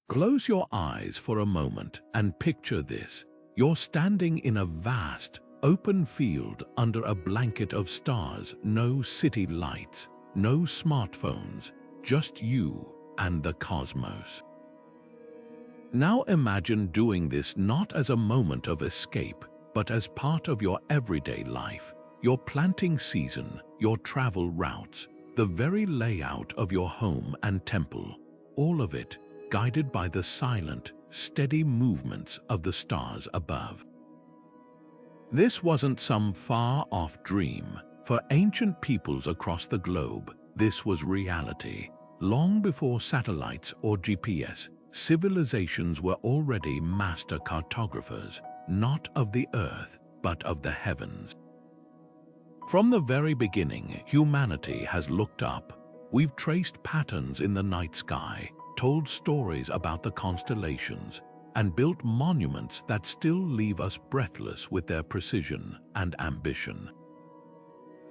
Close your eyes for a moment and picture this. You're standing in a vast, open field under a blanket of stars, no city lights, no smartphones, just you and the cosmos. Now imagine doing this not as a moment of escape, but as part of your everyday life, your planting season, your travel routes, the very layout of your home and temple, all of it guided by the silent, steady movements of the stars above. This wasn't some far-off dream. For ancient peoples across the globe, this was reality. Long before satellites or GPS, civilizations were already master cartographers, not of the earth, but of the heavens. From the very beginning, humanity has looked up. We've traced patterns in the night sky, told stories about the constellations, and built monuments that still leave us breathless with their precision and ambition.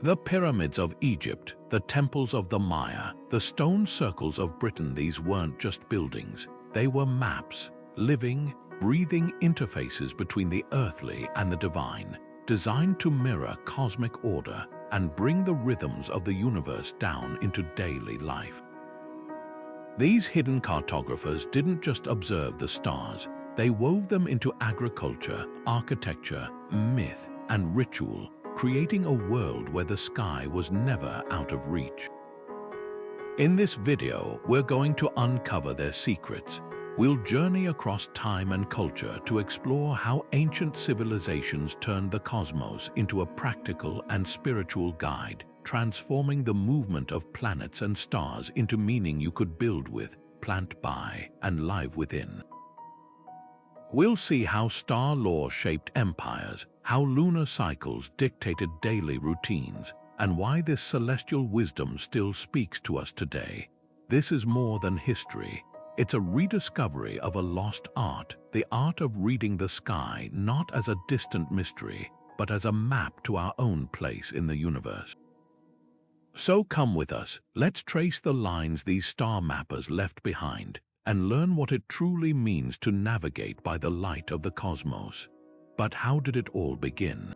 The pyramids of Egypt, the temples of the Maya, the stone circles of Britain, these weren't just buildings. They were maps, living, breathing interfaces between the earthly and the divine, designed to mirror cosmic order and bring the rhythms of the universe down into daily life. These hidden cartographers didn't just observe the stars, they wove them into agriculture, architecture, myth, and ritual, creating a world where the sky was never out of reach. In this video, we're going to uncover their secrets. We'll journey across time and culture to explore how ancient civilizations turned the cosmos into a practical and spiritual guide, transforming the movement of planets and stars into meaning you could build with, plant by, and live within. We'll see how star lore shaped empires, how lunar cycles dictated daily routines, and why this celestial wisdom still speaks to us today. This is more than history. It's a rediscovery of a lost art, the art of reading the sky not as a distant mystery, but as a map to our own place in the universe. So come with us, let's trace the lines these star mappers left behind and learn what it truly means to navigate by the light of the cosmos. But how did it all begin?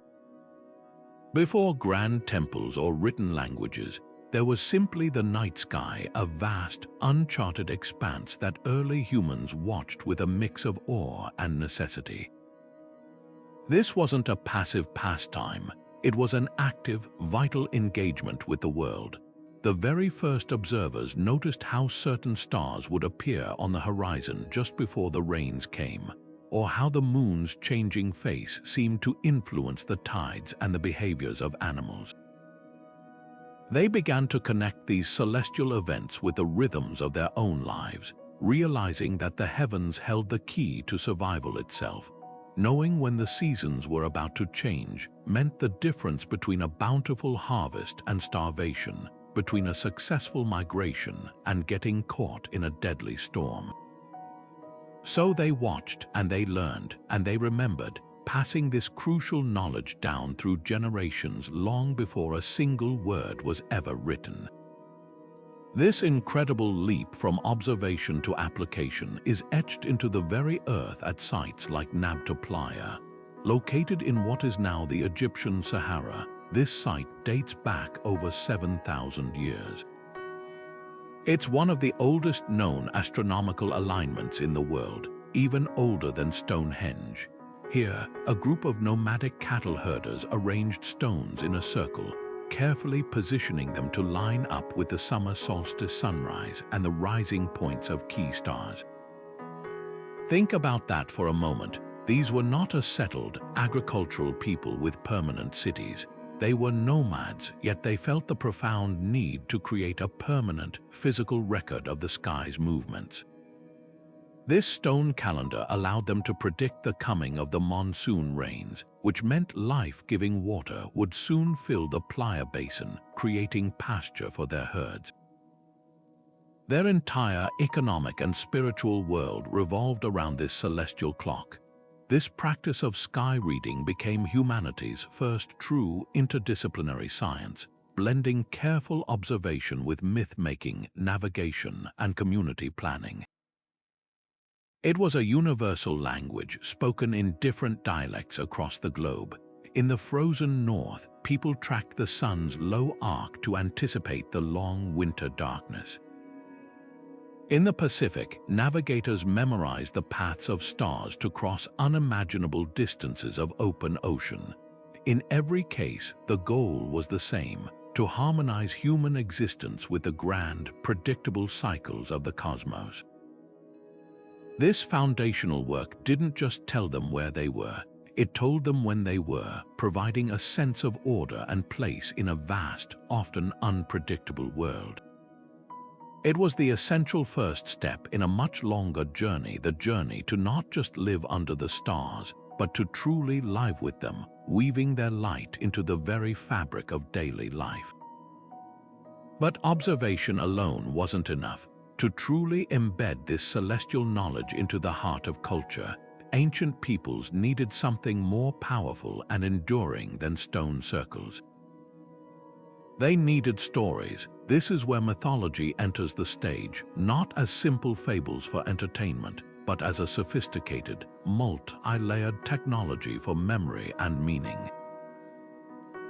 Before grand temples or written languages, there was simply the night sky, a vast, uncharted expanse that early humans watched with a mix of awe and necessity. This wasn't a passive pastime. It was an active, vital engagement with the world. The very first observers noticed how certain stars would appear on the horizon just before the rains came, or how the moon's changing face seemed to influence the tides and the behaviors of animals. They began to connect these celestial events with the rhythms of their own lives, realizing that the heavens held the key to survival itself. Knowing when the seasons were about to change meant the difference between a bountiful harvest and starvation, between a successful migration and getting caught in a deadly storm. So they watched and they learned and they remembered, passing this crucial knowledge down through generations long before a single word was ever written. This incredible leap from observation to application is etched into the very earth at sites like Nabta Playa. Located in what is now the Egyptian Sahara, this site dates back over 7,000 years. It's one of the oldest known astronomical alignments in the world, even older than Stonehenge. Here, a group of nomadic cattle herders arranged stones in a circle, carefully positioning them to line up with the summer solstice sunrise and the rising points of key stars. Think about that for a moment. These were not a settled, agricultural people with permanent cities. They were nomads, yet they felt the profound need to create a permanent, physical record of the sky's movements. This stone calendar allowed them to predict the coming of the monsoon rains, which meant life-giving water would soon fill the Playa Basin, creating pasture for their herds. Their entire economic and spiritual world revolved around this celestial clock. This practice of sky reading became humanity's first true interdisciplinary science, blending careful observation with myth-making, navigation, and community planning. It was a universal language spoken in different dialects across the globe. In the frozen north, people tracked the sun's low arc to anticipate the long winter darkness. In the Pacific, navigators memorized the paths of stars to cross unimaginable distances of open ocean. In every case, the goal was the same: to harmonize human existence with the grand, predictable cycles of the cosmos. This foundational work didn't just tell them where they were, it told them when they were, providing a sense of order and place in a vast, often unpredictable world. It was the essential first step in a much longer journey, the journey to not just live under the stars, but to truly live with them, weaving their light into the very fabric of daily life. But observation alone wasn't enough. To truly embed this celestial knowledge into the heart of culture, ancient peoples needed something more powerful and enduring than stone circles. They needed stories. This is where mythology enters the stage, not as simple fables for entertainment, but as a sophisticated, multi-layered technology for memory and meaning.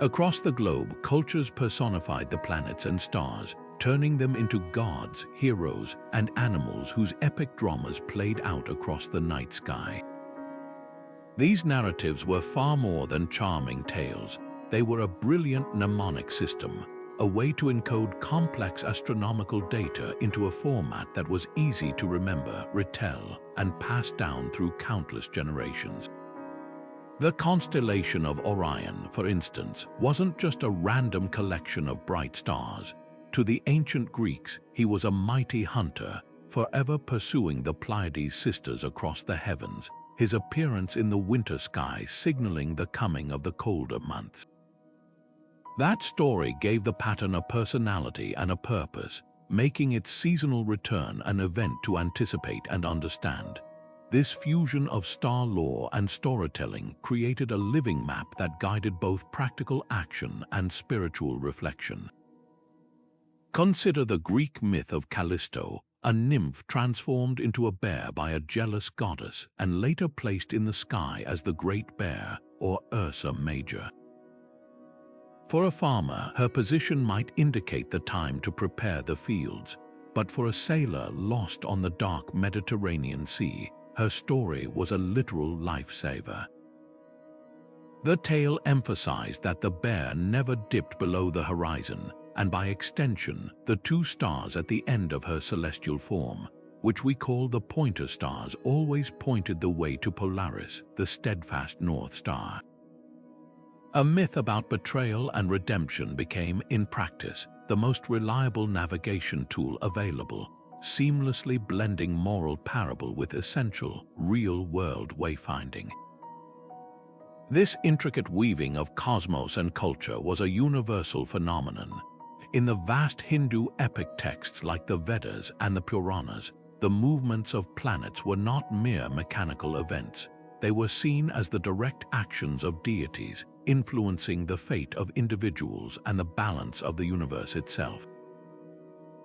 Across the globe, cultures personified the planets and stars, turning them into gods, heroes, and animals whose epic dramas played out across the night sky. These narratives were far more than charming tales. They were a brilliant mnemonic system, a way to encode complex astronomical data into a format that was easy to remember, retell, and pass down through countless generations. The constellation of Orion, for instance, wasn't just a random collection of bright stars. To the ancient Greeks, he was a mighty hunter, forever pursuing the Pleiades sisters across the heavens, his appearance in the winter sky signaling the coming of the colder months. That story gave the pattern a personality and a purpose, making its seasonal return an event to anticipate and understand. This fusion of star lore and storytelling created a living map that guided both practical action and spiritual reflection. Consider the Greek myth of Callisto, a nymph transformed into a bear by a jealous goddess and later placed in the sky as the Great Bear, or Ursa Major. For a farmer, her position might indicate the time to prepare the fields, but for a sailor lost on the dark Mediterranean Sea, her story was a literal lifesaver. The tale emphasized that the bear never dipped below the horizon, and by extension, the two stars at the end of her celestial form, which we call the pointer stars, always pointed the way to Polaris, the steadfast North Star. A myth about betrayal and redemption became, in practice, the most reliable navigation tool available, seamlessly blending moral parable with essential, real-world wayfinding. This intricate weaving of cosmos and culture was a universal phenomenon. In the vast Hindu epic texts like the Vedas and the Puranas, the movements of planets were not mere mechanical events. They were seen as the direct actions of deities, influencing the fate of individuals and the balance of the universe itself.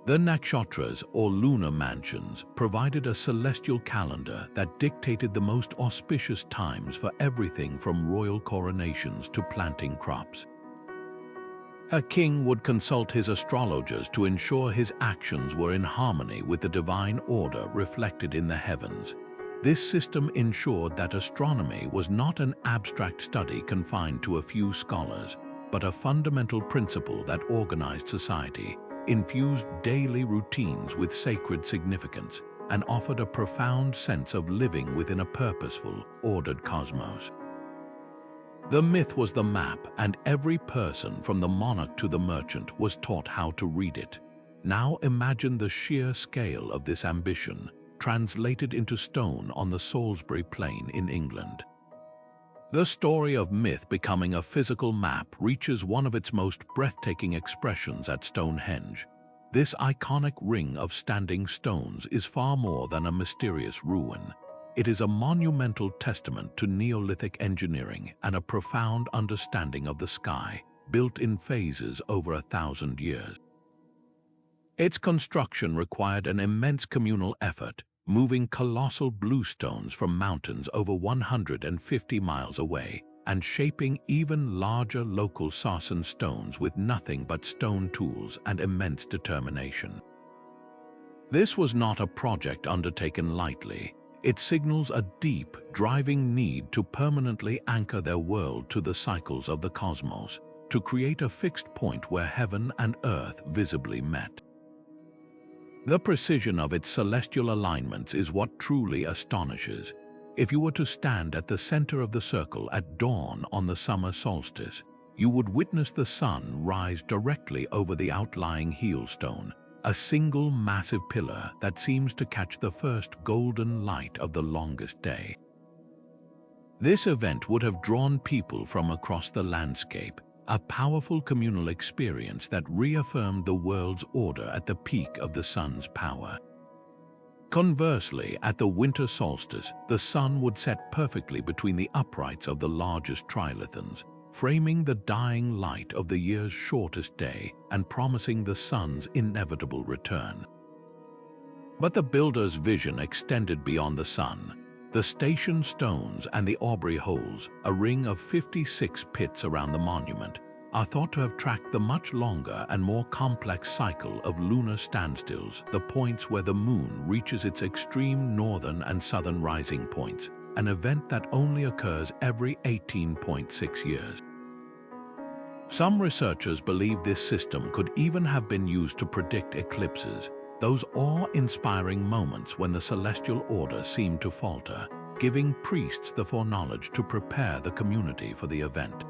The nakshatras, or lunar mansions, provided a celestial calendar that dictated the most auspicious times for everything from royal coronations to planting crops. A king would consult his astrologers to ensure his actions were in harmony with the divine order reflected in the heavens. This system ensured that astronomy was not an abstract study confined to a few scholars, but a fundamental principle that organized society, infused daily routines with sacred significance, and offered a profound sense of living within a purposeful, ordered cosmos. The myth was the map, and every person, from the monarch to the merchant, was taught how to read it. Now imagine the sheer scale of this ambition, translated into stone on the Salisbury Plain in England. The story of myth becoming a physical map reaches one of its most breathtaking expressions at Stonehenge. This iconic ring of standing stones is far more than a mysterious ruin. It is a monumental testament to Neolithic engineering and a profound understanding of the sky, built in phases over 1,000 years. Its construction required an immense communal effort, moving colossal bluestones from mountains over 150 miles away and shaping even larger local sarsen stones with nothing but stone tools and immense determination. This was not a project undertaken lightly. It signals a deep, driving need to permanently anchor their world to the cycles of the cosmos, to create a fixed point where heaven and earth visibly met. The precision of its celestial alignments is what truly astonishes. If you were to stand at the center of the circle at dawn on the summer solstice, you would witness the sun rise directly over the outlying heelstone, a single massive pillar that seems to catch the first golden light of the longest day. This event would have drawn people from across the landscape, a powerful communal experience that reaffirmed the world's order at the peak of the sun's power. Conversely, at the winter solstice, the sun would set perfectly between the uprights of the largest trilithons, framing the dying light of the year's shortest day and promising the sun's inevitable return. But the builder's vision extended beyond the sun. The station stones and the Aubrey holes, a ring of 56 pits around the monument, are thought to have tracked the much longer and more complex cycle of lunar standstills, the points where the moon reaches its extreme northern and southern rising points, an event that only occurs every 18.6 years. Some researchers believe this system could even have been used to predict eclipses, those awe-inspiring moments when the celestial order seemed to falter, giving priests the foreknowledge to prepare the community for the event.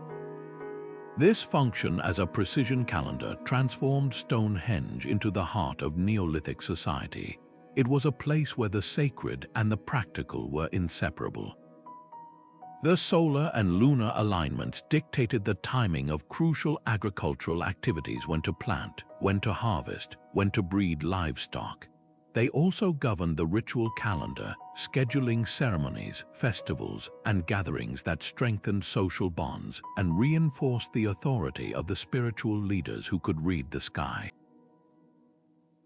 This function as a precision calendar transformed Stonehenge into the heart of Neolithic society. It was a place where the sacred and the practical were inseparable. The solar and lunar alignments dictated the timing of crucial agricultural activities: when to plant, when to harvest, when to breed livestock. They also governed the ritual calendar, scheduling ceremonies, festivals, and gatherings that strengthened social bonds and reinforced the authority of the spiritual leaders who could read the sky.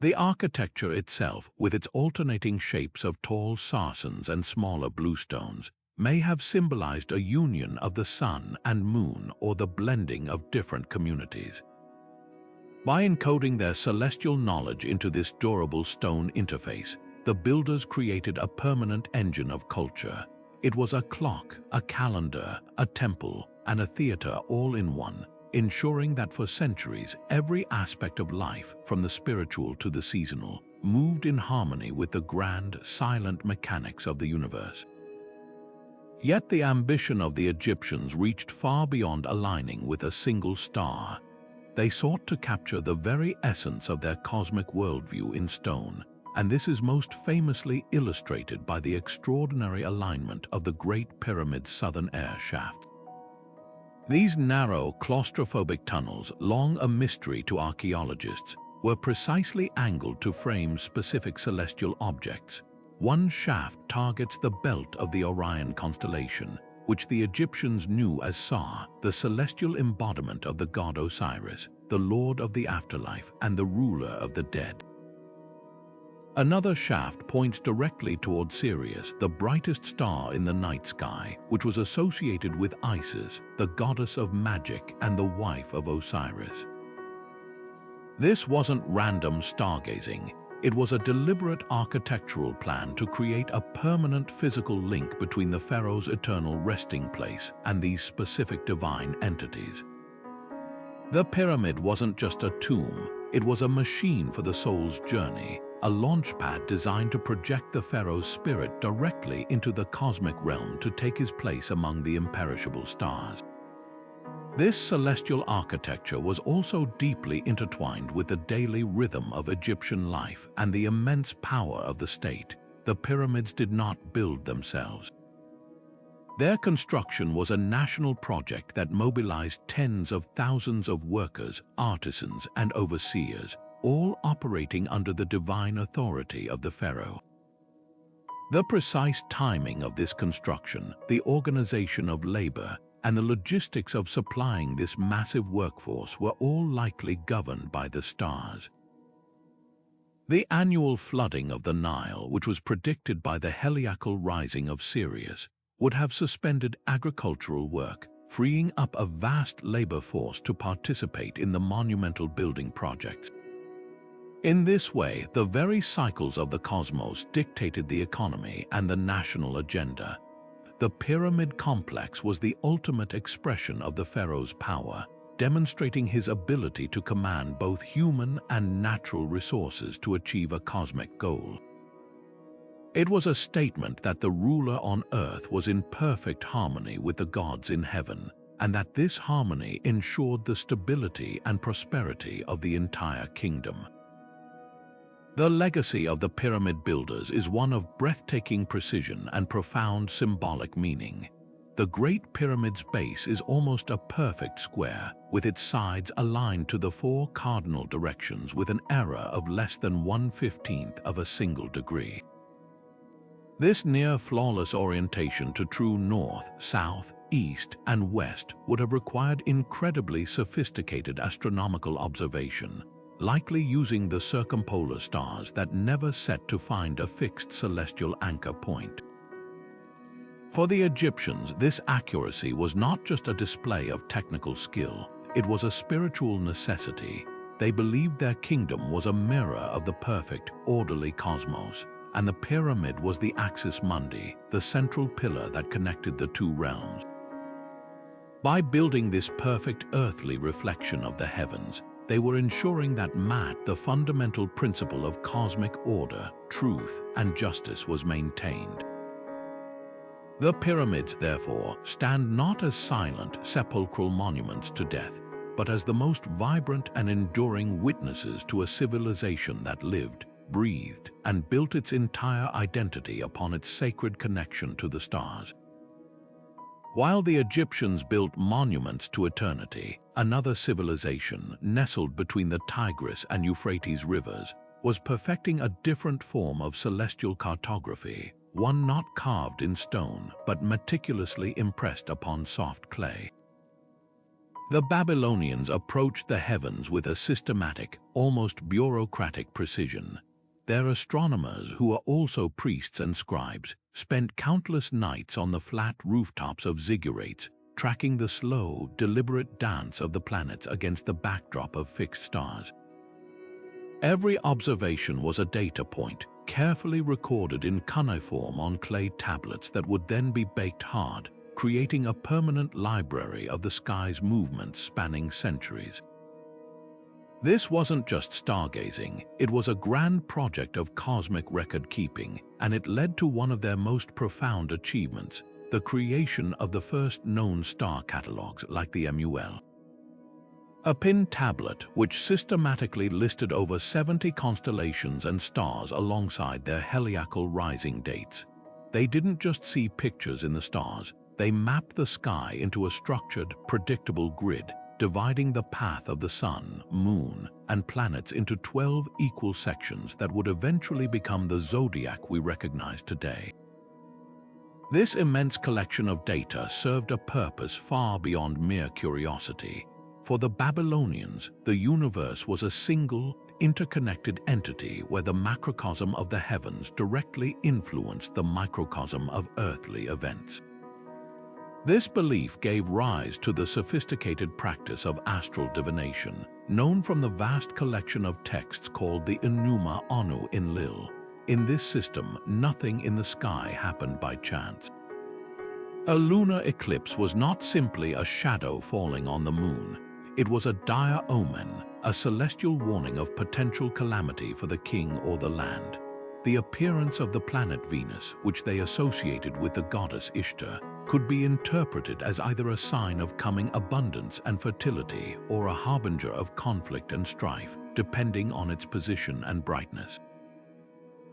The architecture itself, with its alternating shapes of tall sarsens and smaller bluestones, may have symbolized a union of the sun and moon or the blending of different communities. By encoding their celestial knowledge into this durable stone interface, the builders created a permanent engine of culture. It was a clock, a calendar, a temple, and a theater all in one, ensuring that for centuries every aspect of life, from the spiritual to the seasonal, moved in harmony with the grand, silent mechanics of the universe. Yet the ambition of the Egyptians reached far beyond aligning with a single star. They sought to capture the very essence of their cosmic worldview in stone, and this is most famously illustrated by the extraordinary alignment of the Great Pyramid's southern air shaft. These narrow, claustrophobic tunnels, long a mystery to archaeologists, were precisely angled to frame specific celestial objects. One shaft targets the belt of the Orion constellation, which the Egyptians knew as Sa, the celestial embodiment of the god Osiris, the lord of the afterlife and the ruler of the dead. Another shaft points directly toward Sirius, the brightest star in the night sky, which was associated with Isis, the goddess of magic and the wife of Osiris. This wasn't random stargazing. It was a deliberate architectural plan to create a permanent physical link between the pharaoh's eternal resting place and these specific divine entities. The pyramid wasn't just a tomb, it was a machine for the soul's journey, a launchpad designed to project the pharaoh's spirit directly into the cosmic realm to take his place among the imperishable stars. This celestial architecture was also deeply intertwined with the daily rhythm of Egyptian life and the immense power of the state. The pyramids did not build themselves. Their construction was a national project that mobilized tens of thousands of workers, artisans, and overseers, all operating under the divine authority of the pharaoh. The precise timing of this construction, the organization of labor, and the logistics of supplying this massive workforce were all likely governed by the stars. The annual flooding of the Nile, which was predicted by the heliacal rising of Sirius, would have suspended agricultural work, freeing up a vast labor force to participate in the monumental building projects. In this way, the very cycles of the cosmos dictated the economy and the national agenda. The pyramid complex was the ultimate expression of the pharaoh's power, demonstrating his ability to command both human and natural resources to achieve a cosmic goal. It was a statement that the ruler on earth was in perfect harmony with the gods in heaven, and that this harmony ensured the stability and prosperity of the entire kingdom. The legacy of the pyramid builders is one of breathtaking precision and profound symbolic meaning. The Great Pyramid's base is almost a perfect square, with its sides aligned to the four cardinal directions with an error of less than 1/15 of a single degree. This near-flawless orientation to true north, south, east, and west would have required incredibly sophisticated astronomical observation, likely using the circumpolar stars that never set to find a fixed celestial anchor point. For the Egyptians, this accuracy was not just a display of technical skill, it was a spiritual necessity. They believed their kingdom was a mirror of the perfect, orderly cosmos, and the pyramid was the axis mundi, the central pillar that connected the two realms. By building this perfect earthly reflection of the heavens, they were ensuring that the fundamental principle of cosmic order, truth, and justice was maintained. The pyramids, therefore, stand not as silent, sepulchral monuments to death, but as the most vibrant and enduring witnesses to a civilization that lived, breathed, and built its entire identity upon its sacred connection to the stars. While the Egyptians built monuments to eternity, another civilization, nestled between the Tigris and Euphrates rivers, was perfecting a different form of celestial cartography, one not carved in stone, but meticulously impressed upon soft clay. The Babylonians approached the heavens with a systematic, almost bureaucratic precision. Their astronomers, who were also priests and scribes, spent countless nights on the flat rooftops of ziggurats, tracking the slow, deliberate dance of the planets against the backdrop of fixed stars. Every observation was a data point, carefully recorded in cuneiform on clay tablets that would then be baked hard, creating a permanent library of the sky's movements spanning centuries. This wasn't just stargazing, it was a grand project of cosmic record-keeping, and it led to one of their most profound achievements, the creation of the first known star catalogues like the MUL. A pin tablet which systematically listed over 70 constellations and stars alongside their heliacal rising dates. They didn't just see pictures in the stars, they mapped the sky into a structured, predictable grid, dividing the path of the sun, moon, and planets into 12 equal sections that would eventually become the zodiac we recognize today. This immense collection of data served a purpose far beyond mere curiosity. For the Babylonians, the universe was a single, interconnected entity where the macrocosm of the heavens directly influenced the microcosm of earthly events. This belief gave rise to the sophisticated practice of astral divination, known from the vast collection of texts called the Enuma Anu Enlil. In this system, nothing in the sky happened by chance. A lunar eclipse was not simply a shadow falling on the moon. It was a dire omen, a celestial warning of potential calamity for the king or the land. The appearance of the planet Venus, which they associated with the goddess Ishtar, could be interpreted as either a sign of coming abundance and fertility or a harbinger of conflict and strife, depending on its position and brightness.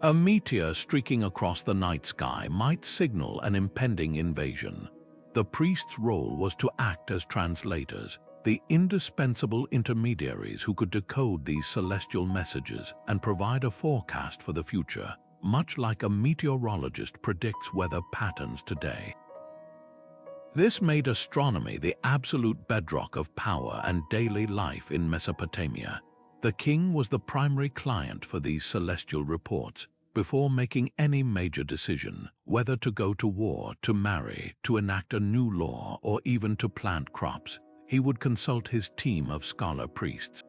A meteor streaking across the night sky might signal an impending invasion. The priest's role was to act as translators, the indispensable intermediaries who could decode these celestial messages and provide a forecast for the future, much like a meteorologist predicts weather patterns today. This made astronomy the absolute bedrock of power and daily life in Mesopotamia. The king was the primary client for these celestial reports. Before making any major decision, whether to go to war, to marry, to enact a new law, or even to plant crops, he would consult his team of scholar priests.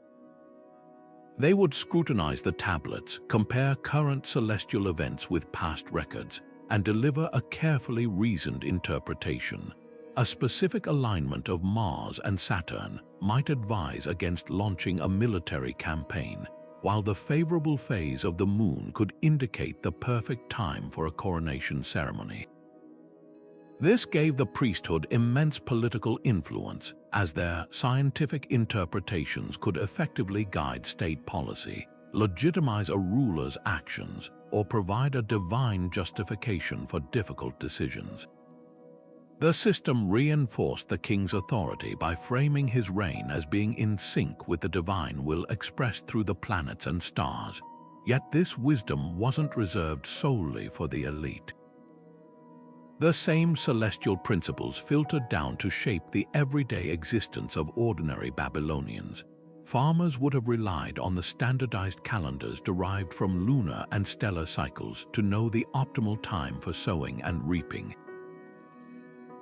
They would scrutinize the tablets, compare current celestial events with past records, and deliver a carefully reasoned interpretation. A specific alignment of Mars and Saturn might advise against launching a military campaign, while the favorable phase of the moon could indicate the perfect time for a coronation ceremony. This gave the priesthood immense political influence, as their scientific interpretations could effectively guide state policy, legitimize a ruler's actions, or provide a divine justification for difficult decisions. The system reinforced the king's authority by framing his reign as being in sync with the divine will expressed through the planets and stars. Yet this wisdom wasn't reserved solely for the elite. The same celestial principles filtered down to shape the everyday existence of ordinary Babylonians. Farmers would have relied on the standardized calendars derived from lunar and stellar cycles to know the optimal time for sowing and reaping.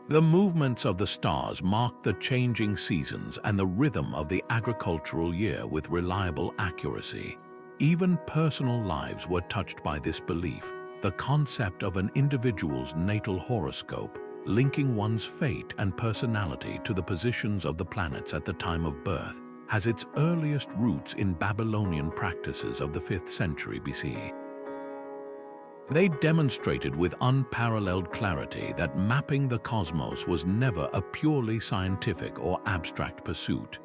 The movements of the stars marked the changing seasons and the rhythm of the agricultural year with reliable accuracy. Even personal lives were touched by this belief. The concept of an individual's natal horoscope, linking one's fate and personality to the positions of the planets at the time of birth, has its earliest roots in Babylonian practices of the 5th century BC. They demonstrated with unparalleled clarity that mapping the cosmos was never a purely scientific or abstract pursuit.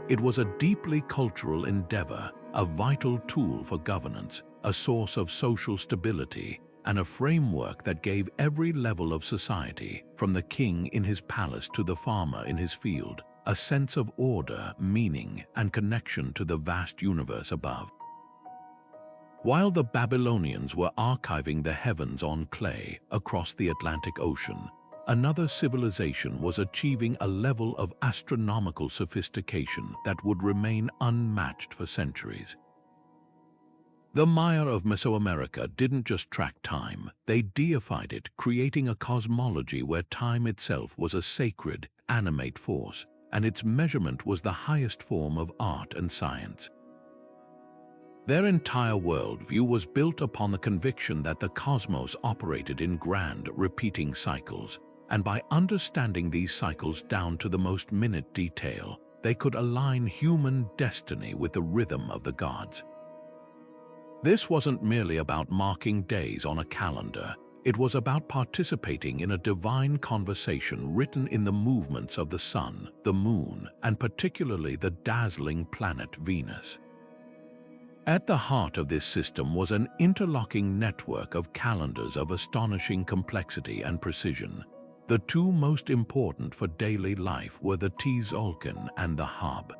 It was a deeply cultural endeavor, a vital tool for governance, a source of social stability, and a framework that gave every level of society, from the king in his palace to the farmer in his field, a sense of order, meaning, and connection to the vast universe above. While the Babylonians were archiving the heavens on clay across the Atlantic Ocean, another civilization was achieving a level of astronomical sophistication that would remain unmatched for centuries. The Maya of Mesoamerica didn't just track time, they deified it, creating a cosmology where time itself was a sacred, animate force, and its measurement was the highest form of art and science. Their entire worldview was built upon the conviction that the cosmos operated in grand, repeating cycles, and by understanding these cycles down to the most minute detail, they could align human destiny with the rhythm of the gods. This wasn't merely about marking days on a calendar. It was about participating in a divine conversation written in the movements of the sun, the moon, and particularly the dazzling planet Venus. At the heart of this system was an interlocking network of calendars of astonishing complexity and precision. The two most important for daily life were the Tzolk'in and the Hab.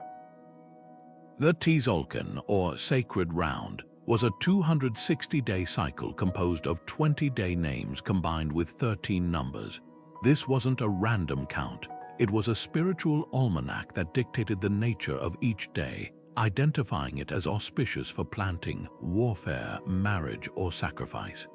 The Tzolk'in, or sacred round, was a 260-day cycle composed of 20-day names combined with 13 numbers. This wasn't a random count. It was a spiritual almanac that dictated the nature of each day, identifying it as auspicious for planting, warfare, marriage, or sacrifice.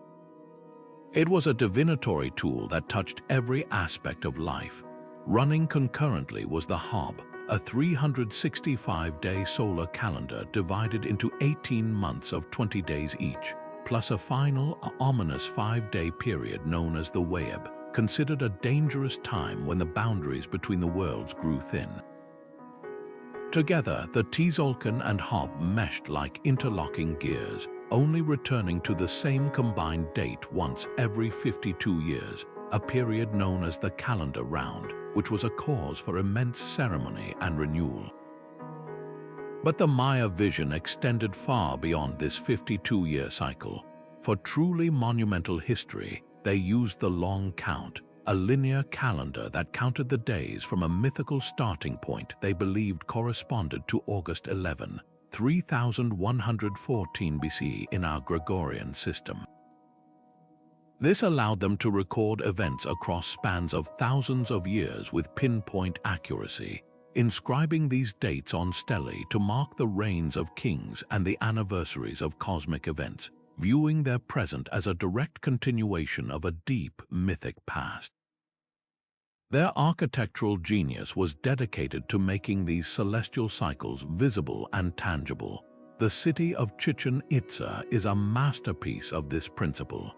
It was a divinatory tool that touched every aspect of life. Running concurrently was the Hab, a 365-day solar calendar divided into 18 months of 20 days each, plus a final, ominous 5-day period known as the wove, considered a dangerous time when the boundaries between the worlds grew thin. Together, the Tzolk'in and Hab meshed like interlocking gears, only returning to the same combined date once every 52 years, a period known as the calendar round, which was a cause for immense ceremony and renewal. But the Maya vision extended far beyond this 52-year cycle. For truly monumental history, they used the long count, a linear calendar that counted the days from a mythical starting point they believed corresponded to August 11, 3114 BC in our Gregorian system. This allowed them to record events across spans of thousands of years with pinpoint accuracy. inscribing these dates on stelae to mark the reigns of kings and the anniversaries of cosmic events, viewing their present as a direct continuation of a deep mythic past. Their architectural genius was dedicated to making these celestial cycles visible and tangible. The city of Chichen Itza is a masterpiece of this principle.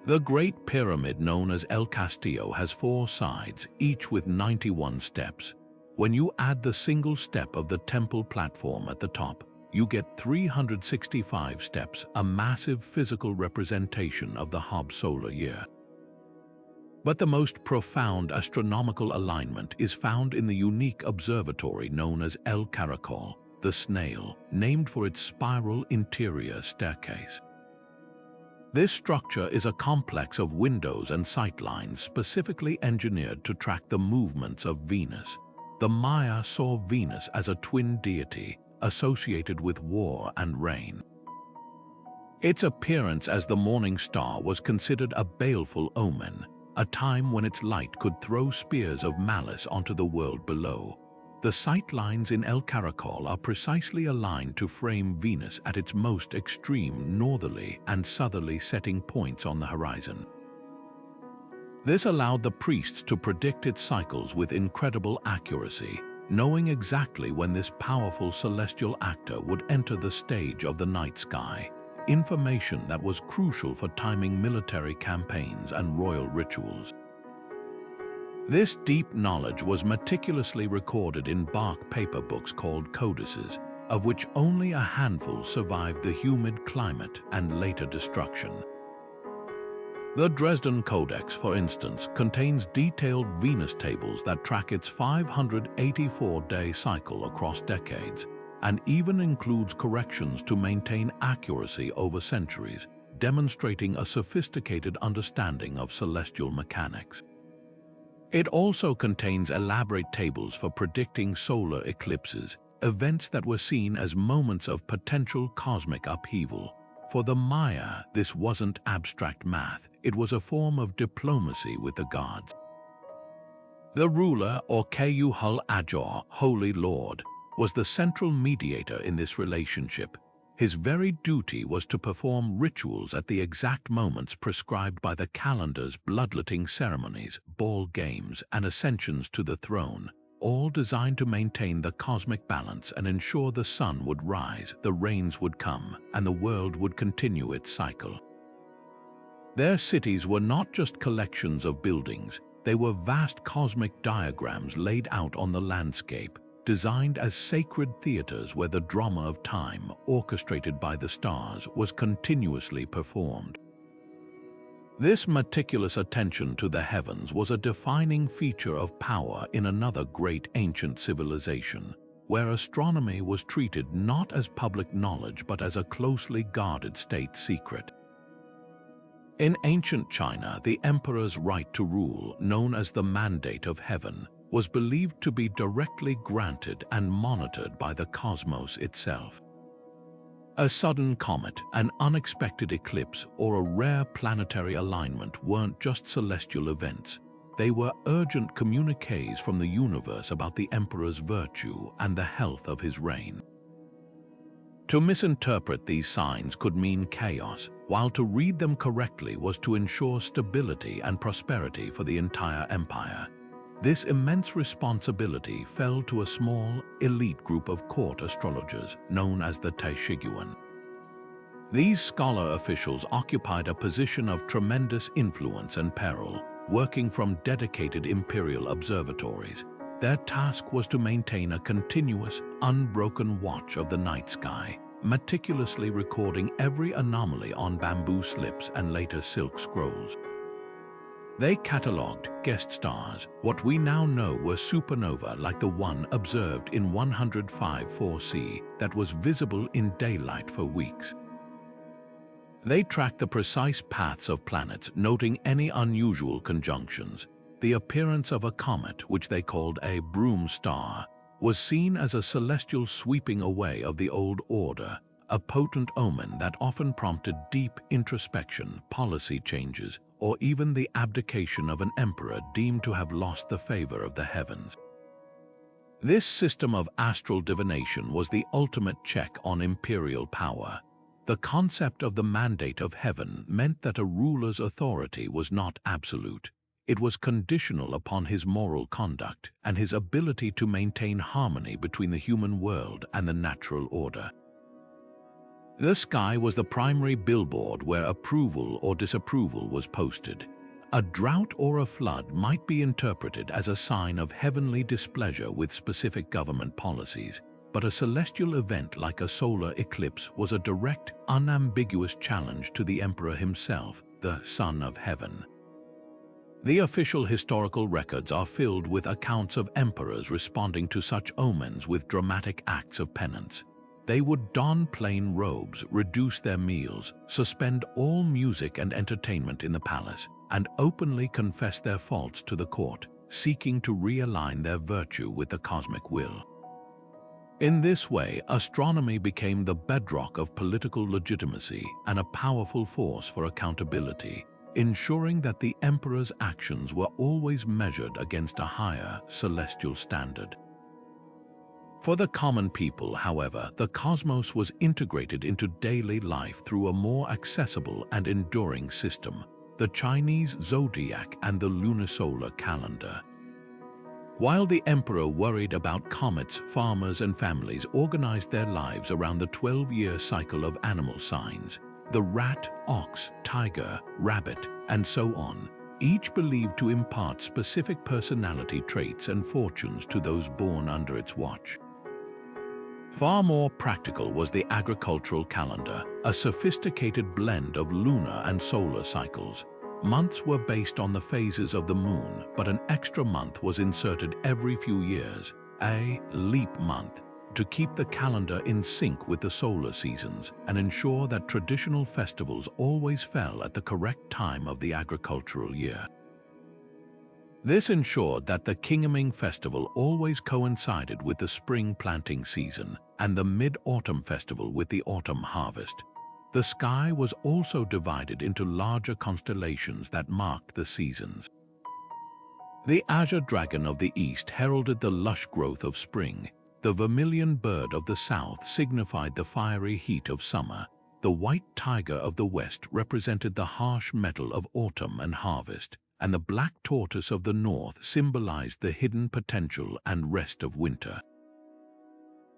The Great Pyramid, known as El Castillo, has 4 sides, each with 91 steps. When you add the single step of the temple platform at the top, you get 365 steps, a massive physical representation of the Hob solar year. But the most profound astronomical alignment is found in the unique observatory known as El Caracol, the snail, named for its spiral interior staircase. This structure is a complex of windows and sightlines specifically engineered to track the movements of Venus. The Maya saw Venus as a twin deity associated with war and rain. Its appearance as the morning star was considered a baleful omen, a time when its light could throw spears of malice onto the world below. The sightlines in El Caracol are precisely aligned to frame Venus at its most extreme northerly and southerly setting points on the horizon. This allowed the priests to predict its cycles with incredible accuracy, knowing exactly when this powerful celestial actor would enter the stage of the night sky, information that was crucial for timing military campaigns and royal rituals. This deep knowledge was meticulously recorded in bark paper books called codices, of which only a handful survived the humid climate and later destruction. The Dresden Codex, for instance, contains detailed Venus tables that track its 584-day cycle across decades, and even includes corrections to maintain accuracy over centuries, demonstrating a sophisticated understanding of celestial mechanics. It also contains elaborate tables for predicting solar eclipses, events that were seen as moments of potential cosmic upheaval. For the Maya, this wasn't abstract math, it was a form of diplomacy with the gods. The ruler, or Kayuhul-Ajor, Holy Lord, was the central mediator in this relationship. His very duty was to perform rituals at the exact moments prescribed by the calendar's bloodletting ceremonies, ball games, and ascensions to the throne, all designed to maintain the cosmic balance and ensure the sun would rise, the rains would come, and the world would continue its cycle. Their cities were not just collections of buildings, they were vast cosmic diagrams laid out on the landscape, designed as sacred theaters where the drama of time, orchestrated by the stars, was continuously performed. This meticulous attention to the heavens was a defining feature of power in another great ancient civilization, where astronomy was treated not as public knowledge but as a closely guarded state secret. In ancient China, the emperor's right to rule, known as the Mandate of Heaven, was believed to be directly granted and monitored by the cosmos itself. A sudden comet, an unexpected eclipse, or a rare planetary alignment weren't just celestial events. They were urgent communiques from the universe about the emperor's virtue and the health of his reign. To misinterpret these signs could mean chaos, while to read them correctly was to ensure stability and prosperity for the entire empire. This immense responsibility fell to a small, elite group of court astrologers known as the Taishiguan. These scholar officials occupied a position of tremendous influence and peril, working from dedicated imperial observatories. Their task was to maintain a continuous, unbroken watch of the night sky, meticulously recording every anomaly on bamboo slips and later silk scrolls. They catalogued guest stars, what we now know were supernovae like the one observed in 105 4C that was visible in daylight for weeks. They tracked the precise paths of planets, noting any unusual conjunctions. The appearance of a comet, which they called a broom star, was seen as a celestial sweeping away of the old order, a potent omen that often prompted deep introspection, policy changes, or even the abdication of an emperor deemed to have lost the favor of the heavens. This system of astral divination was the ultimate check on imperial power. The concept of the mandate of heaven meant that a ruler's authority was not absolute. It was conditional upon his moral conduct and his ability to maintain harmony between the human world and the natural order. The sky was the primary billboard where approval or disapproval was posted. A drought or a flood might be interpreted as a sign of heavenly displeasure with specific government policies, but a celestial event like a solar eclipse was a direct, unambiguous challenge to the emperor himself, the Son of Heaven. The official historical records are filled with accounts of emperors responding to such omens with dramatic acts of penance. They would don plain robes, reduce their meals, suspend all music and entertainment in the palace, and openly confess their faults to the court, seeking to realign their virtue with the cosmic will. In this way, astronomy became the bedrock of political legitimacy and a powerful force for accountability, ensuring that the emperor's actions were always measured against a higher celestial standard. For the common people, however, the cosmos was integrated into daily life through a more accessible and enduring system, the Chinese zodiac and the lunisolar calendar. While the emperor worried about comets, farmers and families organized their lives around the 12-year cycle of animal signs, the rat, ox, tiger, rabbit, and so on, each believed to impart specific personality traits and fortunes to those born under its watch. Far more practical was the agricultural calendar, a sophisticated blend of lunar and solar cycles. Months were based on the phases of the moon, but an extra month was inserted every few years, a leap month, to keep the calendar in sync with the solar seasons and ensure that traditional festivals always fell at the correct time of the agricultural year. This ensured that the Kingaming festival always coincided with the spring planting season and the Mid-Autumn festival with the autumn harvest. The sky was also divided into larger constellations that marked the seasons. The azure dragon of the east heralded the lush growth of spring. The vermilion bird of the south signified the fiery heat of summer. The white tiger of the west represented the harsh metal of autumn and harvest, and the black tortoise of the north symbolized the hidden potential and rest of winter.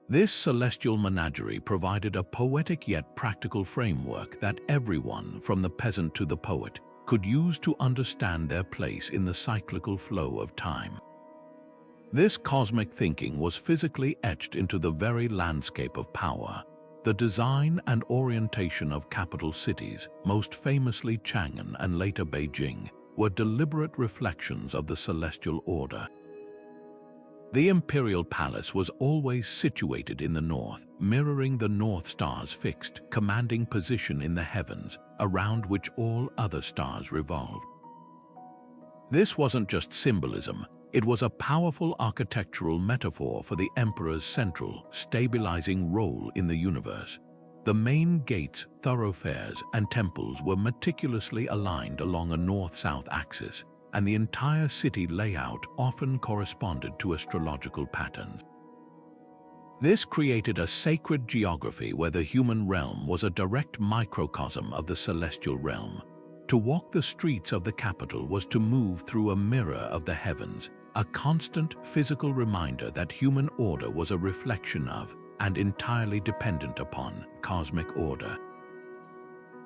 This celestial menagerie provided a poetic yet practical framework that everyone, from the peasant to the poet, could use to understand their place in the cyclical flow of time. This cosmic thinking was physically etched into the very landscape of power. The design and orientation of capital cities, most famously Chang'an and later Beijing, were deliberate reflections of the celestial order. The imperial palace was always situated in the north, mirroring the North Star's fixed, commanding position in the heavens, around which all other stars revolved. This wasn't just symbolism, it was a powerful architectural metaphor for the emperor's central, stabilizing role in the universe. The main gates, thoroughfares, and temples were meticulously aligned along a north-south axis, and the entire city layout often corresponded to astrological patterns. This created a sacred geography where the human realm was a direct microcosm of the celestial realm. To walk the streets of the capital was to move through a mirror of the heavens, a constant physical reminder that human order was a reflection of, and entirely dependent upon, cosmic order.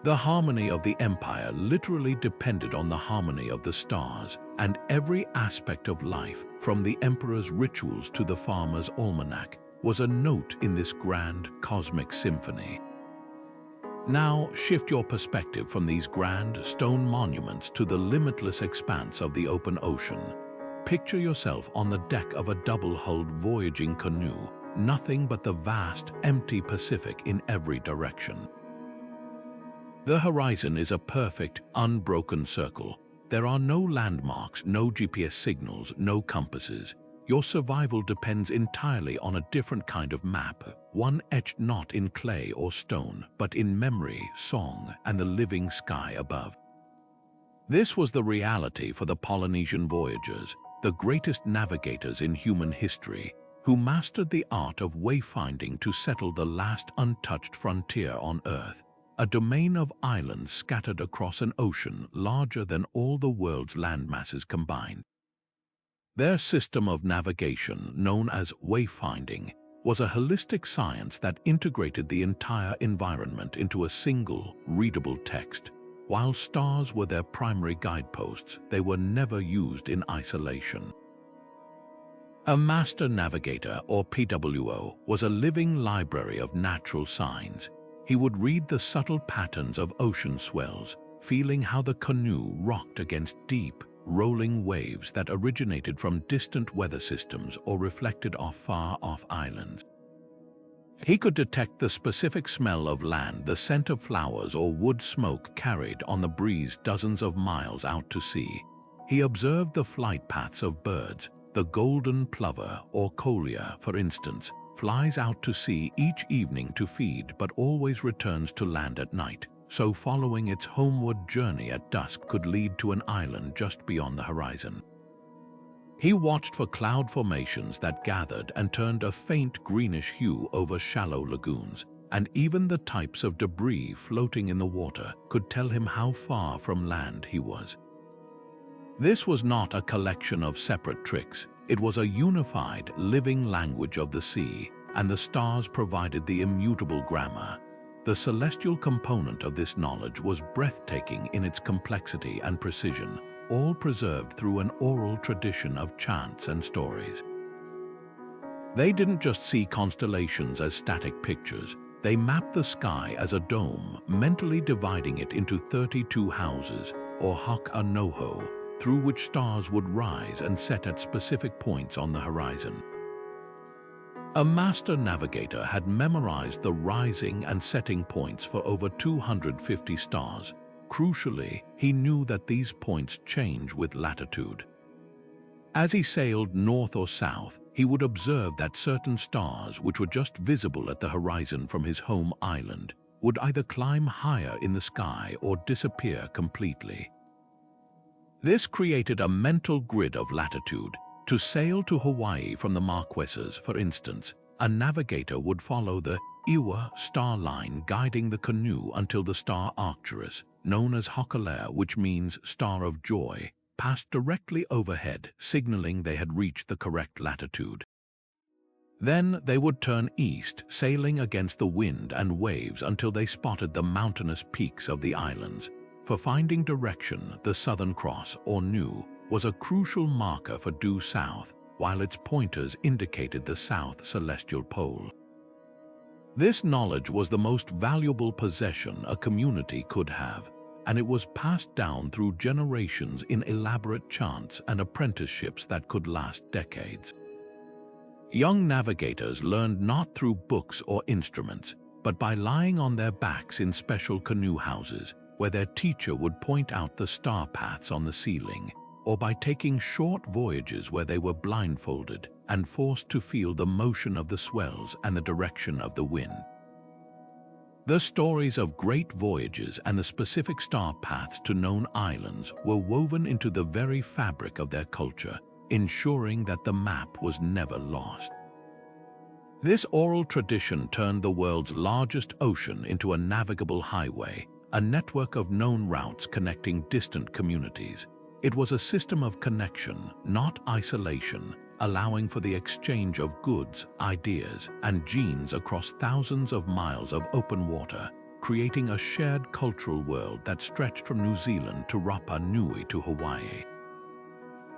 The harmony of the empire literally depended on the harmony of the stars, and every aspect of life, from the emperor's rituals to the farmer's almanac, was a note in this grand cosmic symphony. Now shift your perspective from these grand stone monuments to the limitless expanse of the open ocean. Picture yourself on the deck of a double-hulled voyaging canoe, nothing but the vast, empty Pacific in every direction. The horizon is a perfect, unbroken circle. There are no landmarks, no GPS signals, no compasses. Your survival depends entirely on a different kind of map, one etched not in clay or stone, but in memory, song, and the living sky above. This was the reality for the Polynesian voyagers, the greatest navigators in human history. who mastered the art of wayfinding to settle the last untouched frontier on Earth, a domain of islands scattered across an ocean larger than all the world's landmasses combined. Their system of navigation, known as wayfinding, was a holistic science that integrated the entire environment into a single, readable text. While stars were their primary guideposts, they were never used in isolation. A master navigator, or PWO, was a living library of natural signs. He would read the subtle patterns of ocean swells, feeling how the canoe rocked against deep, rolling waves that originated from distant weather systems or reflected off far-off islands. He could detect the specific smell of land, the scent of flowers or wood smoke carried on the breeze dozens of miles out to sea. He observed the flight paths of birds. The golden plover, or collier, for instance, flies out to sea each evening to feed but always returns to land at night, so following its homeward journey at dusk could lead to an island just beyond the horizon. He watched for cloud formations that gathered and turned a faint greenish hue over shallow lagoons, and even the types of debris floating in the water could tell him how far from land he was. This was not a collection of separate tricks. It was a unified, living language of the sea, and the stars provided the immutable grammar. The celestial component of this knowledge was breathtaking in its complexity and precision, all preserved through an oral tradition of chants and stories. They didn't just see constellations as static pictures. They mapped the sky as a dome, mentally dividing it into 32 houses, or haka-noho, through which stars would rise and set at specific points on the horizon. A master navigator had memorized the rising and setting points for over 250 stars. Crucially, he knew that these points change with latitude. As he sailed north or south, he would observe that certain stars, which were just visible at the horizon from his home island, would either climb higher in the sky or disappear completely. This created a mental grid of latitude. To sail to Hawaii from the Marquesas, for instance, a navigator would follow the Iwa star line, guiding the canoe until the star Arcturus, known as Hokulea, which means star of joy, passed directly overhead, signaling they had reached the correct latitude. Then they would turn east, sailing against the wind and waves until they spotted the mountainous peaks of the islands. For finding direction, the Southern Cross, or Nu, was a crucial marker for due south, while its pointers indicated the south celestial pole. This knowledge was the most valuable possession a community could have, and it was passed down through generations in elaborate chants and apprenticeships that could last decades. Young navigators learned not through books or instruments, but by lying on their backs in special canoe houses, where their teacher would point out the star paths on the ceiling, or by taking short voyages where they were blindfolded and forced to feel the motion of the swells and the direction of the wind. The stories of great voyages and the specific star paths to known islands were woven into the very fabric of their culture, ensuring that the map was never lost. This oral tradition turned the world's largest ocean into a navigable highway, a network of known routes connecting distant communities. It was a system of connection, not isolation, allowing for the exchange of goods, ideas, and genes across thousands of miles of open water, creating a shared cultural world that stretched from New Zealand to Rapa Nui to Hawaii.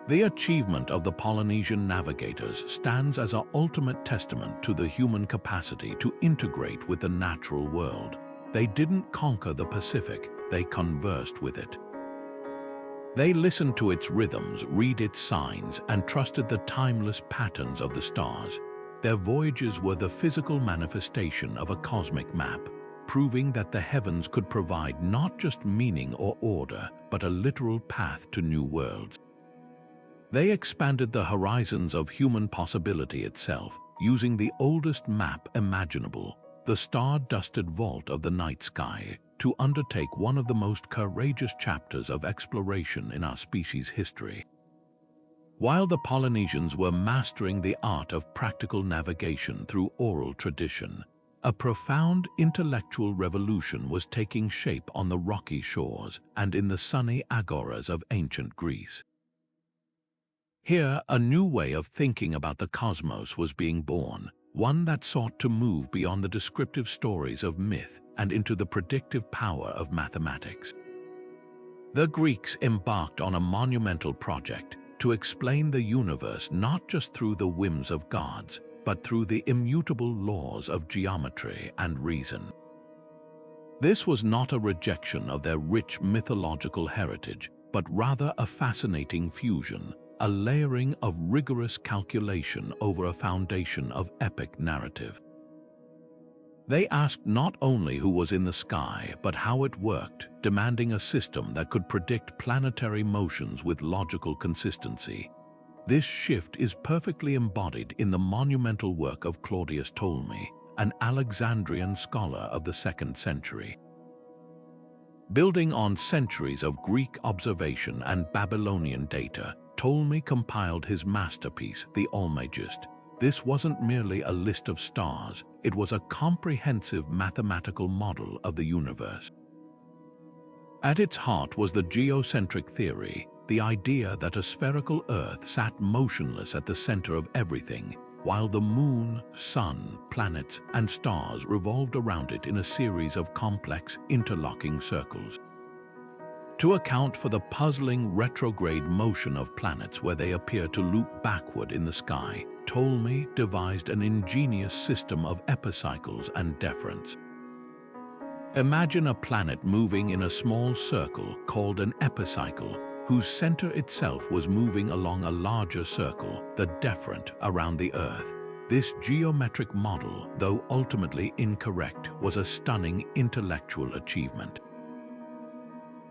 The achievement of the Polynesian navigators stands as an ultimate testament to the human capacity to integrate with the natural world. They didn't conquer the Pacific, they conversed with it. They listened to its rhythms, read its signs, and trusted the timeless patterns of the stars. Their voyages were the physical manifestation of a cosmic map, proving that the heavens could provide not just meaning or order, but a literal path to new worlds. They expanded the horizons of human possibility itself, using the oldest map imaginable, the star-dusted vault of the night sky, to undertake one of the most courageous chapters of exploration in our species' history. While the Polynesians were mastering the art of practical navigation through oral tradition, a profound intellectual revolution was taking shape on the rocky shores and in the sunny agoras of ancient Greece. Here, a new way of thinking about the cosmos was being born, one that sought to move beyond the descriptive stories of myth and into the predictive power of mathematics. The Greeks embarked on a monumental project to explain the universe not just through the whims of gods, but through the immutable laws of geometry and reason. This was not a rejection of their rich mythological heritage, but rather a fascinating fusion, a layering of rigorous calculation over a foundation of epic narrative. They asked not only who was in the sky, but how it worked, demanding a system that could predict planetary motions with logical consistency. This shift is perfectly embodied in the monumental work of Claudius Ptolemy, an Alexandrian scholar of the 2nd century. Building on centuries of Greek observation and Babylonian data, Ptolemy compiled his masterpiece, the Almagest. This wasn't merely a list of stars, it was a comprehensive mathematical model of the universe. At its heart was the geocentric theory, the idea that a spherical Earth sat motionless at the center of everything, while the moon, sun, planets, and stars revolved around it in a series of complex, interlocking circles. To account for the puzzling retrograde motion of planets where they appear to loop backward in the sky, Ptolemy devised an ingenious system of epicycles and deferents. Imagine a planet moving in a small circle called an epicycle, whose center itself was moving along a larger circle, the deferent, around the Earth. This geometric model, though ultimately incorrect, was a stunning intellectual achievement.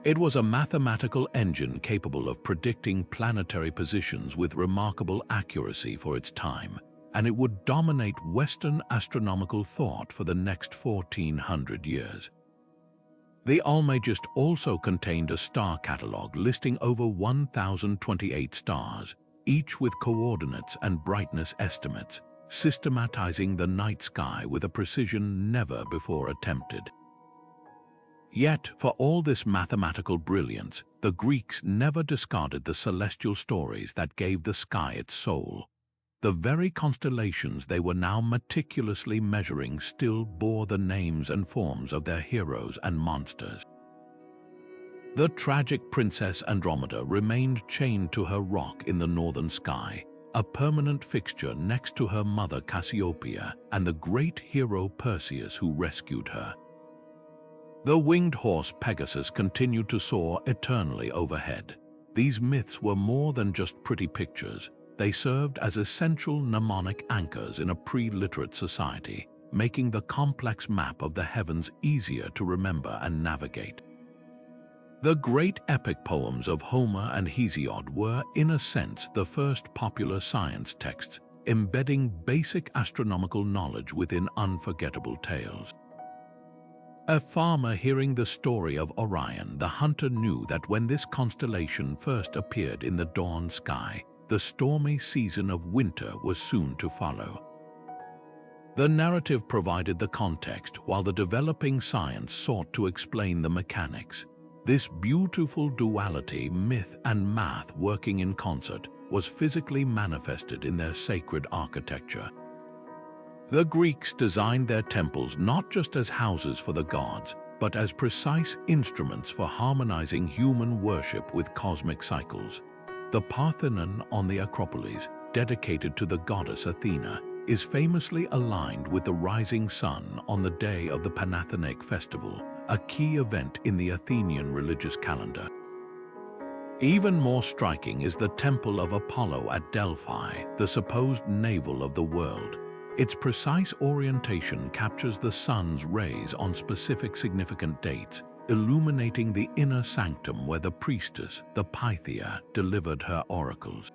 It was a mathematical engine capable of predicting planetary positions with remarkable accuracy for its time, and it would dominate Western astronomical thought for the next 1400 years. The Almagest also contained a star catalogue listing over 1,028 stars, each with coordinates and brightness estimates, systematizing the night sky with a precision never before attempted. Yet, for all this mathematical brilliance, the Greeks never discarded the celestial stories that gave the sky its soul. The very constellations they were now meticulously measuring still bore the names and forms of their heroes and monsters. The tragic Princess Andromeda remained chained to her rock in the northern sky, a permanent fixture next to her mother Cassiopeia and the great hero Perseus who rescued her. The winged horse Pegasus continued to soar eternally overhead. These myths were more than just pretty pictures. They served as essential mnemonic anchors in a pre-literate society, making the complex map of the heavens easier to remember and navigate. The great epic poems of Homer and Hesiod were, in a sense, the first popular science texts, embedding basic astronomical knowledge within unforgettable tales. A farmer hearing the story of Orion, the hunter knew that when this constellation first appeared in the dawn sky, the stormy season of winter was soon to follow. The narrative provided the context, while the developing science sought to explain the mechanics. This beautiful duality, myth and math working in concert, was physically manifested in their sacred architecture. The Greeks designed their temples not just as houses for the gods, but as precise instruments for harmonizing human worship with cosmic cycles. The Parthenon on the Acropolis, dedicated to the goddess Athena, is famously aligned with the rising sun on the day of the Panathenaic festival, a key event in the Athenian religious calendar. Even more striking is the Temple of Apollo at Delphi, the supposed navel of the world. Its precise orientation captures the sun's rays on specific significant dates, illuminating the inner sanctum where the priestess, the Pythia, delivered her oracles.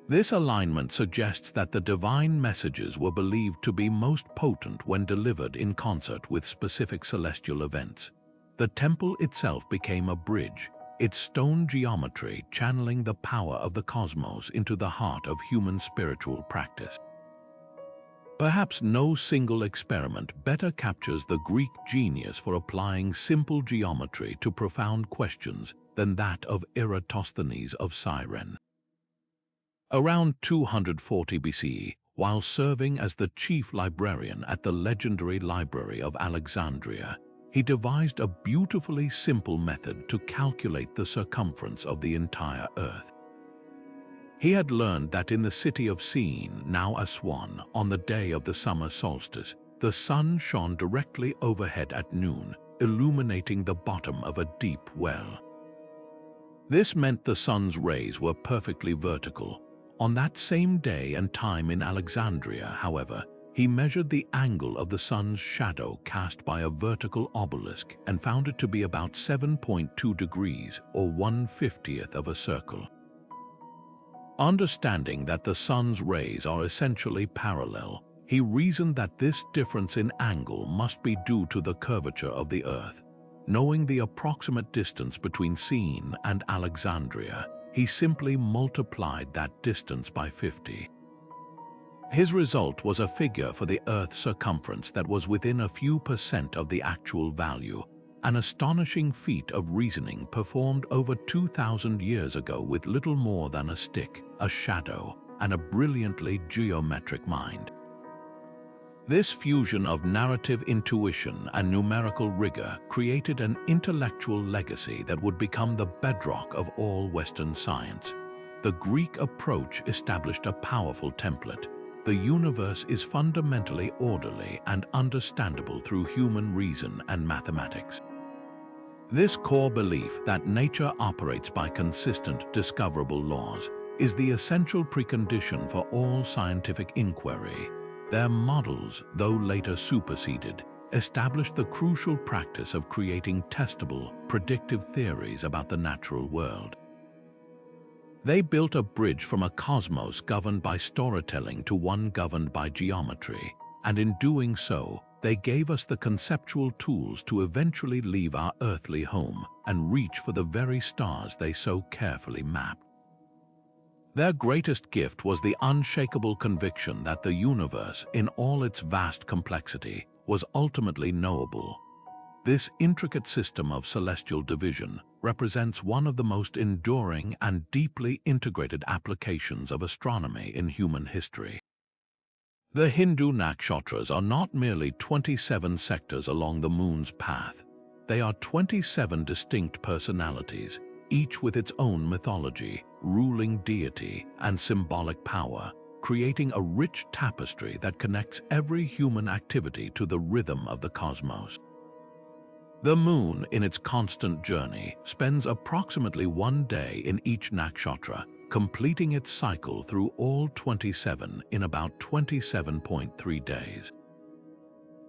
This alignment suggests that the divine messages were believed to be most potent when delivered in concert with specific celestial events. The temple itself became a bridge, its stone geometry channeling the power of the cosmos into the heart of human spiritual practice. Perhaps no single experiment better captures the Greek genius for applying simple geometry to profound questions than that of Eratosthenes of Cyrene. Around 240 BCE, while serving as the chief librarian at the legendary Library of Alexandria, he devised a beautifully simple method to calculate the circumference of the entire Earth. He had learned that in the city of Sin, now Aswan, on the day of the summer solstice, the sun shone directly overhead at noon, illuminating the bottom of a deep well. This meant the sun's rays were perfectly vertical. On that same day and time in Alexandria, however, he measured the angle of the sun's shadow cast by a vertical obelisk and found it to be about 7.2 degrees or 1/50th of a circle. Understanding that the sun's rays are essentially parallel, he reasoned that this difference in angle must be due to the curvature of the Earth. Knowing the approximate distance between Sin and Alexandria, he simply multiplied that distance by 50. His result was a figure for the Earth's circumference that was within a few percent of the actual value, an astonishing feat of reasoning performed over 2,000 years ago with little more than a stick, a shadow, and a brilliantly geometric mind. This fusion of narrative intuition and numerical rigor created an intellectual legacy that would become the bedrock of all Western science. The Greek approach established a powerful template. The universe is fundamentally orderly and understandable through human reason and mathematics. This core belief that nature operates by consistent, discoverable laws is the essential precondition for all scientific inquiry. Their models, though later superseded, established the crucial practice of creating testable, predictive theories about the natural world. They built a bridge from a cosmos governed by storytelling to one governed by geometry, and in doing so, they gave us the conceptual tools to eventually leave our earthly home and reach for the very stars they so carefully mapped. Their greatest gift was the unshakable conviction that the universe, in all its vast complexity, was ultimately knowable. This intricate system of celestial division represents one of the most enduring and deeply integrated applications of astronomy in human history. The Hindu nakshatras are not merely 27 sectors along the moon's path. They are 27 distinct personalities, each with its own mythology, ruling deity, and symbolic power, creating a rich tapestry that connects every human activity to the rhythm of the cosmos. The moon, in its constant journey, spends approximately 1 day in each nakshatra, completing its cycle through all 27 in about 27.3 days.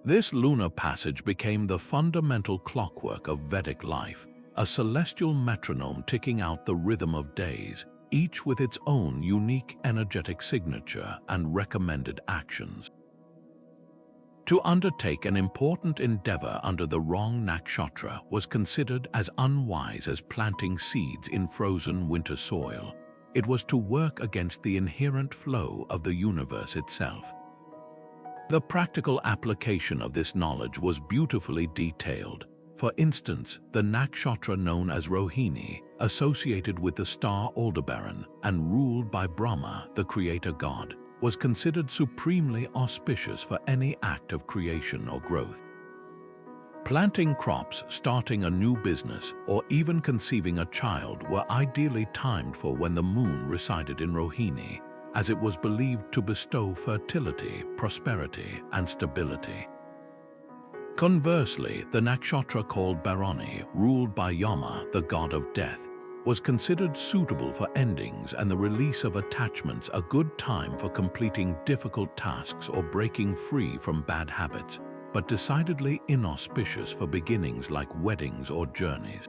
This lunar passage became the fundamental clockwork of Vedic life, a celestial metronome ticking out the rhythm of days, each with its own unique energetic signature and recommended actions. To undertake an important endeavor under the wrong nakshatra was considered as unwise as planting seeds in frozen winter soil. It was to work against the inherent flow of the universe itself. The practical application of this knowledge was beautifully detailed. For instance, the nakshatra known as Rohini, associated with the star Aldebaran and ruled by Brahma, the creator god, was considered supremely auspicious for any act of creation or growth. Planting crops, starting a new business, or even conceiving a child were ideally timed for when the moon resided in Rohini, as it was believed to bestow fertility, prosperity, and stability. Conversely, the nakshatra called Bharani, ruled by Yama, the god of death, was considered suitable for endings and the release of attachments, a good time for completing difficult tasks or breaking free from bad habits, but decidedly inauspicious for beginnings like weddings or journeys.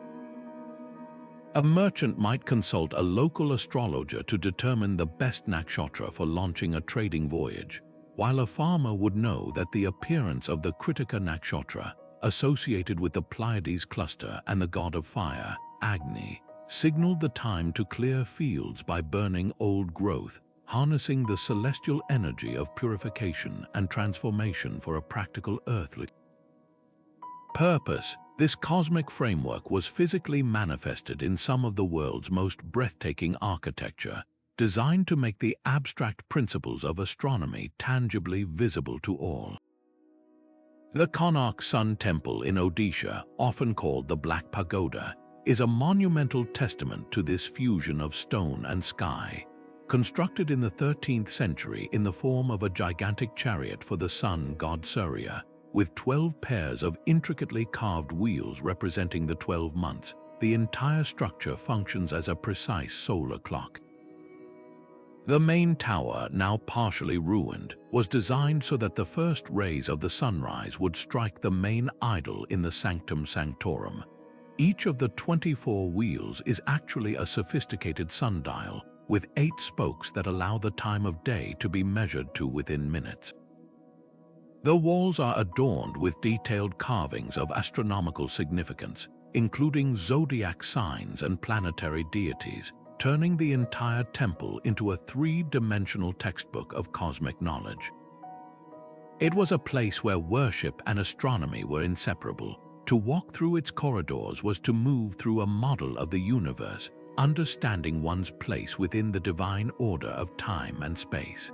A merchant might consult a local astrologer to determine the best nakshatra for launching a trading voyage, while a farmer would know that the appearance of the Kritika nakshatra, associated with the Pleiades cluster and the god of fire, Agni, signaled the time to clear fields by burning old growth, harnessing the celestial energy of purification and transformation for a practical earthly purpose. This cosmic framework was physically manifested in some of the world's most breathtaking architecture, designed to make the abstract principles of astronomy tangibly visible to all. The Konark Sun Temple in Odisha, often called the Black Pagoda, is a monumental testament to this fusion of stone and sky. Constructed in the 13th century in the form of a gigantic chariot for the sun god Surya, with 12 pairs of intricately carved wheels representing the 12 months, the entire structure functions as a precise solar clock. The main tower, now partially ruined, was designed so that the first rays of the sunrise would strike the main idol in the Sanctum Sanctorum. Each of the 24 wheels is actually a sophisticated sundial, with 8 spokes that allow the time of day to be measured to within minutes. The walls are adorned with detailed carvings of astronomical significance, including zodiac signs and planetary deities, turning the entire temple into a 3-dimensional textbook of cosmic knowledge. It was a place where worship and astronomy were inseparable. To walk through its corridors was to move through a model of the universe, understanding one's place within the divine order of time and space.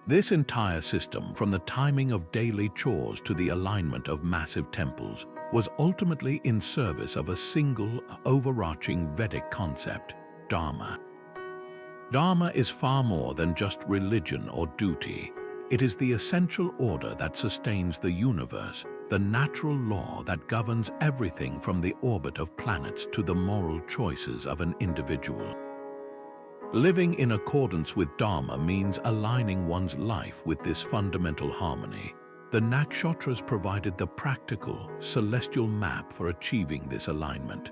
This entire system, from the timing of daily chores to the alignment of massive temples, was ultimately in service of a single, overarching Vedic concept, Dharma. Dharma is far more than just religion or duty. It is the essential order that sustains the universe, the natural law that governs everything from the orbit of planets to the moral choices of an individual. Living in accordance with Dharma means aligning one's life with this fundamental harmony. The nakshatras provided the practical, celestial map for achieving this alignment.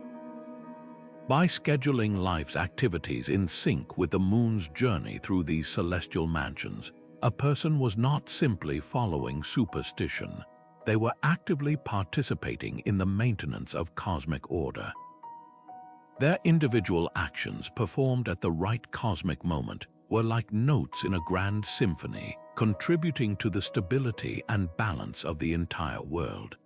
By scheduling life's activities in sync with the moon's journey through these celestial mansions, a person was not simply following superstition. They were actively participating in the maintenance of cosmic order. Their individual actions, performed at the right cosmic moment, were like notes in a grand symphony, contributing to the stability and balance of the entire world.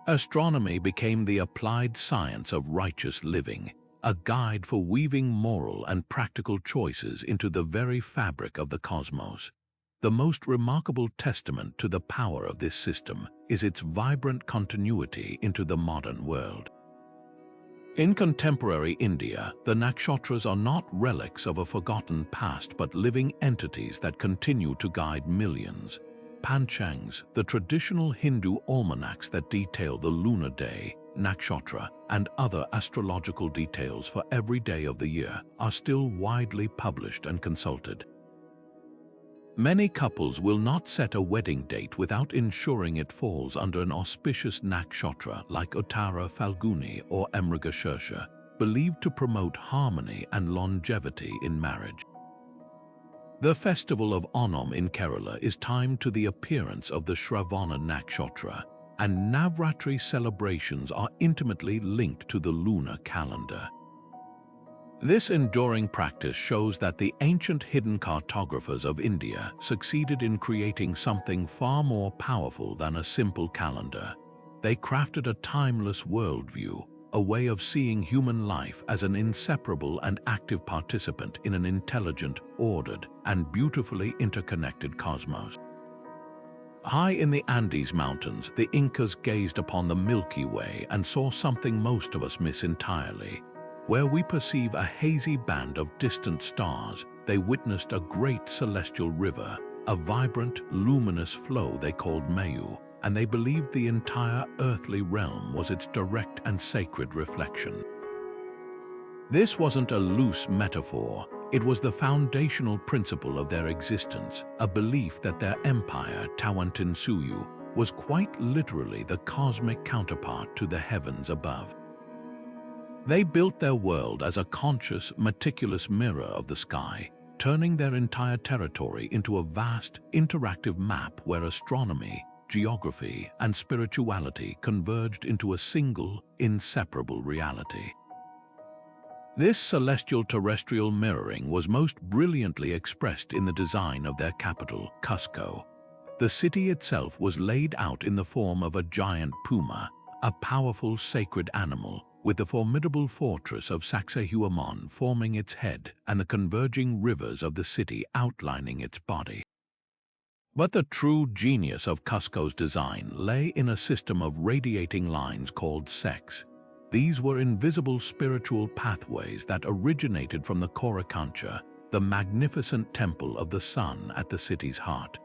Astronomy became the applied science of righteous living, a guide for weaving moral and practical choices into the very fabric of the cosmos. The most remarkable testament to the power of this system is its vibrant continuity into the modern world. In contemporary India, the nakshatras are not relics of a forgotten past but living entities that continue to guide millions. Panchangs, the traditional Hindu almanacs that detail the lunar day, nakshatra, and other astrological details for every day of the year, are still widely published and consulted. Many couples will not set a wedding date without ensuring it falls under an auspicious nakshatra like Uttara Falguni or Amrigashirsha, believed to promote harmony and longevity in marriage. The festival of Onam in Kerala is timed to the appearance of the Shravana nakshatra, and Navratri celebrations are intimately linked to the lunar calendar. This enduring practice shows that the ancient hidden cartographers of India succeeded in creating something far more powerful than a simple calendar. They crafted a timeless worldview, a way of seeing human life as an inseparable and active participant in an intelligent, ordered, and beautifully interconnected cosmos. High in the Andes Mountains, the Incas gazed upon the Milky Way and saw something most of us miss entirely. Where we perceive a hazy band of distant stars, they witnessed a great celestial river, a vibrant, luminous flow they called Mayu, and they believed the entire earthly realm was its direct and sacred reflection. This wasn't a loose metaphor, it was the foundational principle of their existence, a belief that their empire, Tawantinsuyu, was quite literally the cosmic counterpart to the heavens above. They built their world as a conscious, meticulous mirror of the sky, turning their entire territory into a vast, interactive map where astronomy, geography, and spirituality converged into a single, inseparable reality. This celestial-terrestrial mirroring was most brilliantly expressed in the design of their capital, Cusco. The city itself was laid out in the form of a giant puma, a powerful sacred animal, with the formidable fortress of Sacsayhuaman forming its head and the converging rivers of the city outlining its body. But the true genius of Cusco's design lay in a system of radiating lines called sex. These were invisible spiritual pathways that originated from the Coricancha, the magnificent temple of the sun at the city's heart.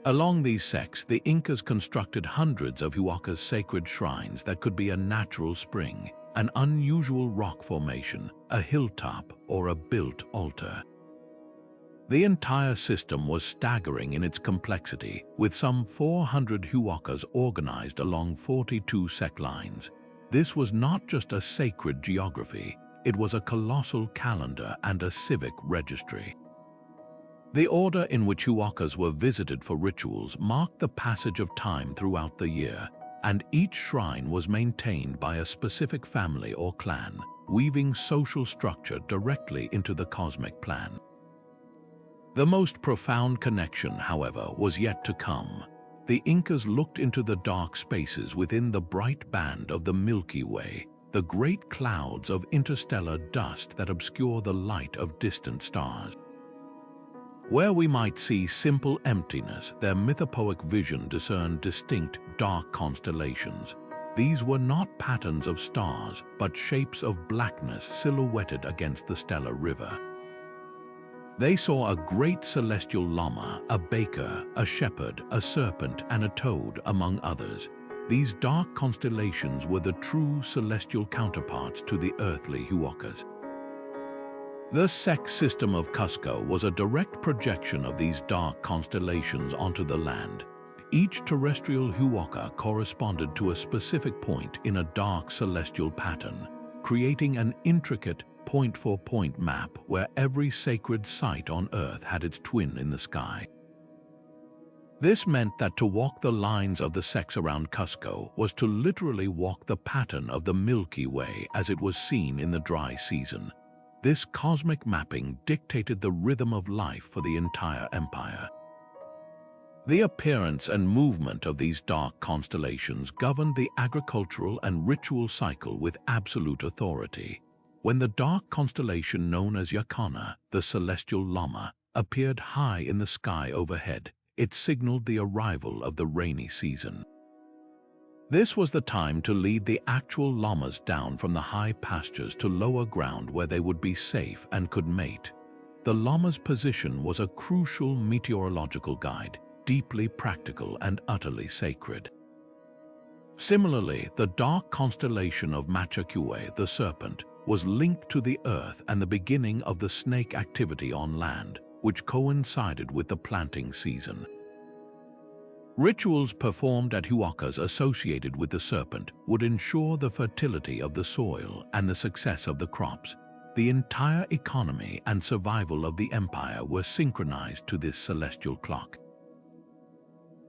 Along these secs, the Incas constructed hundreds of Huacas sacred shrines that could be a natural spring, an unusual rock formation, a hilltop, or a built altar. The entire system was staggering in its complexity, with some 400 Huacas organized along 42 sec lines. This was not just a sacred geography, it was a colossal calendar and a civic registry. The order in which Huacas were visited for rituals marked the passage of time throughout the year, and each shrine was maintained by a specific family or clan, weaving social structure directly into the cosmic plan. The most profound connection, however, was yet to come. The Incas looked into the dark spaces within the bright band of the Milky Way, the great clouds of interstellar dust that obscure the light of distant stars. Where we might see simple emptiness, their mythopoeic vision discerned distinct, dark constellations. These were not patterns of stars, but shapes of blackness silhouetted against the stellar river. They saw a great celestial llama, a baker, a shepherd, a serpent, and a toad, among others. These dark constellations were the true celestial counterparts to the earthly Huacas. The sec system of Cusco was a direct projection of these dark constellations onto the land. Each terrestrial Huaca corresponded to a specific point in a dark celestial pattern, creating an intricate point-for-point map where every sacred site on Earth had its twin in the sky. This meant that to walk the lines of the secs around Cusco was to literally walk the pattern of the Milky Way as it was seen in the dry season. This cosmic mapping dictated the rhythm of life for the entire empire. The appearance and movement of these dark constellations governed the agricultural and ritual cycle with absolute authority. When the dark constellation known as Yacana, the celestial llama, appeared high in the sky overhead, it signaled the arrival of the rainy season. This was the time to lead the actual llamas down from the high pastures to lower ground where they would be safe and could mate. The llama's position was a crucial meteorological guide, deeply practical and utterly sacred. Similarly, the dark constellation of Machacue, the serpent, was linked to the earth and the beginning of the snake activity on land, which coincided with the planting season. Rituals performed at Huacas associated with the serpent would ensure the fertility of the soil and the success of the crops. The entire economy and survival of the empire were synchronized to this celestial clock.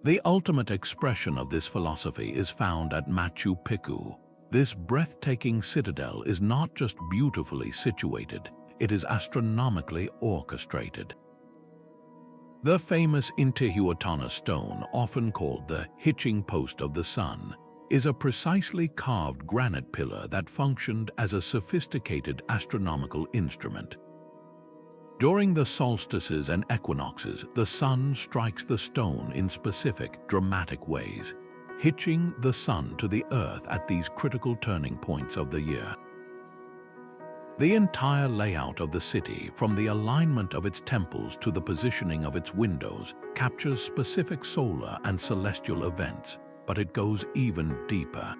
The ultimate expression of this philosophy is found at Machu Picchu. This breathtaking citadel is not just beautifully situated, it is astronomically orchestrated. The famous Intihuatana stone, often called the hitching post of the sun, is a precisely carved granite pillar that functioned as a sophisticated astronomical instrument. During the solstices and equinoxes, the sun strikes the stone in specific, dramatic ways, hitching the sun to the earth at these critical turning points of the year. The entire layout of the city, from the alignment of its temples to the positioning of its windows, captures specific solar and celestial events, but it goes even deeper.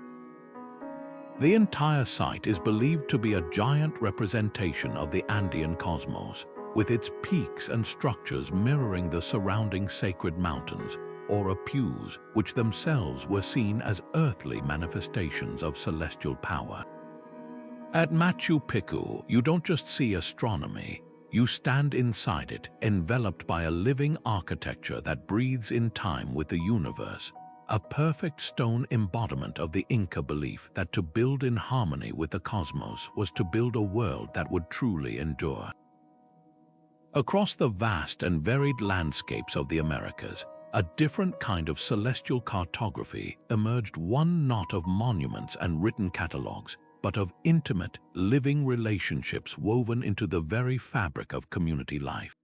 The entire site is believed to be a giant representation of the Andean cosmos, with its peaks and structures mirroring the surrounding sacred mountains, or apus, which themselves were seen as earthly manifestations of celestial power. At Machu Picchu, you don't just see astronomy, you stand inside it, enveloped by a living architecture that breathes in time with the universe, a perfect stone embodiment of the Inca belief that to build in harmony with the cosmos was to build a world that would truly endure. Across the vast and varied landscapes of the Americas, a different kind of celestial cartography emerged, one not of monuments and written catalogues, but of intimate, living relationships woven into the very fabric of community life.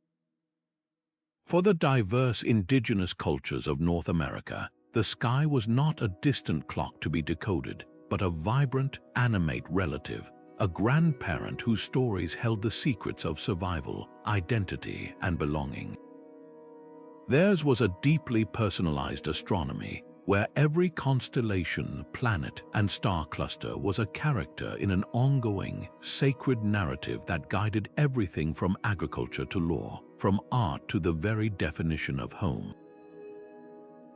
For the diverse indigenous cultures of North America, the sky was not a distant clock to be decoded, but a vibrant, animate relative, a grandparent whose stories held the secrets of survival, identity, and belonging. Theirs was a deeply personalized astronomy, where every constellation, planet, and star cluster was a character in an ongoing, sacred narrative that guided everything from agriculture to law, from art to the very definition of home.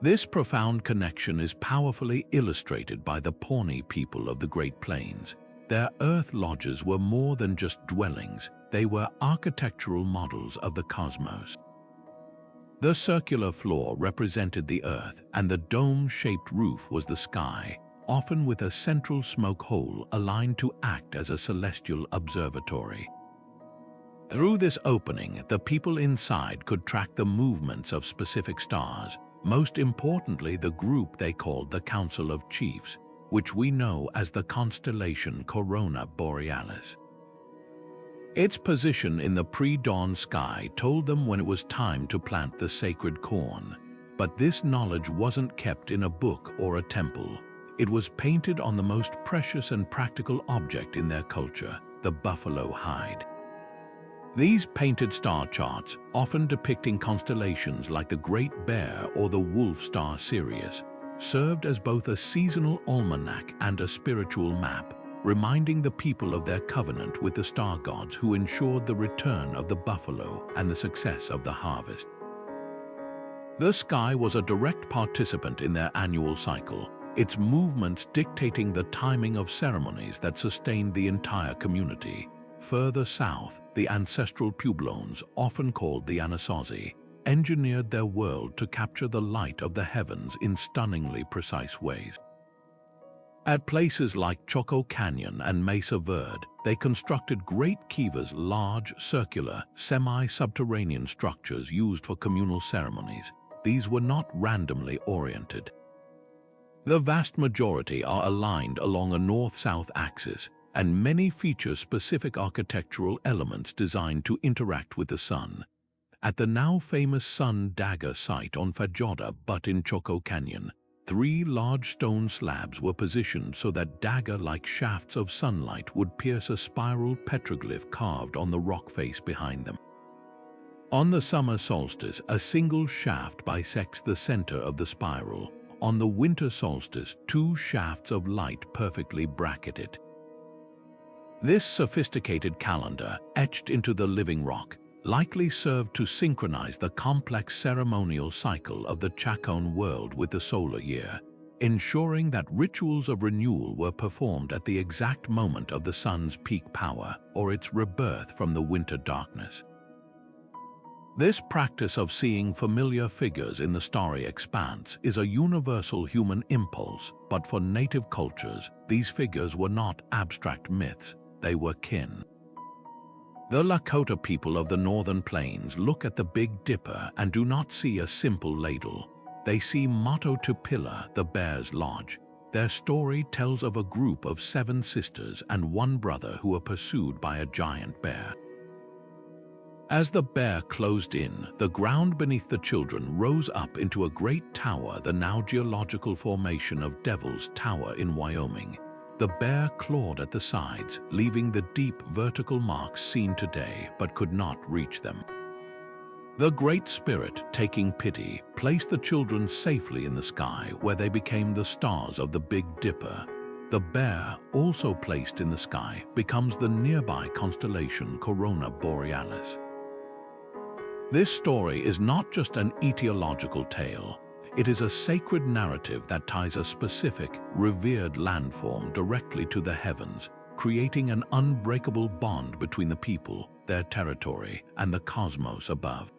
This profound connection is powerfully illustrated by the Pawnee people of the Great Plains. Their earth lodges were more than just dwellings, they were architectural models of the cosmos. The circular floor represented the earth, and the dome-shaped roof was the sky, often with a central smoke hole aligned to act as a celestial observatory. Through this opening, the people inside could track the movements of specific stars, most importantly the group they called the Council of Chiefs, which we know as the constellation Corona Borealis. Its position in the pre-dawn sky told them when it was time to plant the sacred corn, but this knowledge wasn't kept in a book or a temple. It was painted on the most precious and practical object in their culture, the buffalo hide. These painted star charts, often depicting constellations like the Great Bear or the Wolf Star Sirius, served as both a seasonal almanac and a spiritual map, reminding the people of their covenant with the star gods who ensured the return of the buffalo and the success of the harvest. The sky was a direct participant in their annual cycle, its movements dictating the timing of ceremonies that sustained the entire community. Further south, the ancestral Puebloans, often called the Anasazi, engineered their world to capture the light of the heavens in stunningly precise ways. At places like Choco Canyon and Mesa Verde, they constructed great kivas, large, circular, semi-subterranean structures used for communal ceremonies. These were not randomly oriented. The vast majority are aligned along a north-south axis, and many feature specific architectural elements designed to interact with the sun. At the now famous Sun Dagger site on Fajoda Butte in Choco Canyon, 3 large stone slabs were positioned so that dagger-like shafts of sunlight would pierce a spiral petroglyph carved on the rock face behind them. On the summer solstice, a single shaft bisects the center of the spiral. On the winter solstice, 2 shafts of light perfectly bracket it. This sophisticated calendar, etched into the living rock, likely served to synchronize the complex ceremonial cycle of the Chaconne world with the solar year, ensuring that rituals of renewal were performed at the exact moment of the sun's peak power or its rebirth from the winter darkness. This practice of seeing familiar figures in the starry expanse is a universal human impulse, but for native cultures, these figures were not abstract myths, they were kin. The Lakota people of the Northern Plains look at the Big Dipper and do not see a simple ladle. They see Matotupilla, the bear's lodge. Their story tells of a group of 7 sisters and 1 brother who were pursued by a giant bear. As the bear closed in, the ground beneath the children rose up into a great tower, the now geological formation of Devil's Tower in Wyoming. The bear clawed at the sides, leaving the deep vertical marks seen today but could not reach them. The Great Spirit, taking pity, placed the children safely in the sky where they became the stars of the Big Dipper. The bear, also placed in the sky, becomes the nearby constellation Corona Borealis. This story is not just an etiological tale. It is a sacred narrative that ties a specific, revered landform directly to the heavens, creating an unbreakable bond between the people, their territory, and the cosmos above.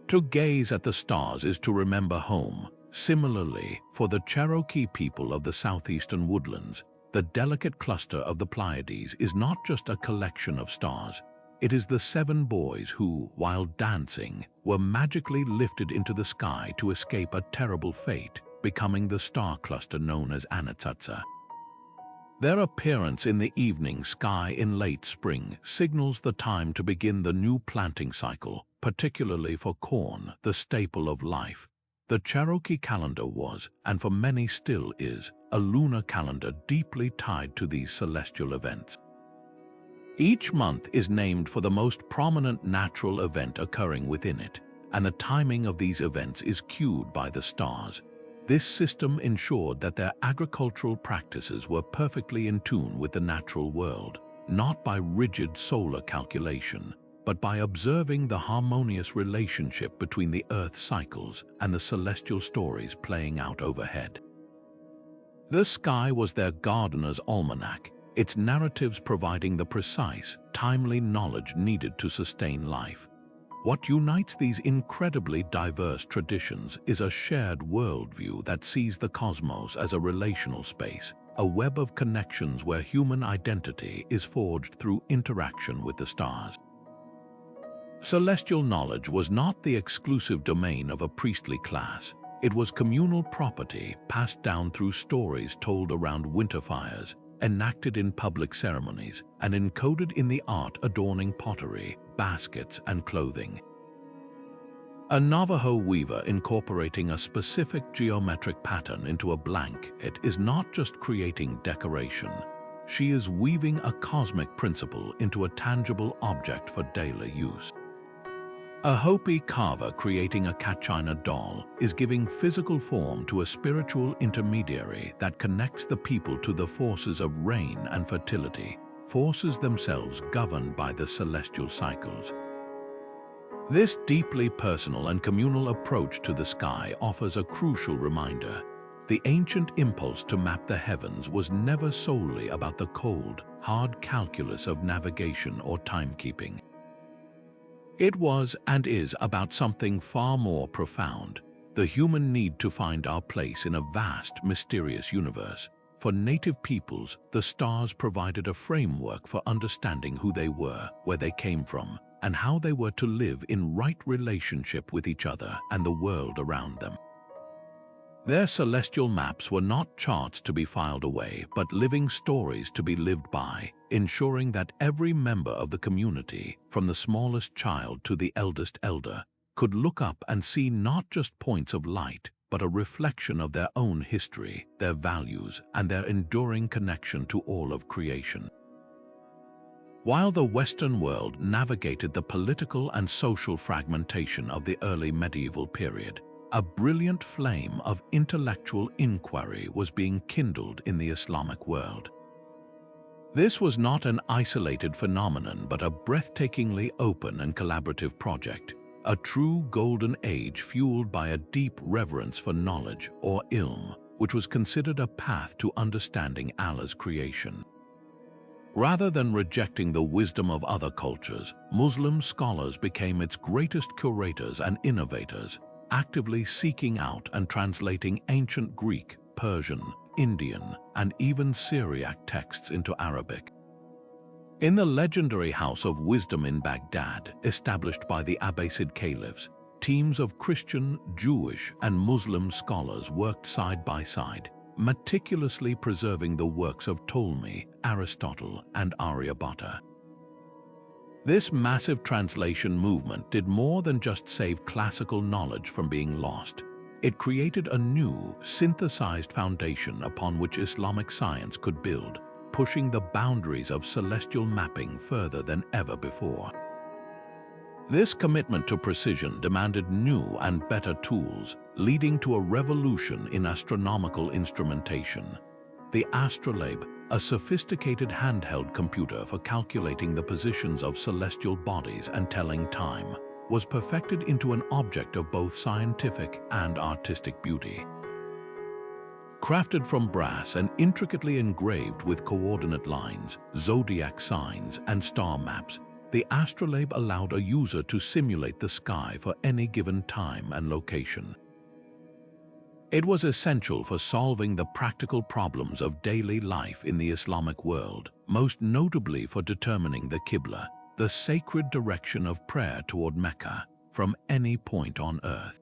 To gaze at the stars is to remember home, Similarly, for the Cherokee people of the southeastern woodlands, the delicate cluster of the Pleiades is not just a collection of stars. It is the 7 boys who, while dancing, were magically lifted into the sky to escape a terrible fate, becoming the star cluster known as Anatsatsa. Their appearance in the evening sky in late spring signals the time to begin the new planting cycle, particularly for corn, the staple of life. The Cherokee calendar was, and for many still is, a lunar calendar deeply tied to these celestial events. Each month is named for the most prominent natural event occurring within it, and the timing of these events is cued by the stars. This system ensured that their agricultural practices were perfectly in tune with the natural world, not by rigid solar calculation, but by observing the harmonious relationship between the Earth's cycles and the celestial stories playing out overhead. The sky was their gardener's almanac, its narratives providing the precise, timely knowledge needed to sustain life. What unites these incredibly diverse traditions is a shared worldview that sees the cosmos as a relational space, a web of connections where human identity is forged through interaction with the stars. Celestial knowledge was not the exclusive domain of a priestly class. It was communal property passed down through stories told around winter fires, enacted in public ceremonies, and encoded in the art adorning pottery, baskets, and clothing. A Navajo weaver incorporating a specific geometric pattern into a blanket is not just creating decoration. She is weaving a cosmic principle into a tangible object for daily use. A Hopi carver creating a Kachina doll is giving physical form to a spiritual intermediary that connects the people to the forces of rain and fertility, forces themselves governed by the celestial cycles. This deeply personal and communal approach to the sky offers a crucial reminder. The ancient impulse to map the heavens was never solely about the cold, hard calculus of navigation or timekeeping. It was and is about something far more profound, the human need to find our place in a vast, mysterious universe. For native peoples, the stars provided a framework for understanding who they were, where they came from, and how they were to live in right relationship with each other and the world around them. Their celestial maps were not charts to be filed away, but living stories to be lived by, ensuring that every member of the community, from the smallest child to the eldest elder, could look up and see not just points of light, but a reflection of their own history, their values, and their enduring connection to all of creation. While the Western world navigated the political and social fragmentation of the early medieval period, a brilliant flame of intellectual inquiry was being kindled in the Islamic world. This was not an isolated phenomenon, but a breathtakingly open and collaborative project, a true golden age fueled by a deep reverence for knowledge, or ilm, which was considered a path to understanding Allah's creation. Rather than rejecting the wisdom of other cultures, Muslim scholars became its greatest curators and innovators, actively seeking out and translating ancient Greek, Persian, Indian, and even Syriac texts into Arabic. In the legendary House of Wisdom in Baghdad, established by the Abbasid caliphs, teams of Christian, Jewish, and Muslim scholars worked side by side, meticulously preserving the works of Ptolemy, Aristotle, and Aryabhata. This massive translation movement did more than just save classical knowledge from being lost. It created a new, synthesized foundation upon which Islamic science could build, pushing the boundaries of celestial mapping further than ever before. This commitment to precision demanded new and better tools, leading to a revolution in astronomical instrumentation. The astrolabe, a sophisticated handheld computer for calculating the positions of celestial bodies and telling time, was perfected into an object of both scientific and artistic beauty. Crafted from brass and intricately engraved with coordinate lines, zodiac signs, and star maps, the astrolabe allowed a user to simulate the sky for any given time and location. It was essential for solving the practical problems of daily life in the Islamic world, most notably for determining the Qibla, the sacred direction of prayer toward Mecca, from any point on Earth.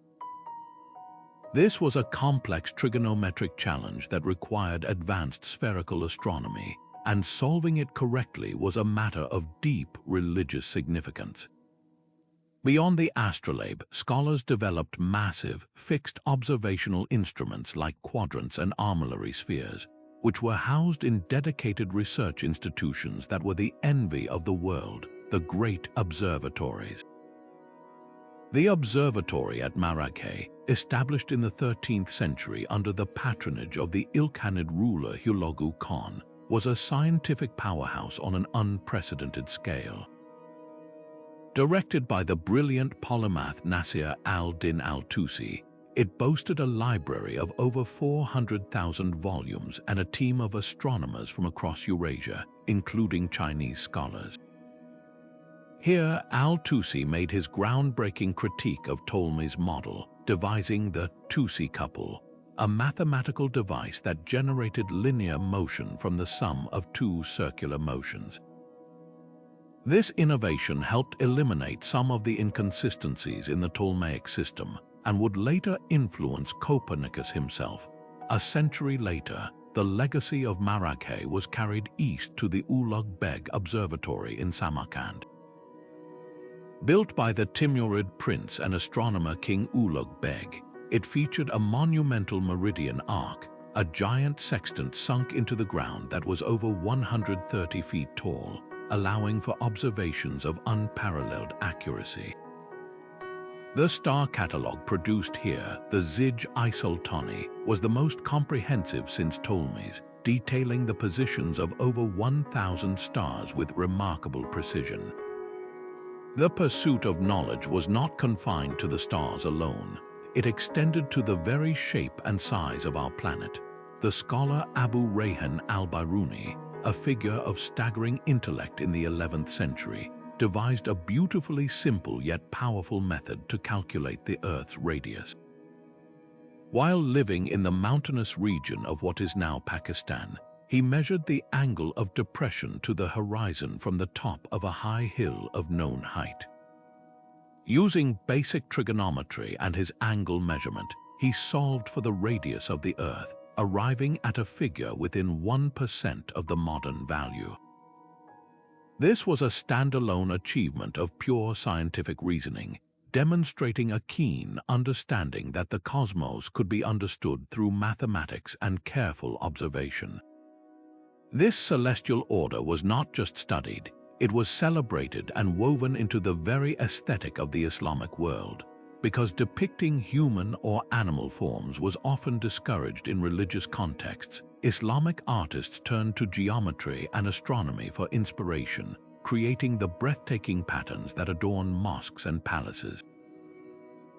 This was a complex trigonometric challenge that required advanced spherical astronomy, and solving it correctly was a matter of deep religious significance. Beyond the astrolabe, scholars developed massive, fixed observational instruments like quadrants and armillary spheres, which were housed in dedicated research institutions that were the envy of the world, the great observatories. The observatory at Marrakech, established in the 13th century under the patronage of the Ilkhanid ruler Hulagu Khan, was a scientific powerhouse on an unprecedented scale. Directed by the brilliant polymath Nasir al-Din al-Tusi, it boasted a library of over 400,000 volumes and a team of astronomers from across Eurasia, including Chinese scholars. Here, al-Tusi made his groundbreaking critique of Ptolemy's model, devising the Tusi couple, a mathematical device that generated linear motion from the sum of two circular motions. This innovation helped eliminate some of the inconsistencies in the Ptolemaic system and would later influence Copernicus himself. A century later, the legacy of Marrakech was carried east to the Ulugh Beg Observatory in Samarkand. Built by the Timurid prince and astronomer King Ulugh Beg, it featured a monumental meridian arc, a giant sextant sunk into the ground that was over 130 feet tall, allowing for observations of unparalleled accuracy. The star catalogue produced here, the Zij i-Sultani, was the most comprehensive since Ptolemy's, detailing the positions of over 1,000 stars with remarkable precision. The pursuit of knowledge was not confined to the stars alone. It extended to the very shape and size of our planet. The scholar Abu Rayhan al-Biruni, a figure of staggering intellect in the 11th century, devised a beautifully simple yet powerful method to calculate the Earth's radius. While living in the mountainous region of what is now Pakistan, he measured the angle of depression to the horizon from the top of a high hill of known height. Using basic trigonometry and his angle measurement, he solved for the radius of the Earth, arriving at a figure within 1% of the modern value. This was a standalone achievement of pure scientific reasoning, demonstrating a keen understanding that the cosmos could be understood through mathematics and careful observation. This celestial order was not just studied, it was celebrated and woven into the very aesthetic of the Islamic world. Because depicting human or animal forms was often discouraged in religious contexts, Islamic artists turned to geometry and astronomy for inspiration, creating the breathtaking patterns that adorn mosques and palaces.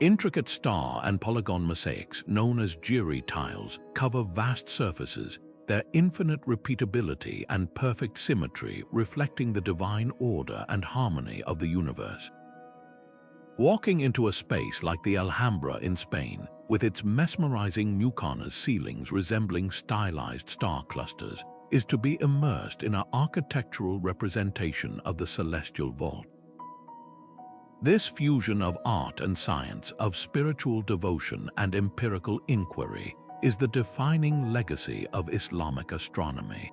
Intricate star and polygon mosaics, known as Jiri tiles, cover vast surfaces, their infinite repeatability and perfect symmetry reflecting the divine order and harmony of the universe. Walking into a space like the Alhambra in Spain, with its mesmerizing muqarnas ceilings resembling stylized star clusters, is to be immersed in an architectural representation of the celestial vault. This fusion of art and science, of spiritual devotion and empirical inquiry, is the defining legacy of Islamic astronomy.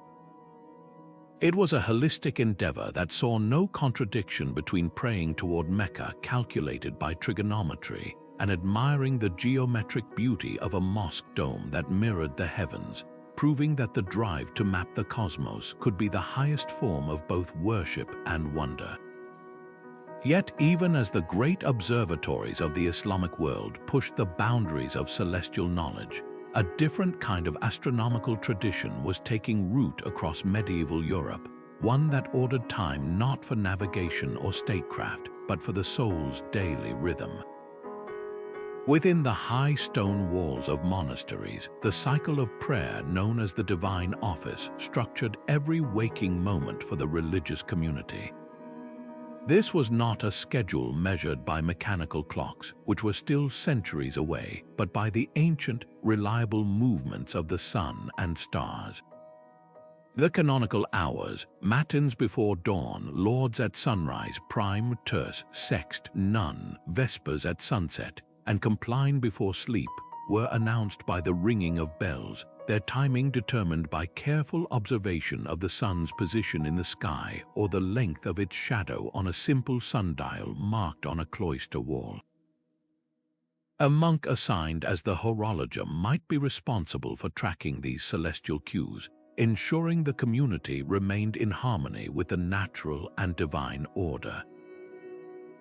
It was a holistic endeavor that saw no contradiction between praying toward Mecca calculated by trigonometry and admiring the geometric beauty of a mosque dome that mirrored the heavens, proving that the drive to map the cosmos could be the highest form of both worship and wonder. Yet even as the great observatories of the Islamic world pushed the boundaries of celestial knowledge, a different kind of astronomical tradition was taking root across medieval Europe, one that ordered time not for navigation or statecraft, but for the soul's daily rhythm. Within the high stone walls of monasteries, the cycle of prayer known as the Divine Office structured every waking moment for the religious community. This was not a schedule measured by mechanical clocks, which were still centuries away, but by the ancient, reliable movements of the sun and stars. The canonical hours, matins before dawn, lauds at sunrise, prime, terce, sext, none, vespers at sunset, and compline before sleep, were announced by the ringing of bells, their timing determined by careful observation of the sun's position in the sky or the length of its shadow on a simple sundial marked on a cloister wall. A monk assigned as the horologer might be responsible for tracking these celestial cues, ensuring the community remained in harmony with the natural and divine order.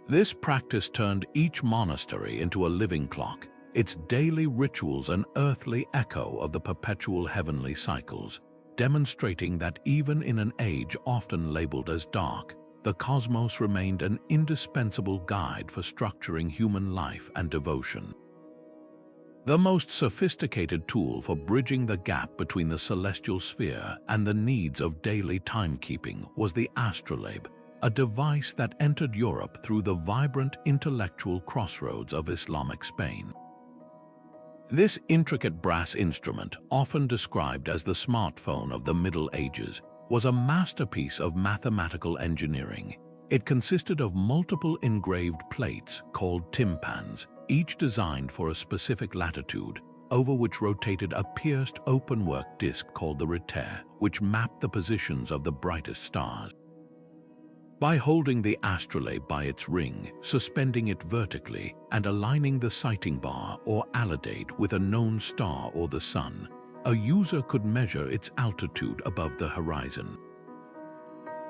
This practice turned each monastery into a living clock, its daily rituals an earthly echo of the perpetual heavenly cycles, demonstrating that even in an age often labeled as dark, the cosmos remained an indispensable guide for structuring human life and devotion. The most sophisticated tool for bridging the gap between the celestial sphere and the needs of daily timekeeping was the astrolabe, a device that entered Europe through the vibrant intellectual crossroads of Islamic Spain. This intricate brass instrument, often described as the smartphone of the Middle Ages, was a masterpiece of mathematical engineering. It consisted of multiple engraved plates called tympans, each designed for a specific latitude, over which rotated a pierced openwork disc called the reter, which mapped the positions of the brightest stars. By holding the astrolabe by its ring, suspending it vertically, and aligning the sighting bar or alidade with a known star or the sun, a user could measure its altitude above the horizon.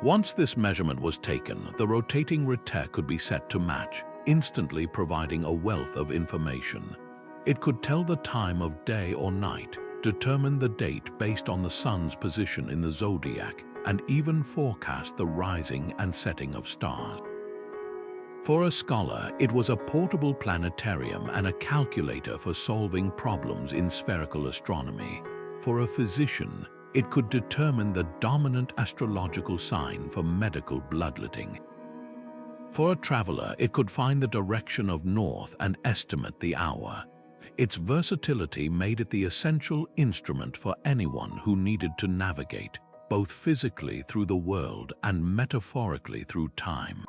Once this measurement was taken, the rotating reter could be set to match, instantly providing a wealth of information. It could tell the time of day or night, determine the date based on the sun's position in the zodiac, and even forecast the rising and setting of stars. For a scholar, it was a portable planetarium and a calculator for solving problems in spherical astronomy. For a physician, it could determine the dominant astrological sign for medical bloodletting. For a traveler, it could find the direction of north and estimate the hour. Its versatility made it the essential instrument for anyone who needed to navigate, both physically through the world and metaphorically through time.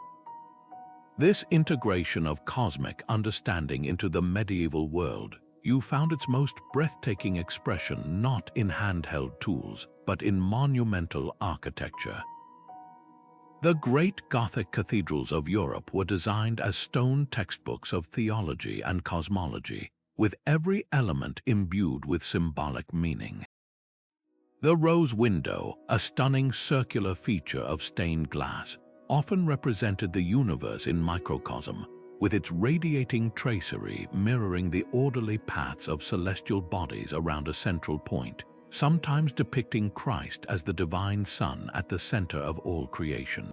This integration of cosmic understanding into the medieval world found its most breathtaking expression not in handheld tools, but in monumental architecture. The great Gothic cathedrals of Europe were designed as stone textbooks of theology and cosmology, with every element imbued with symbolic meaning. The rose window, a stunning circular feature of stained glass, often represented the universe in microcosm, with its radiating tracery mirroring the orderly paths of celestial bodies around a central point, sometimes depicting Christ as the divine Son at the center of all creation.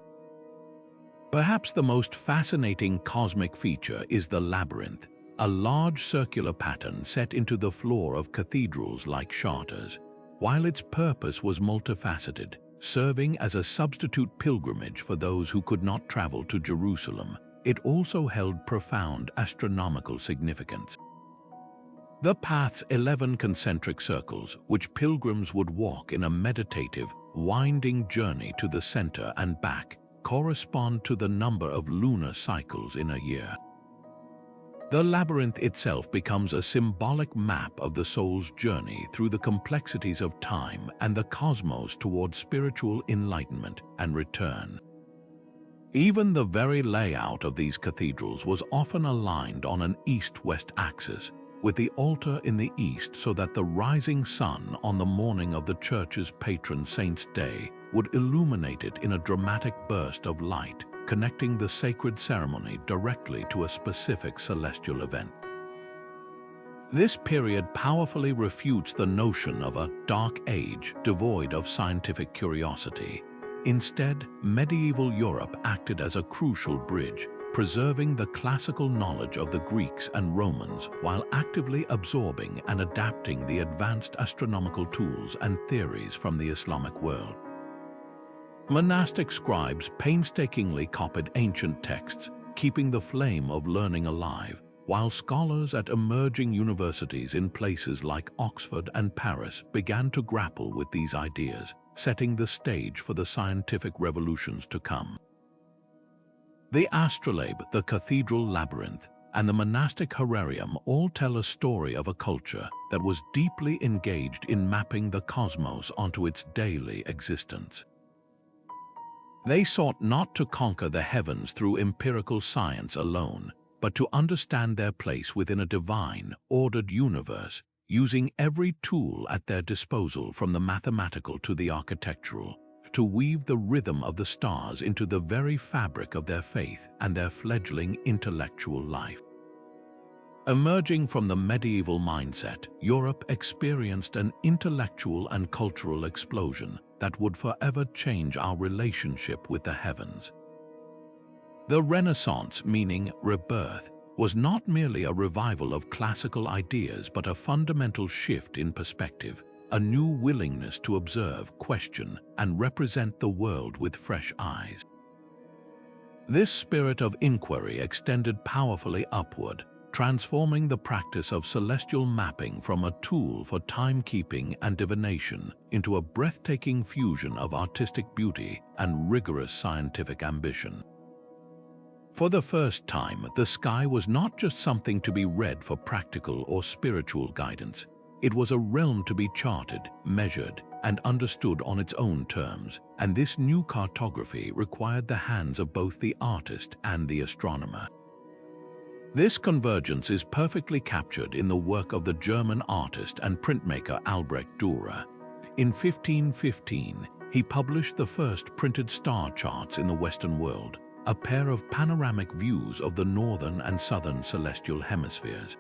Perhaps the most fascinating cosmic feature is the labyrinth, a large circular pattern set into the floor of cathedrals like charters. While its purpose was multifaceted, serving as a substitute pilgrimage for those who could not travel to Jerusalem, it also held profound astronomical significance. The path's 11 concentric circles, which pilgrims would walk in a meditative, winding journey to the center and back, correspond to the number of lunar cycles in a year. The labyrinth itself becomes a symbolic map of the soul's journey through the complexities of time and the cosmos toward spiritual enlightenment and return. Even the very layout of these cathedrals was often aligned on an east-west axis, with the altar in the east so that the rising sun on the morning of the church's patron saint's day would illuminate it in a dramatic burst of light, connecting the sacred ceremony directly to a specific celestial event. This period powerfully refutes the notion of a dark age devoid of scientific curiosity. Instead, medieval Europe acted as a crucial bridge, preserving the classical knowledge of the Greeks and Romans while actively absorbing and adapting the advanced astronomical tools and theories from the Islamic world. Monastic scribes painstakingly copied ancient texts, keeping the flame of learning alive, while scholars at emerging universities in places like Oxford and Paris began to grapple with these ideas, setting the stage for the scientific revolutions to come. The astrolabe, the cathedral labyrinth, and the monastic herarium all tell a story of a culture that was deeply engaged in mapping the cosmos onto its daily existence. They sought not to conquer the heavens through empirical science alone, but to understand their place within a divine, ordered universe, using every tool at their disposal from the mathematical to the architectural, to weave the rhythm of the stars into the very fabric of their faith and their fledgling intellectual life. Emerging from the medieval mindset, Europe experienced an intellectual and cultural explosion that would forever change our relationship with the heavens. The Renaissance, meaning rebirth, was not merely a revival of classical ideas but a fundamental shift in perspective, a new willingness to observe, question, and represent the world with fresh eyes. This spirit of inquiry extended powerfully upward, transforming the practice of celestial mapping from a tool for timekeeping and divination into a breathtaking fusion of artistic beauty and rigorous scientific ambition. For the first time, the sky was not just something to be read for practical or spiritual guidance. It was a realm to be charted, measured, and understood on its own terms, and this new cartography required the hands of both the artist and the astronomer. This convergence is perfectly captured in the work of the German artist and printmaker Albrecht Dürer. In 1515, he published the first printed star charts in the Western world, a pair of panoramic views of the northern and southern celestial hemispheres.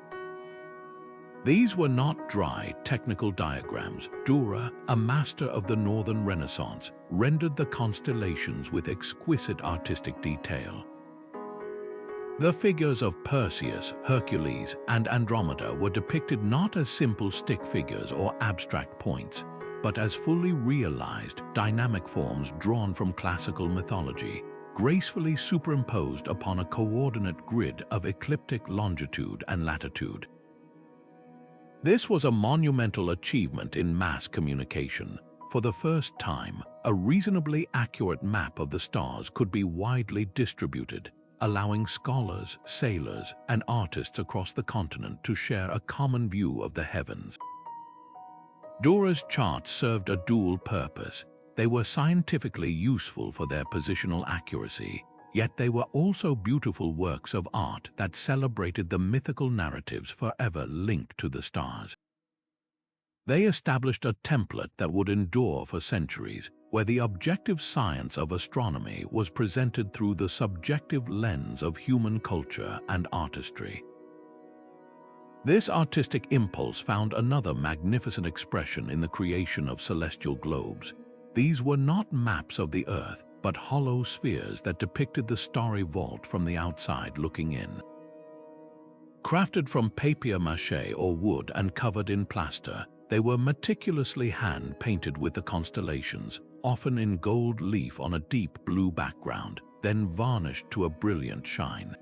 These were not dry, technical diagrams. Dürer, a master of the Northern Renaissance, rendered the constellations with exquisite artistic detail. The figures of Perseus, Hercules, and Andromeda were depicted not as simple stick figures or abstract points, but as fully realized, dynamic forms drawn from classical mythology, gracefully superimposed upon a coordinate grid of ecliptic longitude and latitude. This was a monumental achievement in mass communication. For the first time, a reasonably accurate map of the stars could be widely distributed, allowing scholars, sailors, and artists across the continent to share a common view of the heavens. Dürer's charts served a dual purpose. They were scientifically useful for their positional accuracy, yet they were also beautiful works of art that celebrated the mythical narratives forever linked to the stars. They established a template that would endure for centuries, where the objective science of astronomy was presented through the subjective lens of human culture and artistry. This artistic impulse found another magnificent expression in the creation of celestial globes. These were not maps of the Earth, but hollow spheres that depicted the starry vault from the outside looking in. Crafted from papier-mâché or wood and covered in plaster, they were meticulously hand-painted with the constellations, often in gold leaf on a deep blue background, then varnished to a brilliant shine.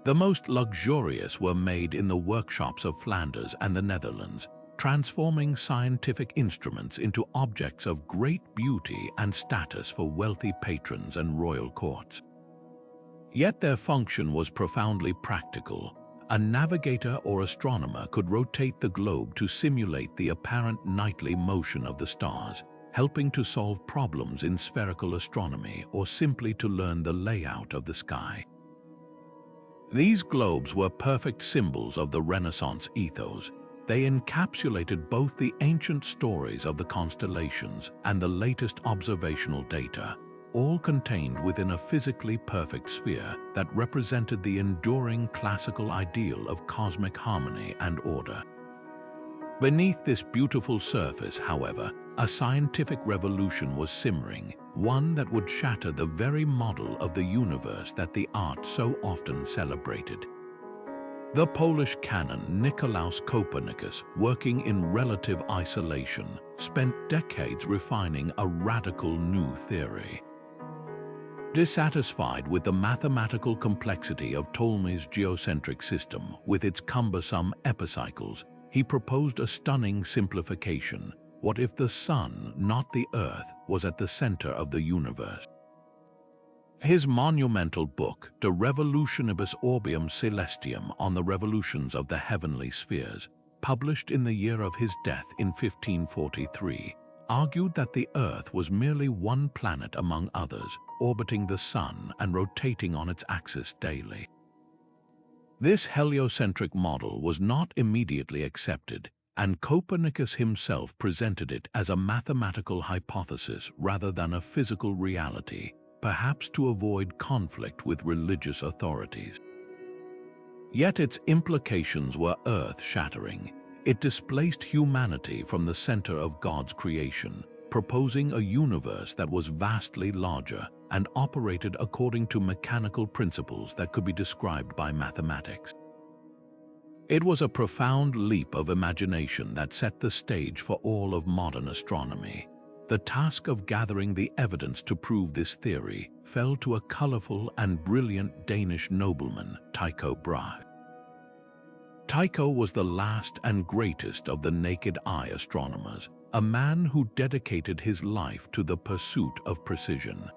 The most luxurious were made in the workshops of Flanders and the Netherlands, transforming scientific instruments into objects of great beauty and status for wealthy patrons and royal courts. Yet their function was profoundly practical. A navigator or astronomer could rotate the globe to simulate the apparent nightly motion of the stars, helping to solve problems in spherical astronomy or simply to learn the layout of the sky. These globes were perfect symbols of the Renaissance ethos. They encapsulated both the ancient stories of the constellations and the latest observational data, all contained within a physically perfect sphere that represented the enduring classical ideal of cosmic harmony and order. Beneath this beautiful surface, however, a scientific revolution was simmering, one that would shatter the very model of the universe that the art so often celebrated. The Polish canon Nicolaus Copernicus, working in relative isolation, spent decades refining a radical new theory. Dissatisfied with the mathematical complexity of Ptolemy's geocentric system with its cumbersome epicycles, he proposed a stunning simplification. What if the sun, not the earth, was at the center of the universe? His monumental book, De Revolutionibus Orbium Celestium, on the revolutions of the heavenly spheres, published in the year of his death in 1543, argued that the Earth was merely one planet among others, orbiting the sun and rotating on its axis daily. This heliocentric model was not immediately accepted, and Copernicus himself presented it as a mathematical hypothesis rather than a physical reality, perhaps to avoid conflict with religious authorities. Yet its implications were earth-shattering. It displaced humanity from the center of God's creation, proposing a universe that was vastly larger and operated according to mechanical principles that could be described by mathematics. It was a profound leap of imagination that set the stage for all of modern astronomy. The task of gathering the evidence to prove this theory fell to a colorful and brilliant Danish nobleman, Tycho Brahe. Tycho was the last and greatest of the naked-eye astronomers, a man who dedicated his life to the pursuit of precision.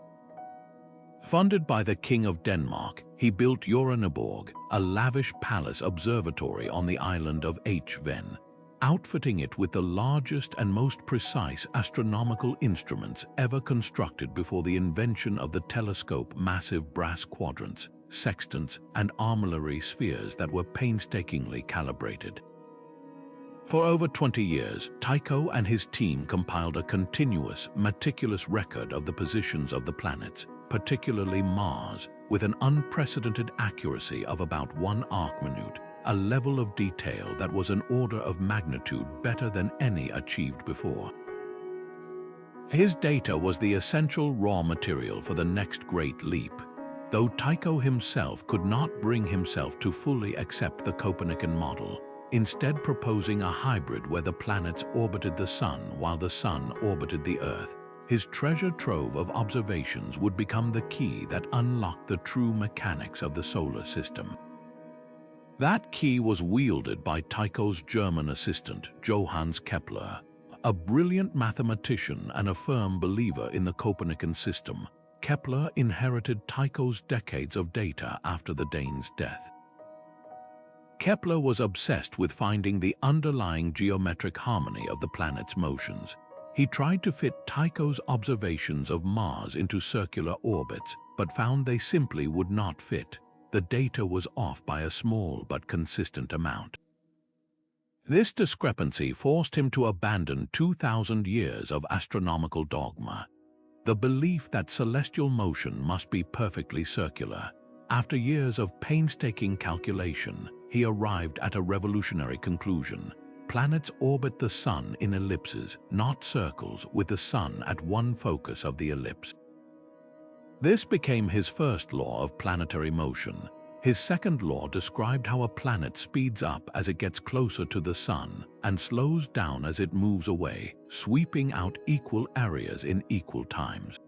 Funded by the King of Denmark, he built Uraniborg, a lavish palace observatory on the island of Ven, outfitting it with the largest and most precise astronomical instruments ever constructed before the invention of the telescope. Massive brass quadrants, sextants, and armillary spheres that were painstakingly calibrated. For over 20 years, Tycho and his team compiled a continuous, meticulous record of the positions of the planets, particularly Mars, with an unprecedented accuracy of about 1 arcminute, a level of detail that was an order of magnitude better than any achieved before. His data was the essential raw material for the next great leap, though Tycho himself could not bring himself to fully accept the Copernican model, instead proposing a hybrid where the planets orbited the sun while the sun orbited the Earth. His treasure trove of observations would become the key that unlocked the true mechanics of the solar system. That key was wielded by Tycho's German assistant, Johannes Kepler, a brilliant mathematician and a firm believer in the Copernican system. Kepler inherited Tycho's decades of data after the Dane's death. Kepler was obsessed with finding the underlying geometric harmony of the planet's motions. He tried to fit Tycho's observations of Mars into circular orbits, but found they simply would not fit. The data was off by a small but consistent amount. This discrepancy forced him to abandon 2,000 years of astronomical dogma, the belief that celestial motion must be perfectly circular. After years of painstaking calculation, he arrived at a revolutionary conclusion. Planets orbit the sun in ellipses, not circles, with the sun at one focus of the ellipse. This became his first law of planetary motion. His second law described how a planet speeds up as it gets closer to the sun and slows down as it moves away, sweeping out equal areas in equal times.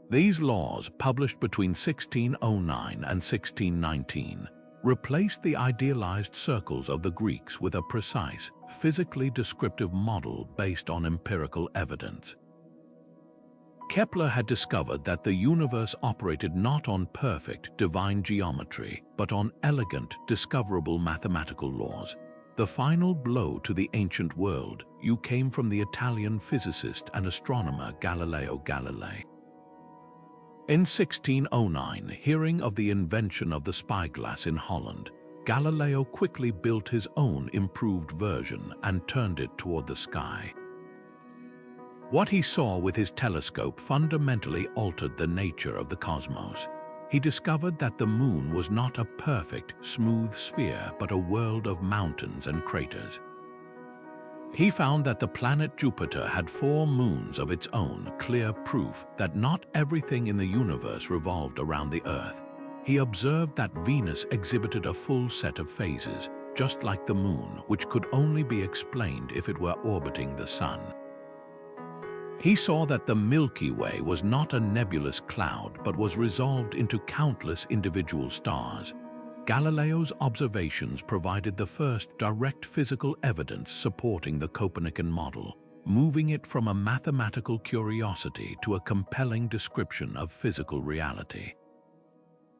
These laws, published between 1609 and 1619, replaced the idealized circles of the Greeks with a precise, physically descriptive model based on empirical evidence. Kepler had discovered that the universe operated not on perfect divine geometry, but on elegant, discoverable mathematical laws. The final blow to the ancient world came from the Italian physicist and astronomer Galileo Galilei. In 1609, hearing of the invention of the spyglass in Holland, Galileo quickly built his own improved version and turned it toward the sky. What he saw with his telescope fundamentally altered the nature of the cosmos. He discovered that the moon was not a perfect, smooth sphere, but a world of mountains and craters. He found that the planet Jupiter had 4 moons of its own, clear proof that not everything in the universe revolved around the Earth. he observed that Venus exhibited a full set of phases, just like the Moon, which could only be explained if it were orbiting the Sun. He saw that the Milky Way was not a nebulous cloud, but was resolved into countless individual stars. Galileo's observations provided the first direct physical evidence supporting the Copernican model, moving it from a mathematical curiosity to a compelling description of physical reality.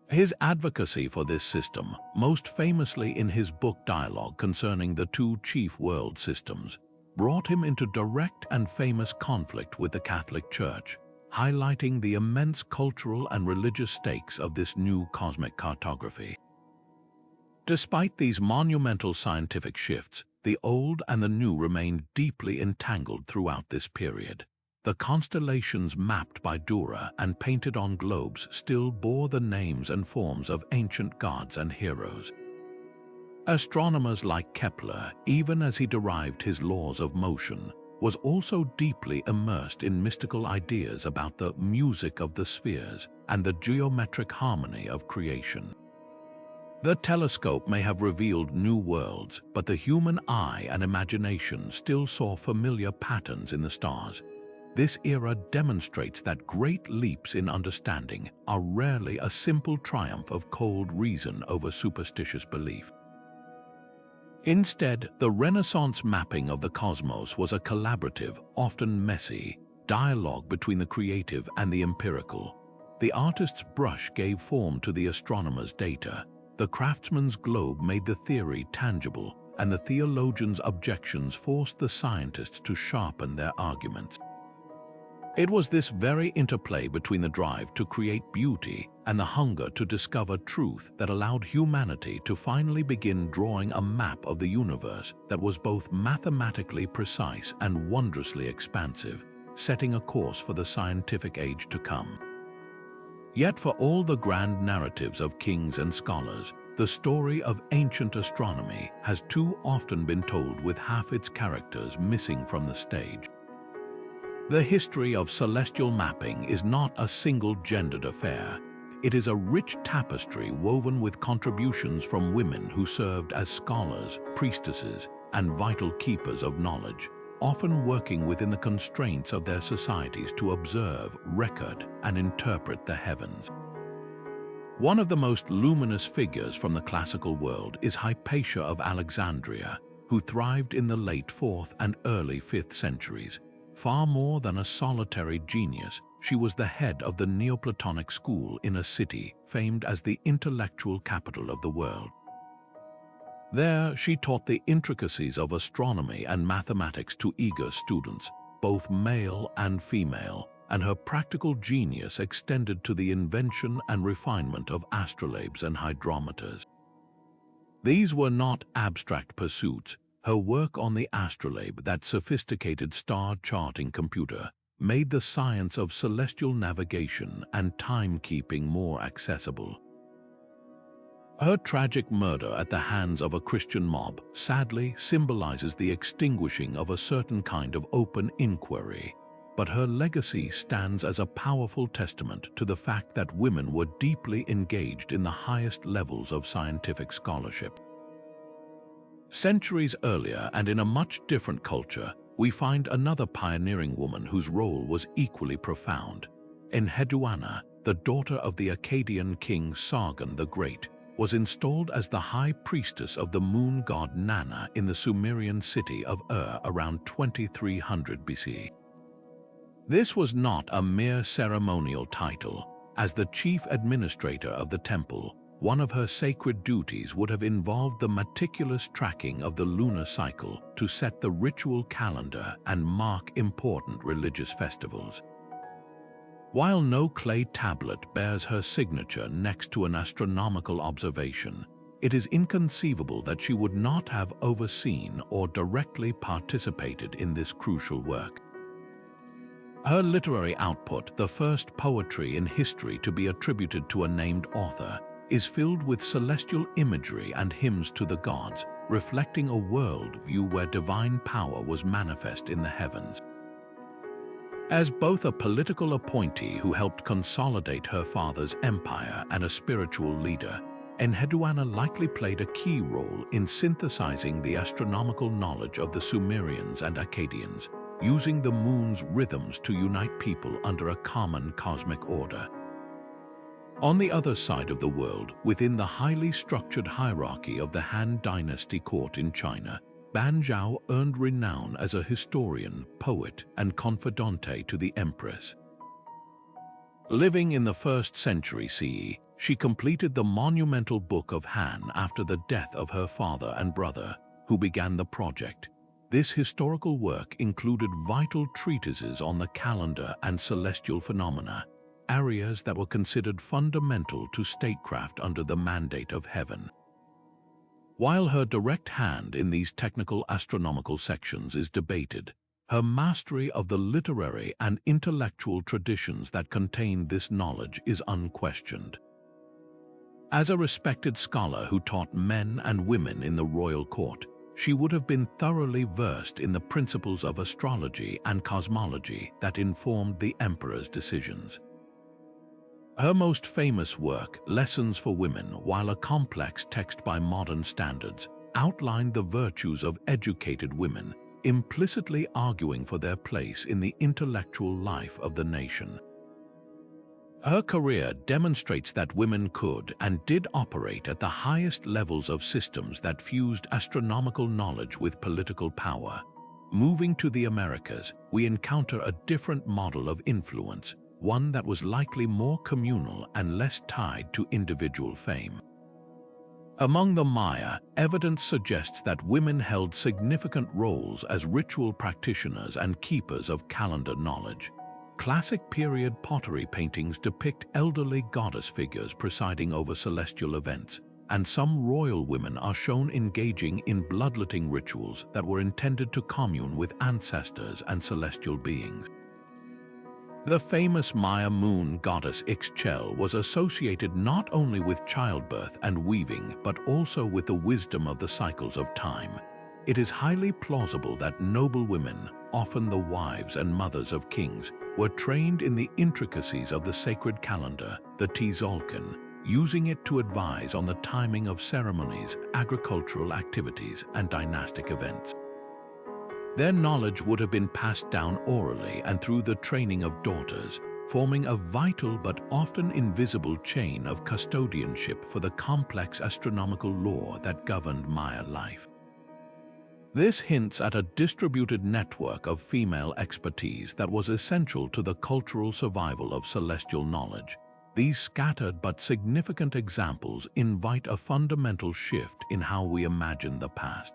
His advocacy for this system, most famously in his book Dialogue concerning the two chief world systems, brought him into direct and famous conflict with the Catholic Church, highlighting the immense cultural and religious stakes of this new cosmic cartography. Despite these monumental scientific shifts, the old and the new remained deeply entangled throughout this period. The constellations mapped by Dürer and painted on globes still bore the names and forms of ancient gods and heroes. Astronomers like Kepler, even as he derived his laws of motion, was also deeply immersed in mystical ideas about the music of the spheres and the geometric harmony of creation. The telescope may have revealed new worlds, but the human eye and imagination still saw familiar patterns in the stars. This era demonstrates that great leaps in understanding are rarely a simple triumph of cold reason over superstitious belief. Instead, the Renaissance mapping of the cosmos was a collaborative, often messy, dialogue between the creative and the empirical. The artist's brush gave form to the astronomer's data, the craftsman's globe made the theory tangible, and the theologian's objections forced the scientists to sharpen their arguments. It was this very interplay between the drive to create beauty and the hunger to discover truth that allowed humanity to finally begin drawing a map of the universe that was both mathematically precise and wondrously expansive, setting a course for the scientific age to come. Yet for all the grand narratives of kings and scholars, the story of ancient astronomy has too often been told with half its characters missing from the stage. The history of celestial mapping is not a single-gendered affair. It is a rich tapestry woven with contributions from women who served as scholars, priestesses, and vital keepers of knowledge, often working within the constraints of their societies to observe, record, and interpret the heavens. One of the most luminous figures from the classical world is Hypatia of Alexandria, who thrived in the late 4th and early 5th centuries. Far more than a solitary genius, she was the head of the Neoplatonic school in a city famed as the intellectual capital of the world. There, she taught the intricacies of astronomy and mathematics to eager students, both male and female, and her practical genius extended to the invention and refinement of astrolabes and hydrometers. These were not abstract pursuits. Her work on the astrolabe, that sophisticated star-charting computer, made the science of celestial navigation and timekeeping more accessible. Her tragic murder at the hands of a Christian mob sadly symbolizes the extinguishing of a certain kind of open inquiry, but her legacy stands as a powerful testament to the fact that women were deeply engaged in the highest levels of scientific scholarship. Centuries earlier, and in a much different culture, we find another pioneering woman whose role was equally profound. Enheduanna, the daughter of the Akkadian king Sargon the Great, was installed as the high priestess of the moon god Nanna in the Sumerian city of around 2300 BC. This was not a mere ceremonial title. As the chief administrator of the temple, one of her sacred duties would have involved the meticulous tracking of the lunar cycle to set the ritual calendar and mark important religious festivals. While no clay tablet bears her signature next to an astronomical observation, it is inconceivable that she would not have overseen or directly participated in this crucial work. Her literary output, the first poetry in history to be attributed to a named author, is filled with celestial imagery and hymns to the gods, reflecting a world view where divine power was manifest in the heavens. As both a political appointee who helped consolidate her father's empire and a spiritual leader, Enheduanna likely played a key role in synthesizing the astronomical knowledge of the Sumerians and Akkadians, using the moon's rhythms to unite people under a common cosmic order. On the other side of the world, within the highly structured hierarchy of the Han Dynasty court in China, Ban Zhao earned renown as a historian, poet, and confidante to the empress. Living in the 1st century CE, she completed the monumental Book of Han after the death of her father and brother, who began the project. This historical work included vital treatises on the calendar and celestial phenomena, areas that were considered fundamental to statecraft under the mandate of heaven. While her direct hand in these technical astronomical sections is debated, her mastery of the literary and intellectual traditions that contain this knowledge is unquestioned. As a respected scholar who taught men and women in the royal court, she would have been thoroughly versed in the principles of astrology and cosmology that informed the emperor's decisions. Her most famous work, Lessons for Women, while a complex text by modern standards, outlined the virtues of educated women, implicitly arguing for their place in the intellectual life of the nation. Her career demonstrates that women could and did operate at the highest levels of systems that fused astronomical knowledge with political power. Moving to the Americas, we encounter a different model of influence, one that was likely more communal and less tied to individual fame. Among the Maya, evidence suggests that women held significant roles as ritual practitioners and keepers of calendar knowledge. Classic period pottery paintings depict elderly goddess figures presiding over celestial events, and some royal women are shown engaging in bloodletting rituals that were intended to commune with ancestors and celestial beings. The famous Maya moon goddess Ixchel was associated not only with childbirth and weaving, but also with the wisdom of the cycles of time. It is highly plausible that noble women, often the wives and mothers of kings, were trained in the intricacies of the sacred calendar, the Tzolk'in, using it to advise on the timing of ceremonies, agricultural activities, and dynastic events. Their knowledge would have been passed down orally and through the training of daughters, forming a vital but often invisible chain of custodianship for the complex astronomical lore that governed Maya life. This hints at a distributed network of female expertise that was essential to the cultural survival of celestial knowledge. These scattered but significant examples invite a fundamental shift in how we imagine the past.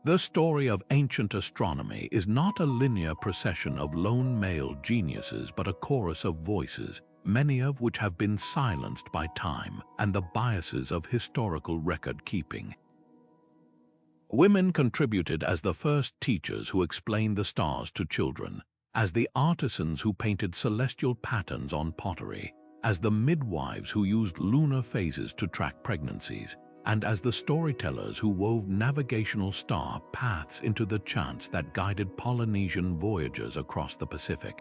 The story of ancient astronomy is not a linear procession of lone male geniuses but a chorus of voices, many of which have been silenced by time and the biases of historical record-keeping. Women contributed as the first teachers who explained the stars to children, as the artisans who painted celestial patterns on pottery, as the midwives who used lunar phases to track pregnancies, and as the storytellers who wove navigational star paths into the chants that guided Polynesian voyagers across the Pacific.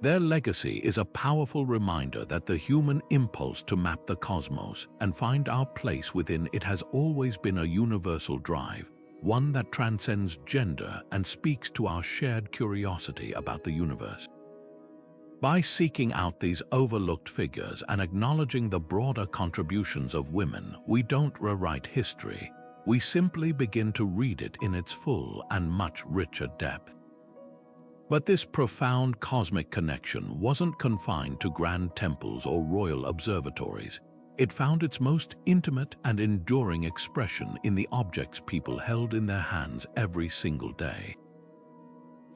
Their legacy is a powerful reminder that the human impulse to map the cosmos and find our place within it has always been a universal drive, one that transcends gender and speaks to our shared curiosity about the universe. By seeking out these overlooked figures and acknowledging the broader contributions of women, we don't rewrite history. We simply begin to read it in its full and much richer depth. But this profound cosmic connection wasn't confined to grand temples or royal observatories. It found its most intimate and enduring expression in the objects people held in their hands every single day.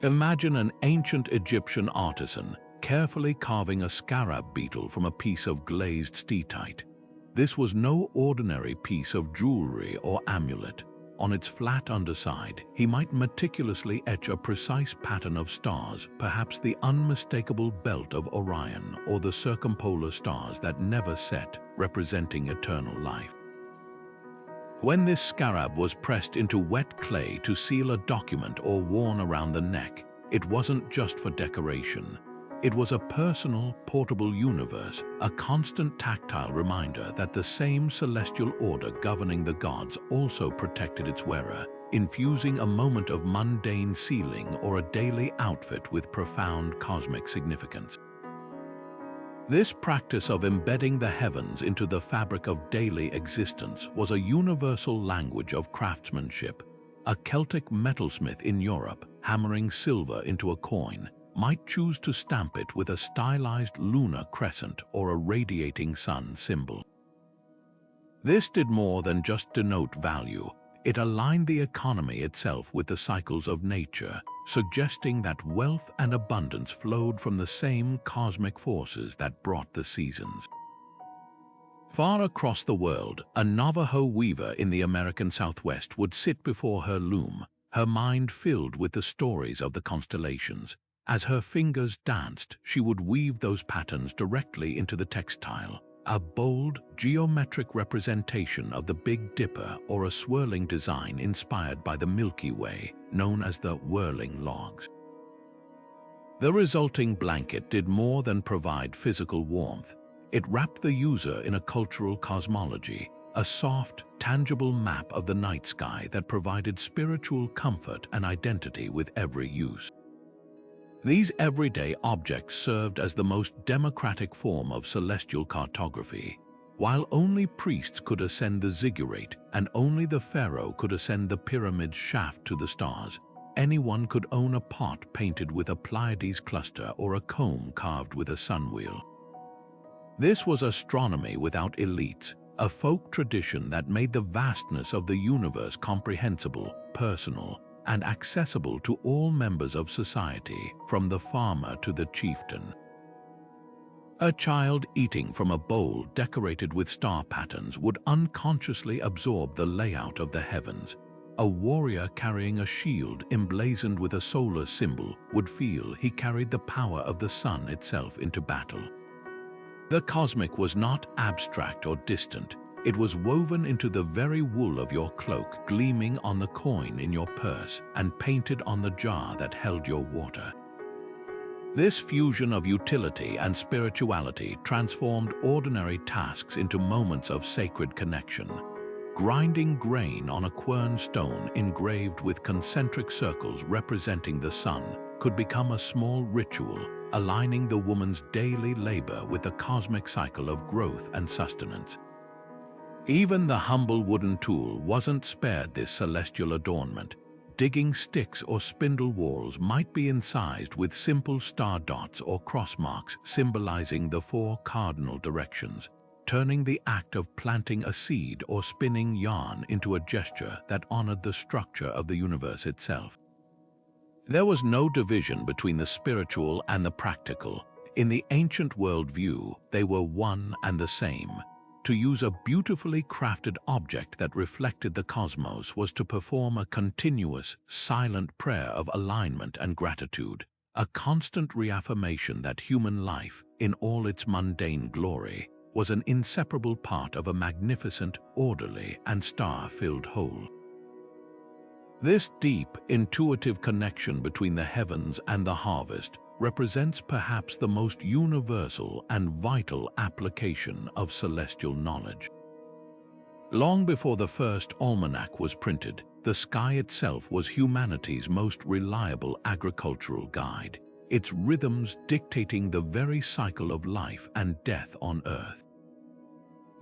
Imagine an ancient Egyptian artisan carefully carving a scarab beetle from a piece of glazed steatite. This was no ordinary piece of jewelry or amulet. On its flat underside, he might meticulously etch a precise pattern of stars, perhaps the unmistakable belt of Orion or the circumpolar stars that never set, representing eternal life. When this scarab was pressed into wet clay to seal a document or worn around the neck, It wasn't just for decoration. It was a personal, portable universe, a constant tactile reminder that the same celestial order governing the gods also protected its wearer, infusing a moment of mundane sealing or a daily outfit with profound cosmic significance. This practice of embedding the heavens into the fabric of daily existence was a universal language of craftsmanship. A Celtic metalsmith in Europe, hammering silver into a coin, might choose to stamp it with a stylized lunar crescent or a radiating sun symbol. This did more than just denote value. It aligned the economy itself with the cycles of nature, suggesting that wealth and abundance flowed from the same cosmic forces that brought the seasons. Far across the world, a Navajo weaver in the American Southwest would sit before her loom, her mind filled with the stories of the constellations. As her fingers danced, she would weave those patterns directly into the textile, a bold, geometric representation of the Big Dipper or a swirling design inspired by the Milky Way, known as the whirling logs. The resulting blanket did more than provide physical warmth. It wrapped the user in a cultural cosmology, a soft, tangible map of the night sky that provided spiritual comfort and identity with every use. These everyday objects served as the most democratic form of celestial cartography. While only priests could ascend the ziggurat and only the pharaoh could ascend the pyramid's shaft to the stars, anyone could own a pot painted with a Pleiades cluster or a comb carved with a sunwheel. This was astronomy without elites, a folk tradition that made the vastness of the universe comprehensible, personal, and accessible to all members of society, from the farmer to the chieftain. A child eating from a bowl decorated with star patterns would unconsciously absorb the layout of the heavens. A warrior carrying a shield emblazoned with a solar symbol would feel he carried the power of the sun itself into battle. The cosmic was not abstract or distant. It was woven into the very wool of your cloak, gleaming on the coin in your purse, and painted on the jar that held your water. This fusion of utility and spirituality transformed ordinary tasks into moments of sacred connection. Grinding grain on a quern stone engraved with concentric circles representing the sun could become a small ritual, aligning the woman's daily labor with the cosmic cycle of growth and sustenance. Even the humble wooden tool wasn't spared this celestial adornment. Digging sticks or spindle whorls might be incised with simple star dots or cross marks symbolizing the 4 cardinal directions, turning the act of planting a seed or spinning yarn into a gesture that honored the structure of the universe itself. There was no division between the spiritual and the practical. In the ancient worldview, they were one and the same. To use a beautifully crafted object that reflected the cosmos was to perform a continuous, silent prayer of alignment and gratitude, a constant reaffirmation that human life, in all its mundane glory, was an inseparable part of a magnificent, orderly, and star-filled whole. This deep, intuitive connection between the heavens and the harvest represents perhaps the most universal and vital application of celestial knowledge. Long before the first almanac was printed, the sky itself was humanity's most reliable agricultural guide, its rhythms dictating the very cycle of life and death on Earth.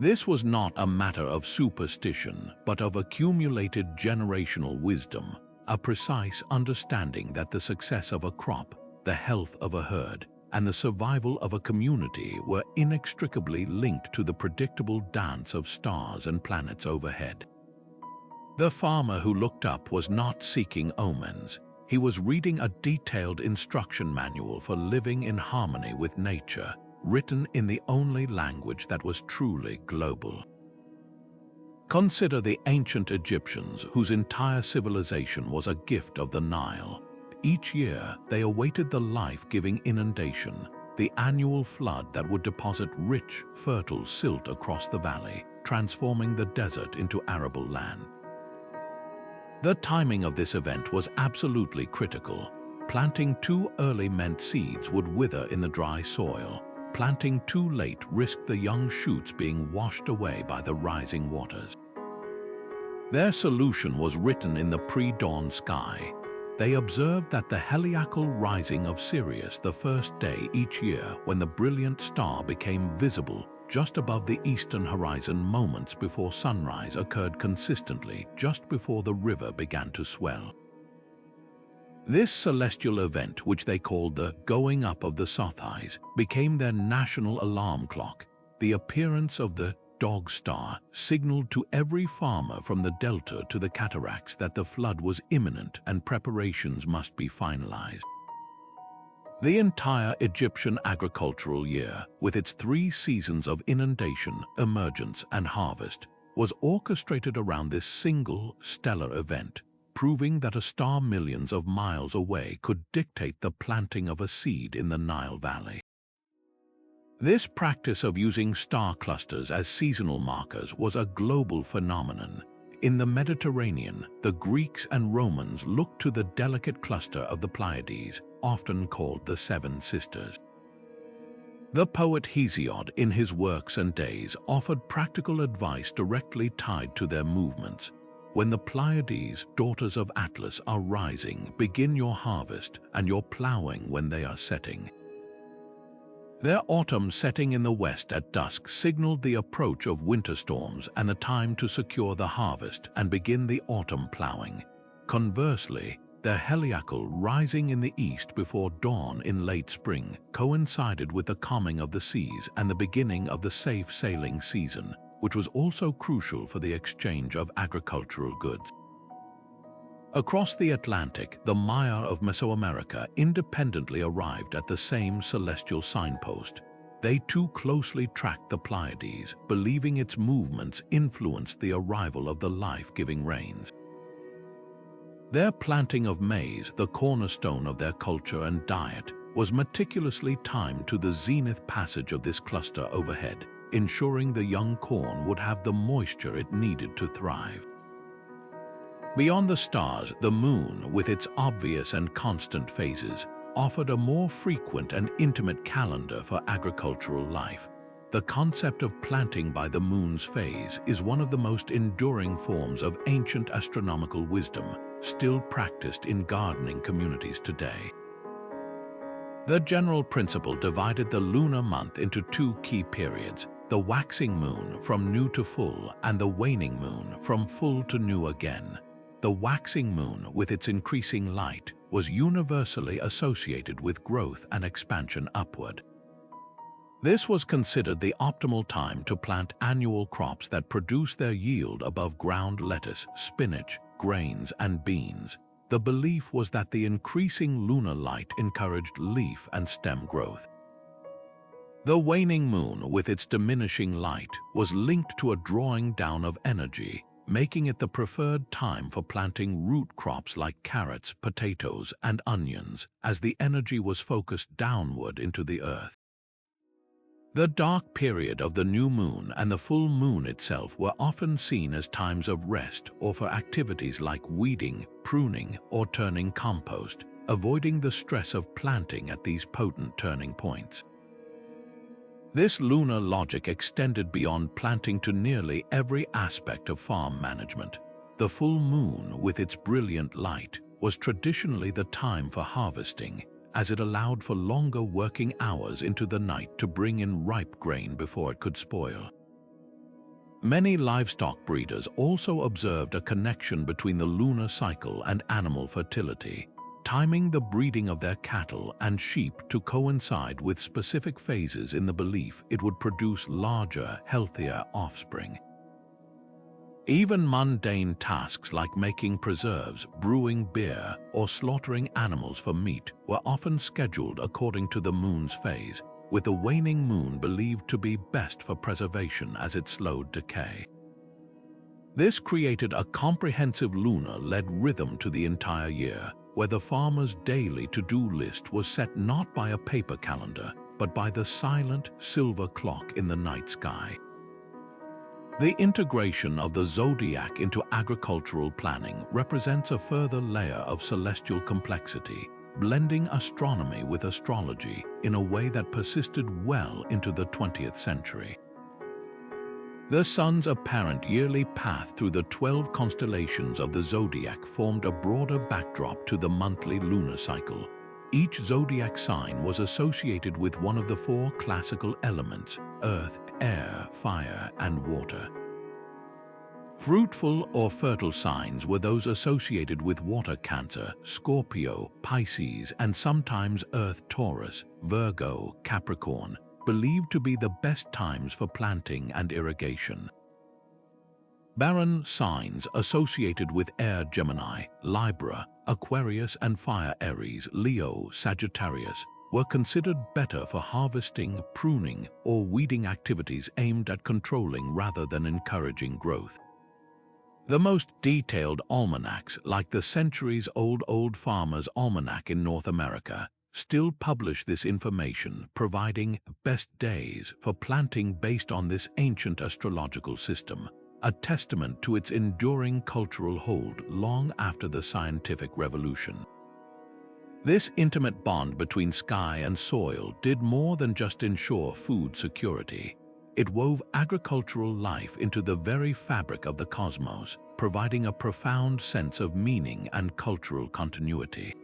This was not a matter of superstition, but of accumulated generational wisdom, a precise understanding that the success of a crop, the health of a herd, and the survival of a community were inextricably linked to the predictable dance of stars and planets overhead. The farmer who looked up was not seeking omens. He was reading a detailed instruction manual for living in harmony with nature, written in the only language that was truly global. Consider the ancient Egyptians, whose entire civilization was a gift of the Nile. Each year, they awaited the life-giving inundation, the annual flood that would deposit rich, fertile silt across the valley, transforming the desert into arable land. The timing of this event was absolutely critical. Planting too early meant seeds would wither in the dry soil. Planting too late risked the young shoots being washed away by the rising waters. Their solution was written in the pre-dawn sky. They observed that the heliacal rising of Sirius the first day each year, when the brilliant star became visible just above the eastern horizon moments before sunrise, occurred consistently just before the river began to swell. This celestial event, which they called the going up of the Sothis, became their national alarm clock. The appearance of the dog star signaled to every farmer from the delta to the cataracts that the flood was imminent and preparations must be finalized. The entire Egyptian agricultural year, with its 3 seasons of inundation, emergence, and harvest, was orchestrated around this single stellar event, proving that a star millions of miles away could dictate the planting of a seed in the Nile Valley. This practice of using star clusters as seasonal markers was a global phenomenon. In the Mediterranean, the Greeks and Romans looked to the delicate cluster of the Pleiades, often called the Seven Sisters. The poet Hesiod, in his Works and Days, offered practical advice directly tied to their movements. When the Pleiades, daughters of Atlas, are rising, begin your harvest, and your plowing when they are setting. Their autumn setting in the west at dusk signaled the approach of winter storms and the time to secure the harvest and begin the autumn plowing. Conversely, their heliacal rising in the east before dawn in late spring coincided with the calming of the seas and the beginning of the safe sailing season, which was also crucial for the exchange of agricultural goods. Across the Atlantic, the Maya of Mesoamerica independently arrived at the same celestial signpost. They too closely tracked the Pleiades, believing its movements influenced the arrival of the life-giving rains. Their planting of maize, the cornerstone of their culture and diet, was meticulously timed to the zenith passage of this cluster overhead, ensuring the young corn would have the moisture it needed to thrive. Beyond the stars, the moon, with its obvious and constant phases, offered a more frequent and intimate calendar for agricultural life. The concept of planting by the moon's phase is one of the most enduring forms of ancient astronomical wisdom, still practiced in gardening communities today. The general principle divided the lunar month into 2 key periods: the waxing moon from new to full, and the waning moon from full to new again. The waxing moon, with its increasing light, was universally associated with growth and expansion upward. This was considered the optimal time to plant annual crops that produce their yield above ground lettuce, spinach, grains, and beans. The belief was that the increasing lunar light encouraged leaf and stem growth. The waning moon, with its diminishing light, was linked to a drawing down of energy, making it the preferred time for planting root crops like carrots, potatoes, and onions, as the energy was focused downward into the earth. The dark period of the new moon and the full moon itself were often seen as times of rest or for activities like weeding, pruning, or turning compost, avoiding the stress of planting at these potent turning points. This lunar logic extended beyond planting to nearly every aspect of farm management. The full moon, with its brilliant light, was traditionally the time for harvesting, as it allowed for longer working hours into the night to bring in ripe grain before it could spoil. Many livestock breeders also observed a connection between the lunar cycle and animal fertility, timing the breeding of their cattle and sheep to coincide with specific phases in the belief it would produce larger, healthier offspring. Even mundane tasks like making preserves, brewing beer, or slaughtering animals for meat were often scheduled according to the moon's phase, with the waning moon believed to be best for preservation as it slowed decay. This created a comprehensive lunar-led rhythm to the entire year, where the farmer's daily to-do list was set not by a paper calendar, but by the silent silver clock in the night sky. The integration of the zodiac into agricultural planning represents a further layer of celestial complexity. blending astronomy with astrology in a way that persisted well into the 20th century. The sun's apparent yearly path through the 12 constellations of the zodiac formed a broader backdrop to the monthly lunar cycle. Each zodiac sign was associated with one of the four classical elements: earth, air, fire, and water. Fruitful or fertile signs were those associated with water: Cancer, Scorpio, Pisces, and sometimes earth: Taurus, Virgo, Capricorn, believed to be the best times for planting and irrigation. Barren signs associated with air: Gemini, Libra, Aquarius, and fire: Aries, Leo, Sagittarius, were considered better for harvesting, pruning, or weeding activities aimed at controlling rather than encouraging growth. The most detailed almanacs, like the centuries-old Old Farmer's Almanac in North America, still publish this information, providing best days for planting based on this ancient astrological system, a testament to its enduring cultural hold long after the scientific revolution. This intimate bond between sky and soil did more than just ensure food security. It wove agricultural life into the very fabric of the cosmos, providing a profound sense of meaning and cultural continuity.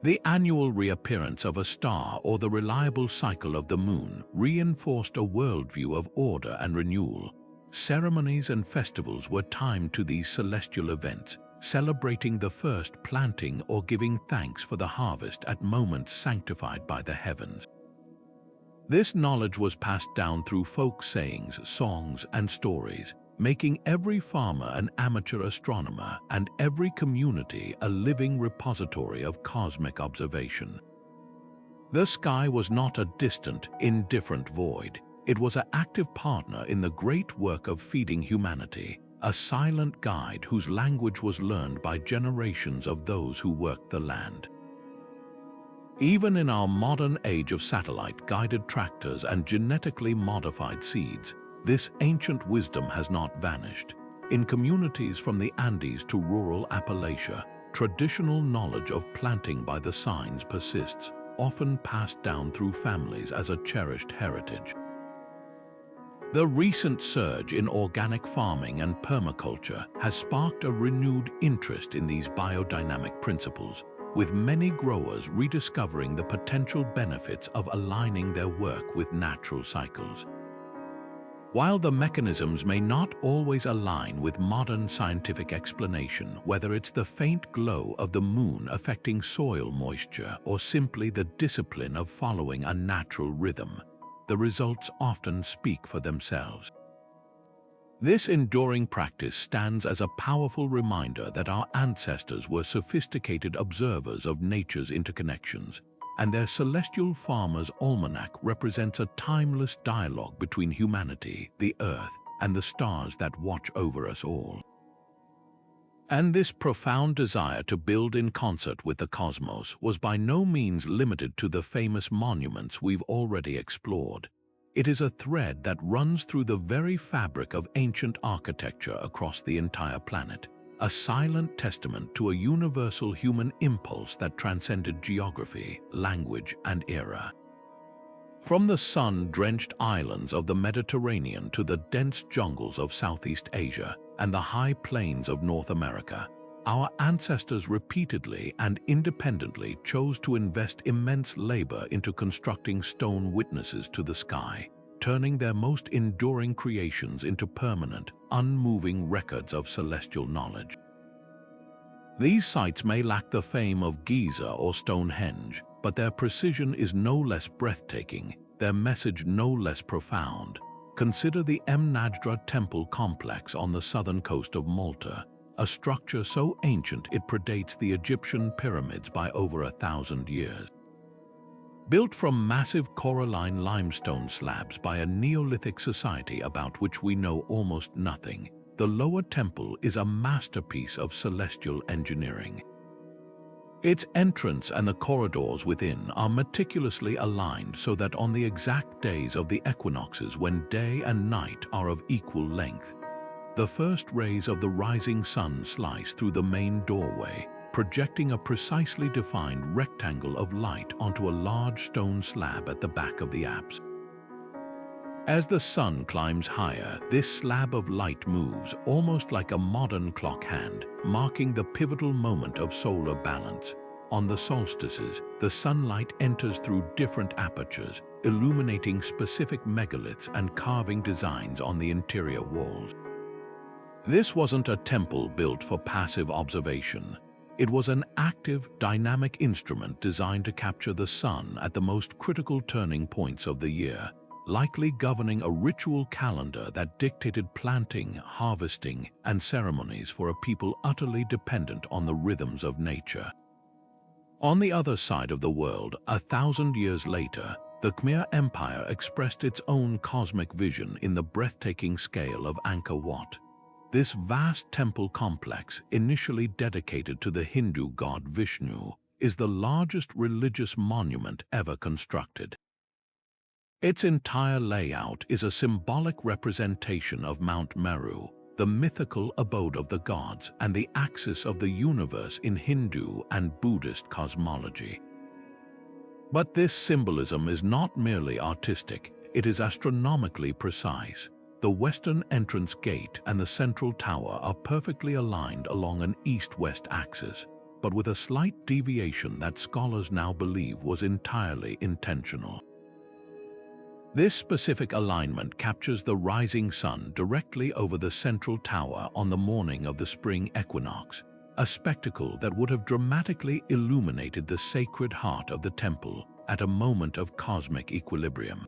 The annual reappearance of a star or the reliable cycle of the moon reinforced a worldview of order and renewal. Ceremonies and festivals were timed to these celestial events, celebrating the first planting or giving thanks for the harvest at moments sanctified by the heavens. This knowledge was passed down through folk sayings, songs, and stories, making every farmer an amateur astronomer and every community a living repository of cosmic observation. The sky was not a distant, indifferent void. It was an active partner in the great work of feeding humanity, a silent guide whose language was learned by generations of those who worked the land. Even in our modern age of satellite-guided tractors and genetically modified seeds, this ancient wisdom has not vanished. In communities from the Andes to rural Appalachia, traditional knowledge of planting by the signs persists, often passed down through families as a cherished heritage. The recent surge in organic farming and permaculture has sparked a renewed interest in these biodynamic principles, with many growers rediscovering the potential benefits of aligning their work with natural cycles. While the mechanisms may not always align with modern scientific explanation, whether it's the faint glow of the moon affecting soil moisture or simply the discipline of following a natural rhythm, the results often speak for themselves. This enduring practice stands as a powerful reminder that our ancestors were sophisticated observers of nature's interconnections, and their celestial farmer's almanac represents a timeless dialogue between humanity, the earth, and the stars that watch over us all. And this profound desire to build in concert with the cosmos was by no means limited to the famous monuments we've already explored. It is a thread that runs through the very fabric of ancient architecture across the entire planet, a silent testament to a universal human impulse that transcended geography, language, and era. From the sun-drenched islands of the Mediterranean to the dense jungles of Southeast Asia and the high plains of North America, our ancestors repeatedly and independently chose to invest immense labor into constructing stone witnesses to the sky, turning their most enduring creations into permanent, unmoving records of celestial knowledge. These sites may lack the fame of Giza or Stonehenge, but their precision is no less breathtaking, their message no less profound. Consider the Najdra temple complex on the southern coast of Malta, a structure so ancient it predates the Egyptian pyramids by over 1,000 years. Built from massive coralline limestone slabs by a Neolithic society about which we know almost nothing, the lower temple is a masterpiece of celestial engineering. Its entrance and the corridors within are meticulously aligned so that on the exact days of the equinoxes when day and night are of equal length, the first rays of the rising sun slice through the main doorway, projecting a precisely defined rectangle of light onto a large stone slab at the back of the apse. As the sun climbs higher, this slab of light moves almost like a modern clock hand, marking the pivotal moment of solar balance. On the solstices, the sunlight enters through different apertures, illuminating specific megaliths and carving designs on the interior walls. This wasn't a temple built for passive observation. It was an active, dynamic instrument designed to capture the sun at the most critical turning points of the year, likely governing a ritual calendar that dictated planting, harvesting, and ceremonies for a people utterly dependent on the rhythms of nature. On the other side of the world, 1,000 years later, the Khmer Empire expressed its own cosmic vision in the breathtaking scale of Angkor Wat. This vast temple complex, initially dedicated to the Hindu god Vishnu, is the largest religious monument ever constructed. Its entire layout is a symbolic representation of Mount Meru, the mythical abode of the gods and the axis of the universe in Hindu and Buddhist cosmology. But this symbolism is not merely artistic, it is astronomically precise. The western entrance gate and the central tower are perfectly aligned along an east-west axis, but with a slight deviation that scholars now believe was entirely intentional. This specific alignment captures the rising sun directly over the central tower on the morning of the spring equinox, a spectacle that would have dramatically illuminated the sacred heart of the temple at a moment of cosmic equilibrium.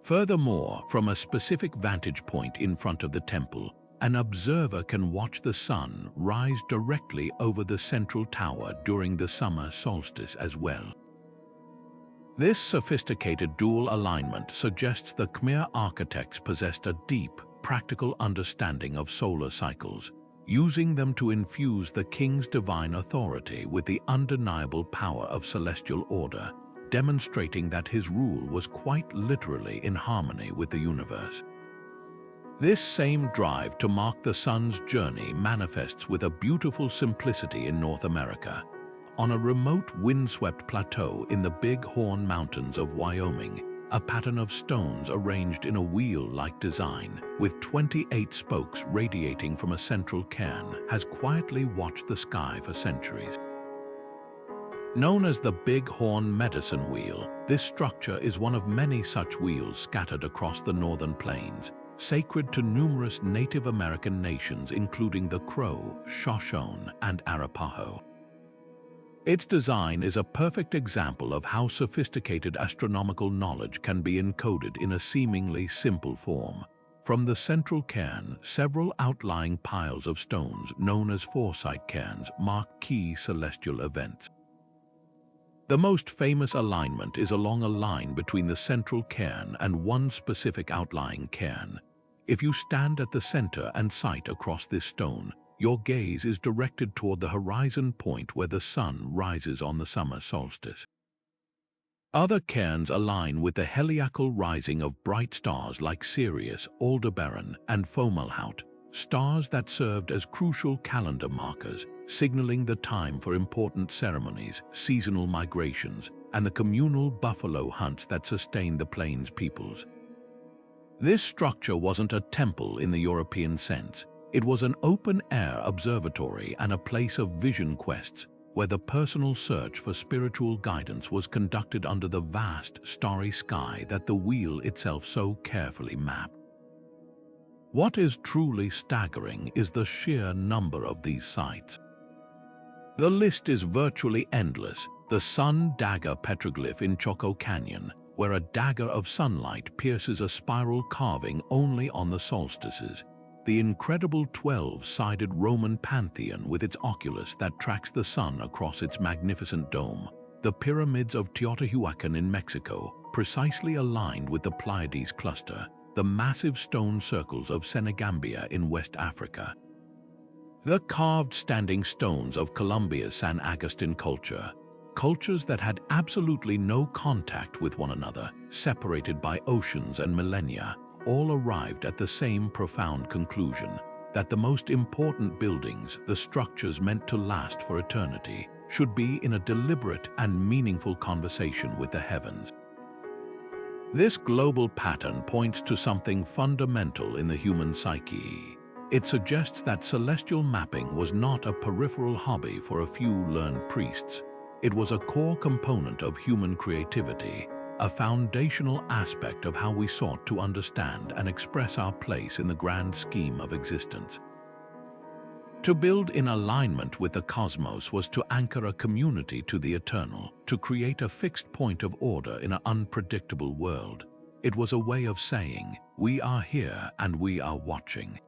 Furthermore, from a specific vantage point in front of the temple, an observer can watch the sun rise directly over the central tower during the summer solstice as well. This sophisticated dual alignment suggests the Khmer architects possessed a deep, practical understanding of solar cycles, using them to infuse the king's divine authority with the undeniable power of celestial order, demonstrating that his rule was quite literally in harmony with the universe. This same drive to mark the sun's journey manifests with a beautiful simplicity in North America. On a remote windswept plateau in the Big Horn Mountains of Wyoming, a pattern of stones arranged in a wheel-like design, with 28 spokes radiating from a central cairn, has quietly watched the sky for centuries. Known as the Big Horn Medicine Wheel, this structure is one of many such wheels scattered across the northern plains, sacred to numerous Native American nations including the Crow, Shoshone, and Arapaho. Its design is a perfect example of how sophisticated astronomical knowledge can be encoded in a seemingly simple form. From the central cairn, several outlying piles of stones known as foresight cairns mark key celestial events. The most famous alignment is along a line between the central cairn and one specific outlying cairn. If you stand at the center and sight across this stone, your gaze is directed toward the horizon point where the sun rises on the summer solstice. Other cairns align with the heliacal rising of bright stars like Sirius, Aldebaran, and Fomalhaut, stars that served as crucial calendar markers, signaling the time for important ceremonies, seasonal migrations, and the communal buffalo hunts that sustained the plains peoples. This structure wasn't a temple in the European sense. It was an open-air observatory and a place of vision quests where the personal search for spiritual guidance was conducted under the vast, starry sky that the wheel itself so carefully mapped. What is truly staggering is the sheer number of these sites. The list is virtually endless. The Sun Dagger petroglyph in Choco Canyon, where a dagger of sunlight pierces a spiral carving only on the solstices. The incredible 12-sided Roman pantheon with its oculus that tracks the sun across its magnificent dome. The pyramids of Teotihuacan in Mexico, precisely aligned with the Pleiades cluster. The massive stone circles of Senegambia in West Africa. The carved standing stones of Colombia's San Agustin culture. Cultures that had absolutely no contact with one another, separated by oceans and millennia, all arrived at the same profound conclusion, that the most important buildings, the structures meant to last for eternity, should be in a deliberate and meaningful conversation with the heavens. This global pattern points to something fundamental in the human psyche. It suggests that celestial mapping was not a peripheral hobby for a few learned priests. It was a core component of human creativity, a foundational aspect of how we sought to understand and express our place in the grand scheme of existence. To build in alignment with the cosmos was to anchor a community to the eternal, to create a fixed point of order in an unpredictable world. It was a way of saying, we are here and we are watching.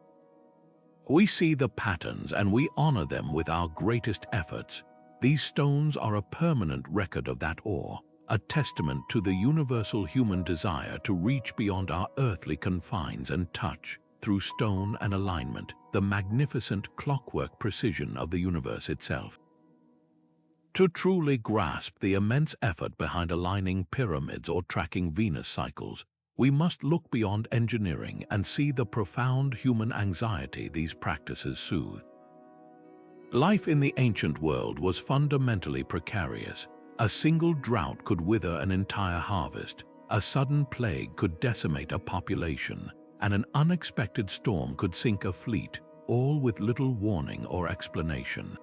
We see the patterns and we honor them with our greatest efforts. These stones are a permanent record of that awe, a testament to the universal human desire to reach beyond our earthly confines and touch, through stone and alignment, the magnificent clockwork precision of the universe itself. To truly grasp the immense effort behind aligning pyramids or tracking Venus cycles, we must look beyond engineering and see the profound human anxiety these practices soothe. Life in the ancient world was fundamentally precarious. A single drought could wither an entire harvest, a sudden plague could decimate a population, and an unexpected storm could sink a fleet, all with little warning or explanation.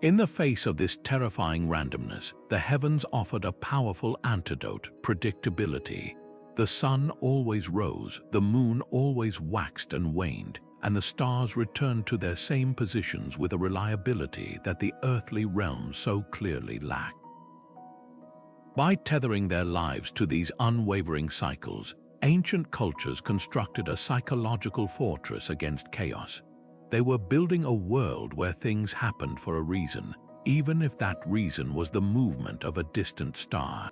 In the face of this terrifying randomness, the heavens offered a powerful antidote: predictability. The sun always rose, the moon always waxed and waned, and the stars returned to their same positions with a reliability that the earthly realm so clearly lacked. By tethering their lives to these unwavering cycles, ancient cultures constructed a psychological fortress against chaos. They were building a world where things happened for a reason, even if that reason was the movement of a distant star.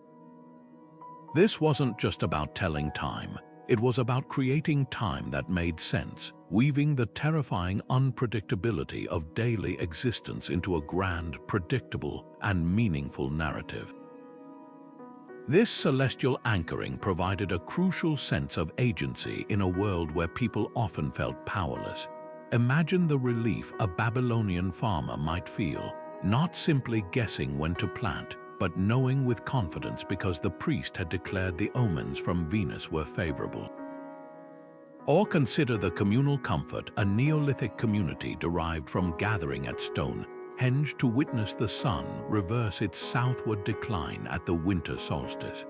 This wasn't just about telling time. It was about creating time that made sense, weaving the terrifying unpredictability of daily existence into a grand, predictable, and meaningful narrative. This celestial anchoring provided a crucial sense of agency in a world where people often felt powerless. Imagine the relief a Babylonian farmer might feel, not simply guessing when to plant, but knowing with confidence because the priest had declared the omens from Venus were favorable. Or consider the communal comfort a Neolithic community derived from gathering at Stonehenge to witness the sun reverse its southward decline at the winter solstice.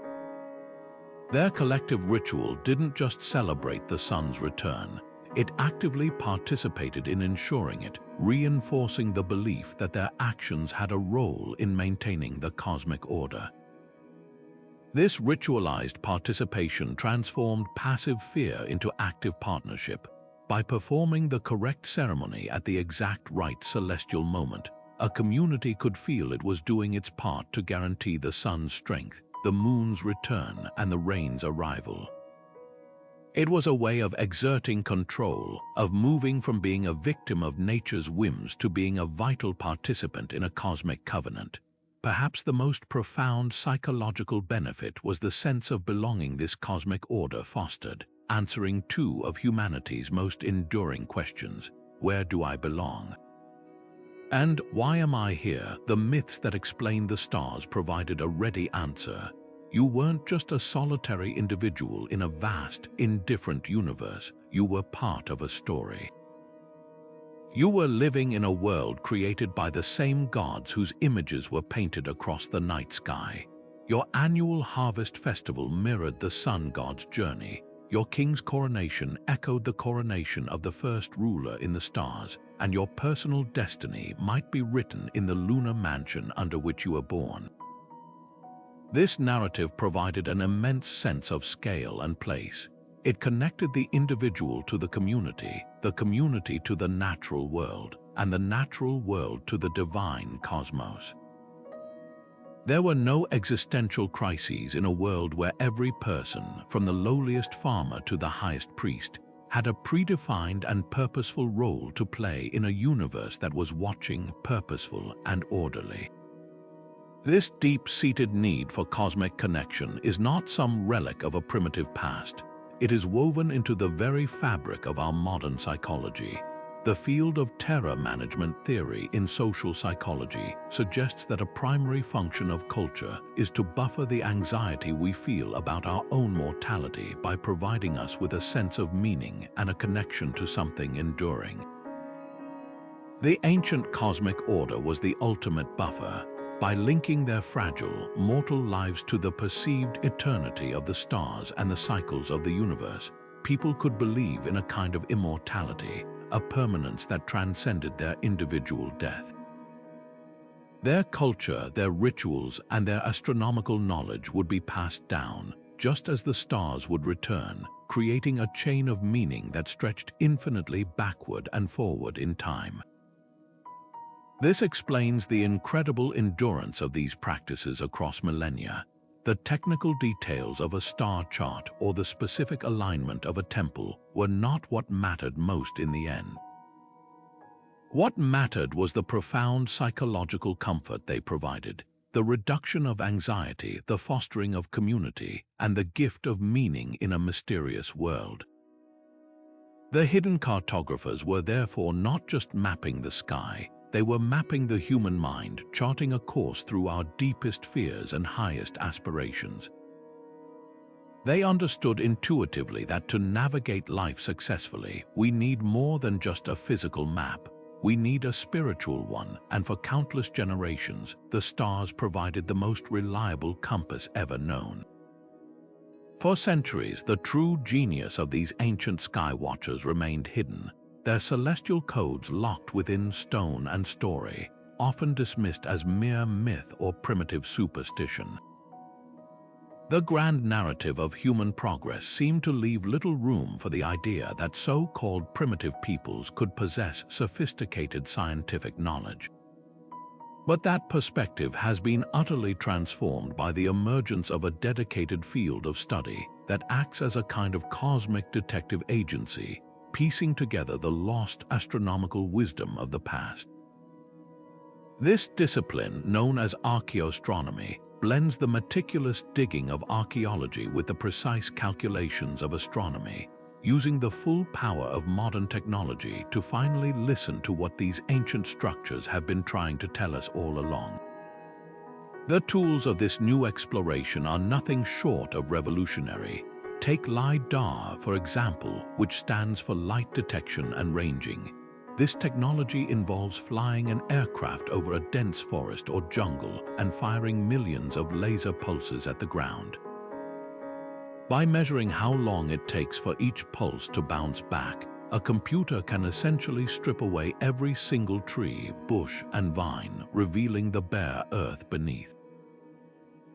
Their collective ritual didn't just celebrate the sun's return, it actively participated in ensuring it, reinforcing the belief that their actions had a role in maintaining the cosmic order. This ritualized participation transformed passive fear into active partnership. By performing the correct ceremony at the exact right celestial moment, a community could feel it was doing its part to guarantee the sun's strength, the moon's return, and the rain's arrival. It was a way of exerting control, of moving from being a victim of nature's whims to being a vital participant in a cosmic covenant. Perhaps the most profound psychological benefit was the sense of belonging this cosmic order fostered, answering two of humanity's most enduring questions: where do I belong? And why am I here? The myths that explained the stars provided a ready answer. You weren't just a solitary individual in a vast, indifferent universe. You were part of a story. You were living in a world created by the same gods whose images were painted across the night sky. Your annual harvest festival mirrored the sun god's journey. Your king's coronation echoed the coronation of the first ruler in the stars, and your personal destiny might be written in the lunar mansion under which you were born. This narrative provided an immense sense of scale and place. It connected the individual to the community to the natural world, and the natural world to the divine cosmos. There were no existential crises in a world where every person, from the lowliest farmer to the highest priest, had a predefined and purposeful role to play in a universe that was watching, purposeful, and orderly. This deep-seated need for cosmic connection is not some relic of a primitive past. It is woven into the very fabric of our modern psychology. The field of terror management theory in social psychology suggests that a primary function of culture is to buffer the anxiety we feel about our own mortality by providing us with a sense of meaning and a connection to something enduring. The ancient cosmic order was the ultimate buffer. By linking their fragile, mortal lives to the perceived eternity of the stars and the cycles of the universe, people could believe in a kind of immortality, a permanence that transcended their individual death. Their culture, their rituals, and their astronomical knowledge would be passed down, just as the stars would return, creating a chain of meaning that stretched infinitely backward and forward in time. This explains the incredible endurance of these practices across millennia. The technical details of a star chart or the specific alignment of a temple were not what mattered most in the end. What mattered was the profound psychological comfort they provided, the reduction of anxiety, the fostering of community, and the gift of meaning in a mysterious world. The hidden cartographers were therefore not just mapping the sky, they were mapping the human mind, charting a course through our deepest fears and highest aspirations. They understood intuitively that to navigate life successfully, we need more than just a physical map. We need a spiritual one, and for countless generations, the stars provided the most reliable compass ever known. For centuries, the true genius of these ancient skywatchers remained hidden, their celestial codes locked within stone and story, often dismissed as mere myth or primitive superstition. The grand narrative of human progress seemed to leave little room for the idea that so-called primitive peoples could possess sophisticated scientific knowledge. But that perspective has been utterly transformed by the emergence of a dedicated field of study that acts as a kind of cosmic detective agency, piecing together the lost astronomical wisdom of the past. This discipline, known as archaeoastronomy, blends the meticulous digging of archaeology with the precise calculations of astronomy, using the full power of modern technology to finally listen to what these ancient structures have been trying to tell us all along. The tools of this new exploration are nothing short of revolutionary. Take LiDAR, for example, which stands for light detection and ranging. This technology involves flying an aircraft over a dense forest or jungle and firing millions of laser pulses at the ground. By measuring how long it takes for each pulse to bounce back, a computer can essentially strip away every single tree, bush, and vine, revealing the bare earth beneath.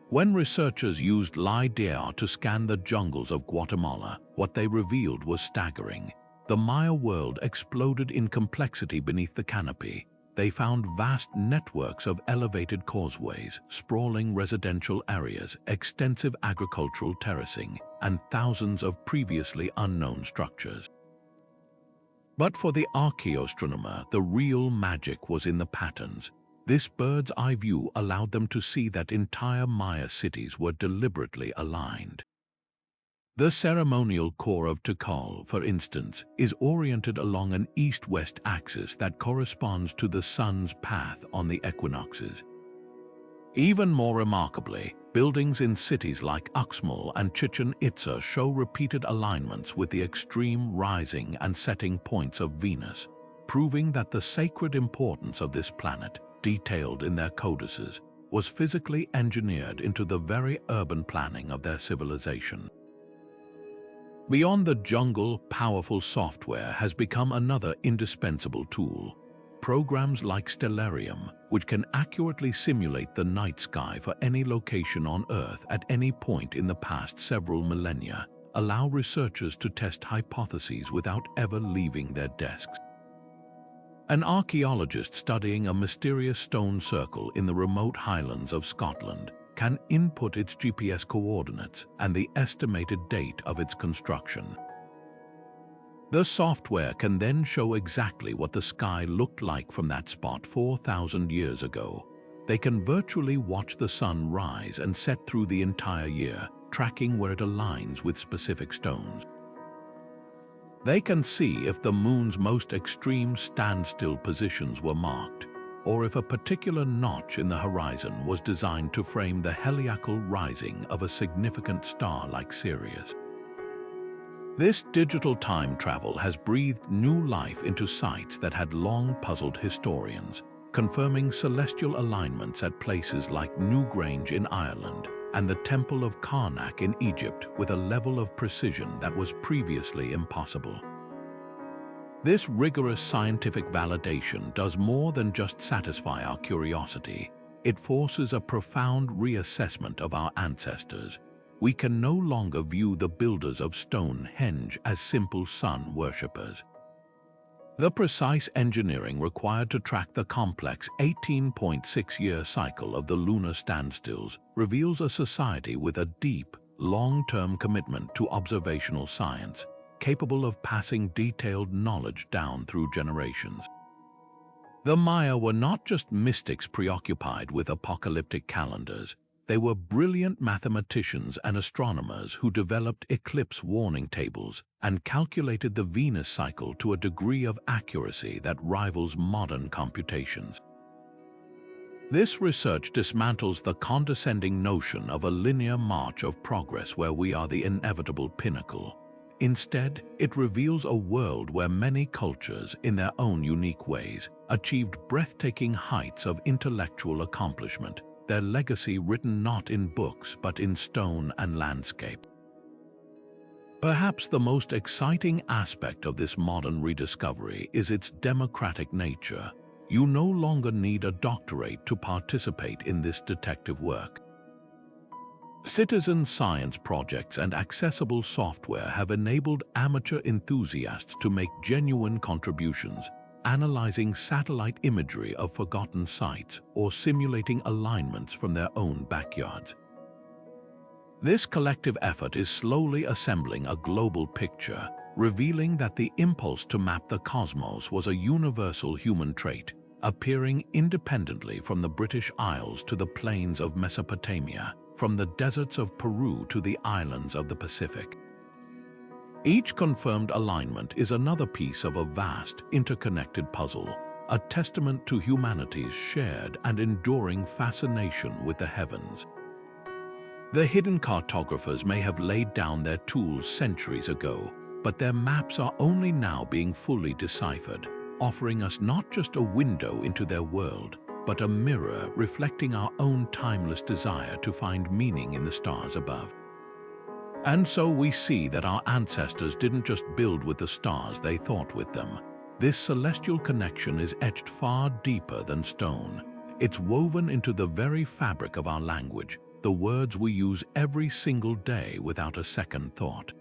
When researchers used LiDAR to scan the jungles of Guatemala, what they revealed was staggering. The Maya world exploded in complexity beneath the canopy. They found vast networks of elevated causeways, sprawling residential areas, extensive agricultural terracing, and thousands of previously unknown structures. But for the archaeoastronomer, the real magic was in the patterns. This bird's eye view allowed them to see that entire Maya cities were deliberately aligned. The ceremonial core of Tikal, for instance, is oriented along an east-west axis that corresponds to the sun's path on the equinoxes. Even more remarkably, buildings in cities like Uxmal and Chichen Itza show repeated alignments with the extreme rising and setting points of Venus, proving that the sacred importance of this planet, detailed in their codices, was physically engineered into the very urban planning of their civilization. Beyond the jungle, powerful software has become another indispensable tool. Programs like Stellarium, which can accurately simulate the night sky for any location on Earth at any point in the past several millennia, allow researchers to test hypotheses without ever leaving their desks. An archaeologist studying a mysterious stone circle in the remote highlands of Scotland can input its GPS coordinates and the estimated date of its construction. The software can then show exactly what the sky looked like from that spot 4,000 years ago. They can virtually watch the sun rise and set through the entire year, tracking where it aligns with specific stones. They can see if the moon's most extreme standstill positions were marked, or if a particular notch in the horizon was designed to frame the heliacal rising of a significant star like Sirius. This digital time travel has breathed new life into sites that had long puzzled historians, confirming celestial alignments at places like Newgrange in Ireland and the Temple of Karnak in Egypt with a level of precision that was previously impossible. This rigorous scientific validation does more than just satisfy our curiosity. It forces a profound reassessment of our ancestors. We can no longer view the builders of Stonehenge as simple sun worshippers. The precise engineering required to track the complex 18.6-year cycle of the lunar standstills reveals a society with a deep, long-term commitment to observational science, capable of passing detailed knowledge down through generations. The Maya were not just mystics preoccupied with apocalyptic calendars. They were brilliant mathematicians and astronomers who developed eclipse warning tables and calculated the Venus cycle to a degree of accuracy that rivals modern computations. This research dismantles the condescending notion of a linear march of progress where we are the inevitable pinnacle. Instead, it reveals a world where many cultures, in their own unique ways, achieved breathtaking heights of intellectual accomplishment, their legacy written not in books but in stone and landscape. Perhaps the most exciting aspect of this modern rediscovery is its democratic nature. You no longer need a doctorate to participate in this detective work. Citizen science projects and accessible software have enabled amateur enthusiasts to make genuine contributions, analyzing satellite imagery of forgotten sites or simulating alignments from their own backyards. This collective effort is slowly assembling a global picture, revealing that the impulse to map the cosmos was a universal human trait, appearing independently from the British Isles to the plains of Mesopotamia, from the deserts of Peru to the islands of the Pacific. Each confirmed alignment is another piece of a vast, interconnected puzzle, a testament to humanity's shared and enduring fascination with the heavens. The hidden cartographers may have laid down their tools centuries ago, but their maps are only now being fully deciphered, offering us not just a window into their world, but a mirror reflecting our own timeless desire to find meaning in the stars above. And so we see that our ancestors didn't just build with the stars, they thought with them. This celestial connection is etched far deeper than stone. It's woven into the very fabric of our language, the words we use every single day without a second thought.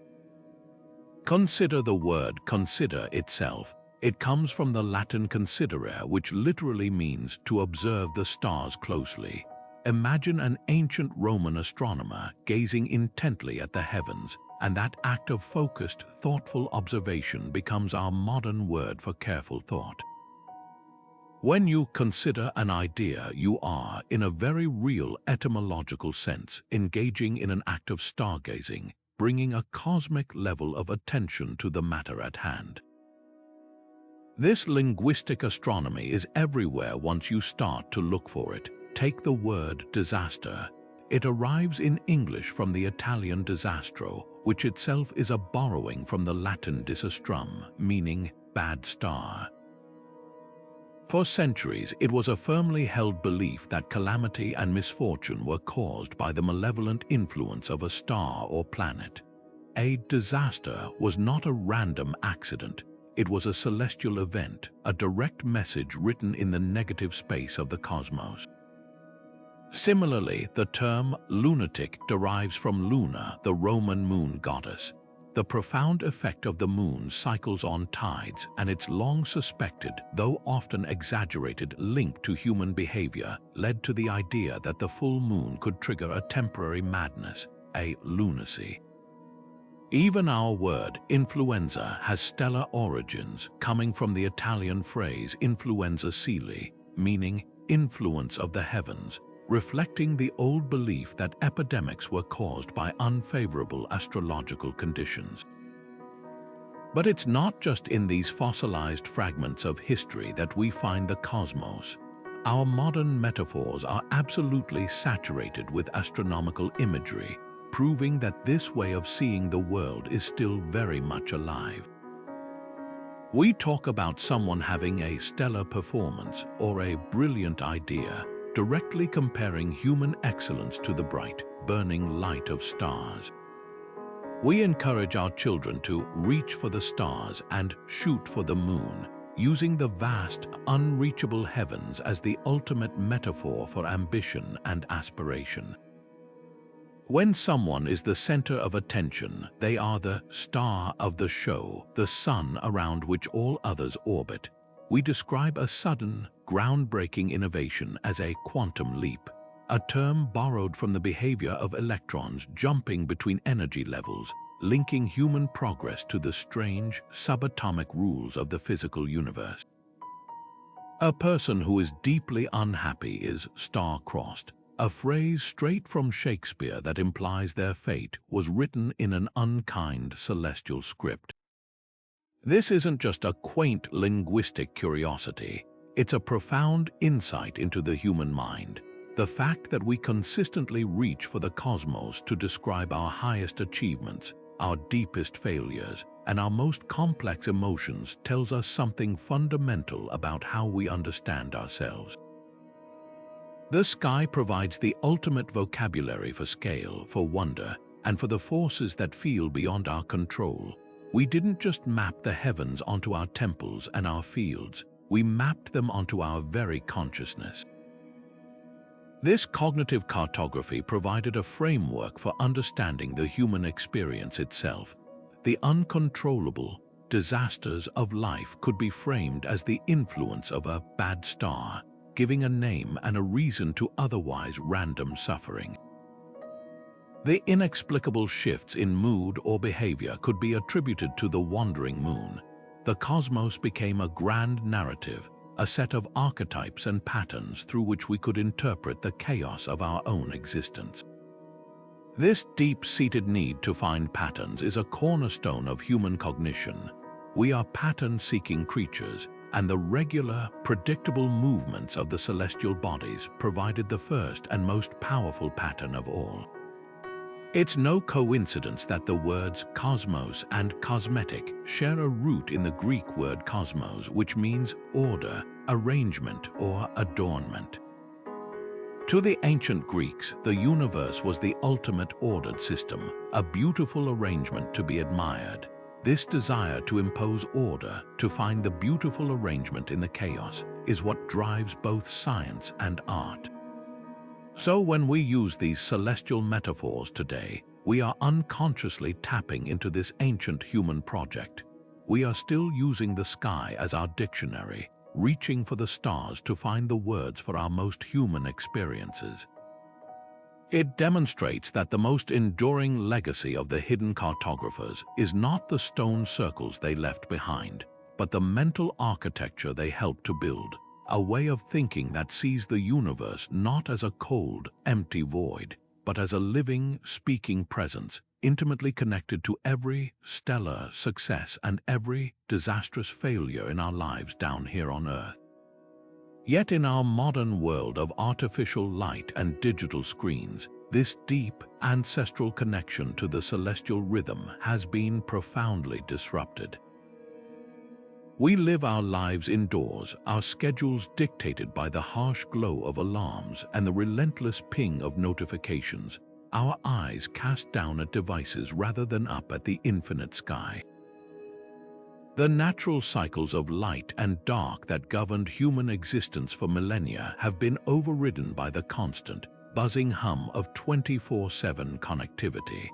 Consider the word consider itself. It comes from the Latin considere, which literally means to observe the stars closely. Imagine an ancient Roman astronomer gazing intently at the heavens, and that act of focused, thoughtful observation becomes our modern word for careful thought. When you consider an idea, you are, in a very real etymological sense, engaging in an act of stargazing, bringing a cosmic level of attention to the matter at hand. This linguistic astronomy is everywhere once you start to look for it. Take the word disaster. It arrives in English from the Italian disastro, which itself is a borrowing from the Latin disastrum, meaning bad star. For centuries, it was a firmly held belief that calamity and misfortune were caused by the malevolent influence of a star or planet. A disaster was not a random accident. It was a celestial event, a direct message written in the negative space of the cosmos. Similarly, the term lunatic derives from Luna, the Roman moon goddess. The profound effect of the moon's cycles on tides and its long-suspected, though often exaggerated, link to human behavior led to the idea that the full moon could trigger a temporary madness, a lunacy. Even our word influenza has stellar origins, coming from the Italian phrase influenza caeli, meaning influence of the heavens, reflecting the old belief that epidemics were caused by unfavorable astrological conditions. But it's not just in these fossilized fragments of history that we find the cosmos. Our modern metaphors are absolutely saturated with astronomical imagery, proving that this way of seeing the world is still very much alive. We talk about someone having a stellar performance or a brilliant idea, directly comparing human excellence to the bright, burning light of stars. We encourage our children to reach for the stars and shoot for the moon, using the vast, unreachable heavens as the ultimate metaphor for ambition and aspiration. When someone is the center of attention, they are the star of the show, the sun around which all others orbit. We describe a sudden, groundbreaking innovation as a quantum leap, a term borrowed from the behavior of electrons jumping between energy levels, linking human progress to the strange, subatomic rules of the physical universe. A person who is deeply unhappy is star-crossed, a phrase straight from Shakespeare that implies their fate was written in an unkind celestial script. This isn't just a quaint linguistic curiosity, it's a profound insight into the human mind. The fact that we consistently reach for the cosmos to describe our highest achievements, our deepest failures, and our most complex emotions tells us something fundamental about how we understand ourselves. The sky provides the ultimate vocabulary for scale, for wonder, and for the forces that feel beyond our control. We didn't just map the heavens onto our temples and our fields, we mapped them onto our very consciousness. This cognitive cartography provided a framework for understanding the human experience itself. The uncontrollable disasters of life could be framed as the influence of a bad star, giving a name and a reason to otherwise random suffering. The inexplicable shifts in mood or behavior could be attributed to the wandering moon. The cosmos became a grand narrative, a set of archetypes and patterns through which we could interpret the chaos of our own existence. This deep-seated need to find patterns is a cornerstone of human cognition. We are pattern-seeking creatures, and the regular, predictable movements of the celestial bodies provided the first and most powerful pattern of all. It's no coincidence that the words cosmos and cosmetic share a root in the Greek word kosmos, which means order, arrangement, or adornment. To the ancient Greeks, the universe was the ultimate ordered system, a beautiful arrangement to be admired. This desire to impose order, to find the beautiful arrangement in the chaos, is what drives both science and art. So when we use these celestial metaphors today, we are unconsciously tapping into this ancient human project. We are still using the sky as our dictionary, reaching for the stars to find the words for our most human experiences. It demonstrates that the most enduring legacy of the hidden cartographers is not the stone circles they left behind, but the mental architecture they helped to build, a way of thinking that sees the universe not as a cold, empty void, but as a living, speaking presence, intimately connected to every stellar success and every disastrous failure in our lives down here on Earth. Yet in our modern world of artificial light and digital screens, this deep, ancestral connection to the celestial rhythm has been profoundly disrupted. We live our lives indoors, our schedules dictated by the harsh glow of alarms and the relentless ping of notifications, our eyes cast down at devices rather than up at the infinite sky. The natural cycles of light and dark that governed human existence for millennia have been overridden by the constant, buzzing hum of 24/7 connectivity.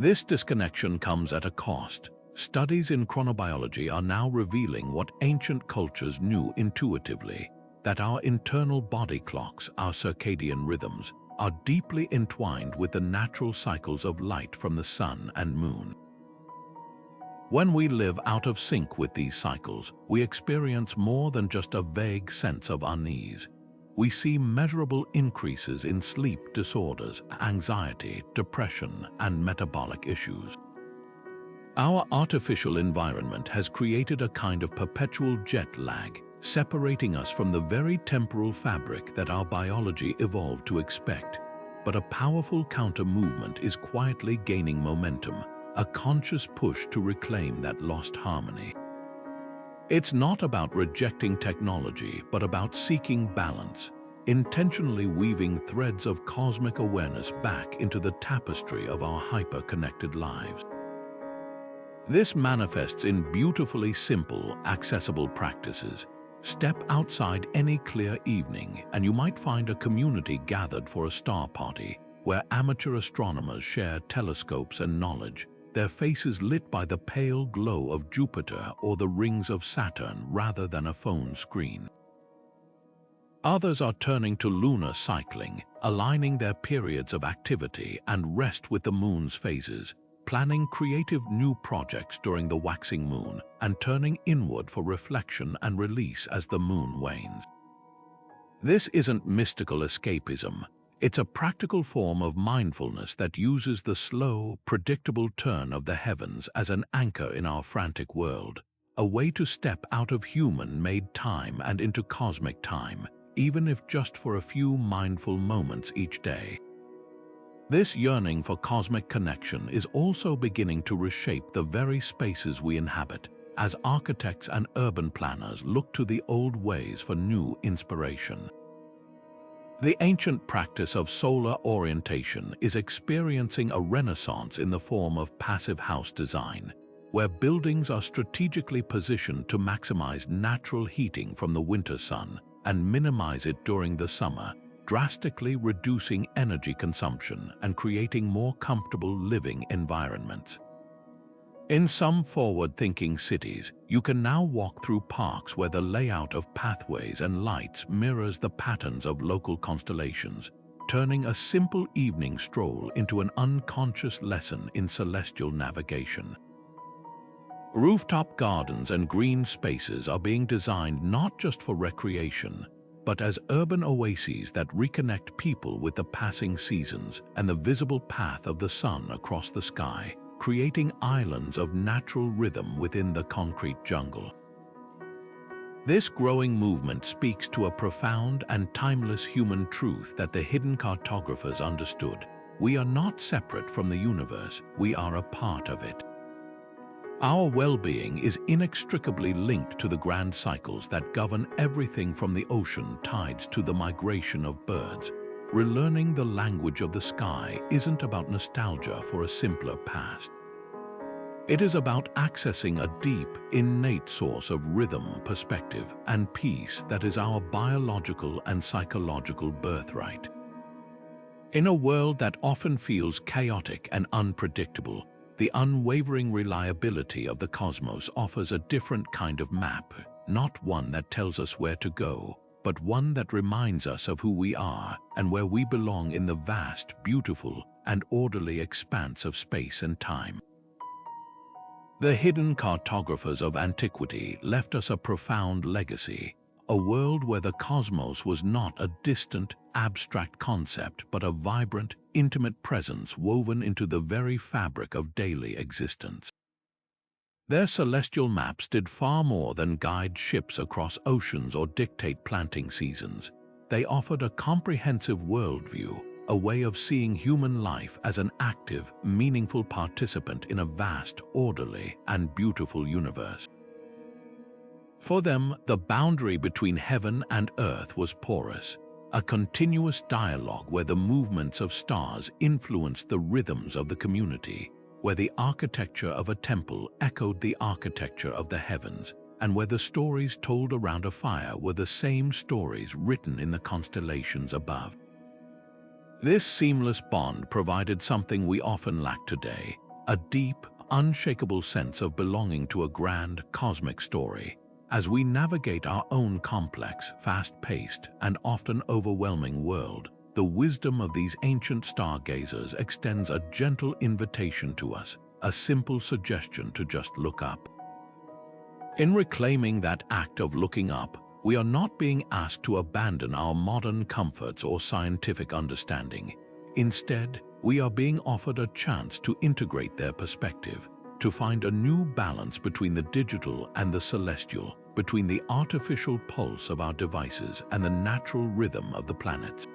This disconnection comes at a cost. Studies in chronobiology are now revealing what ancient cultures knew intuitively, that our internal body clocks, our circadian rhythms, are deeply entwined with the natural cycles of light from the sun and moon. When we live out of sync with these cycles, we experience more than just a vague sense of unease. We see measurable increases in sleep disorders, anxiety, depression, and metabolic issues. Our artificial environment has created a kind of perpetual jet lag, separating us from the very temporal fabric that our biology evolved to expect. But a powerful counter-movement is quietly gaining momentum, a conscious push to reclaim that lost harmony. It's not about rejecting technology, but about seeking balance, intentionally weaving threads of cosmic awareness back into the tapestry of our hyper-connected lives. This manifests in beautifully simple, accessible practices. Step outside any clear evening and you might find a community gathered for a star party, where amateur astronomers share telescopes and knowledge, their faces lit by the pale glow of Jupiter or the rings of Saturn rather than a phone screen. Others are turning to lunar cycling, aligning their periods of activity and rest with the moon's phases, planning creative new projects during the waxing moon and turning inward for reflection and release as the moon wanes. This isn't mystical escapism. It's a practical form of mindfulness that uses the slow, predictable turn of the heavens as an anchor in our frantic world, a way to step out of human-made time and into cosmic time, even if just for a few mindful moments each day. This yearning for cosmic connection is also beginning to reshape the very spaces we inhabit, as architects and urban planners look to the old ways for new inspiration. The ancient practice of solar orientation is experiencing a renaissance in the form of passive house design, where buildings are strategically positioned to maximize natural heating from the winter sun and minimize it during the summer, drastically reducing energy consumption and creating more comfortable living environments. In some forward-thinking cities, you can now walk through parks where the layout of pathways and lights mirrors the patterns of local constellations, turning a simple evening stroll into an unconscious lesson in celestial navigation. Rooftop gardens and green spaces are being designed not just for recreation, but as urban oases that reconnect people with the passing seasons and the visible path of the sun across the sky, creating islands of natural rhythm within the concrete jungle. This growing movement speaks to a profound and timeless human truth that the hidden cartographers understood. We are not separate from the universe, we are a part of it. Our well-being is inextricably linked to the grand cycles that govern everything from the ocean tides to the migration of birds. Relearning the language of the sky isn't about nostalgia for a simpler past. It is about accessing a deep, innate source of rhythm, perspective, and peace that is our biological and psychological birthright. In a world that often feels chaotic and unpredictable, the unwavering reliability of the cosmos offers a different kind of map, not one that tells us where to go, but one that reminds us of who we are and where we belong in the vast, beautiful, and orderly expanse of space and time. The hidden cartographers of antiquity left us a profound legacy, a world where the cosmos was not a distant, abstract concept, but a vibrant, intimate presence woven into the very fabric of daily existence. Their celestial maps did far more than guide ships across oceans or dictate planting seasons. They offered a comprehensive worldview, a way of seeing human life as an active, meaningful participant in a vast, orderly, and beautiful universe. For them, the boundary between heaven and earth was porous, a continuous dialogue where the movements of stars influenced the rhythms of the community, where the architecture of a temple echoed the architecture of the heavens, and where the stories told around a fire were the same stories written in the constellations above. This seamless bond provided something we often lack today, a deep, unshakable sense of belonging to a grand, cosmic story. As we navigate our own complex, fast-paced, and often overwhelming world, the wisdom of these ancient stargazers extends a gentle invitation to us, a simple suggestion to just look up. In reclaiming that act of looking up, we are not being asked to abandon our modern comforts or scientific understanding. Instead, we are being offered a chance to integrate their perspective, to find a new balance between the digital and the celestial, between the artificial pulse of our devices and the natural rhythm of the planets.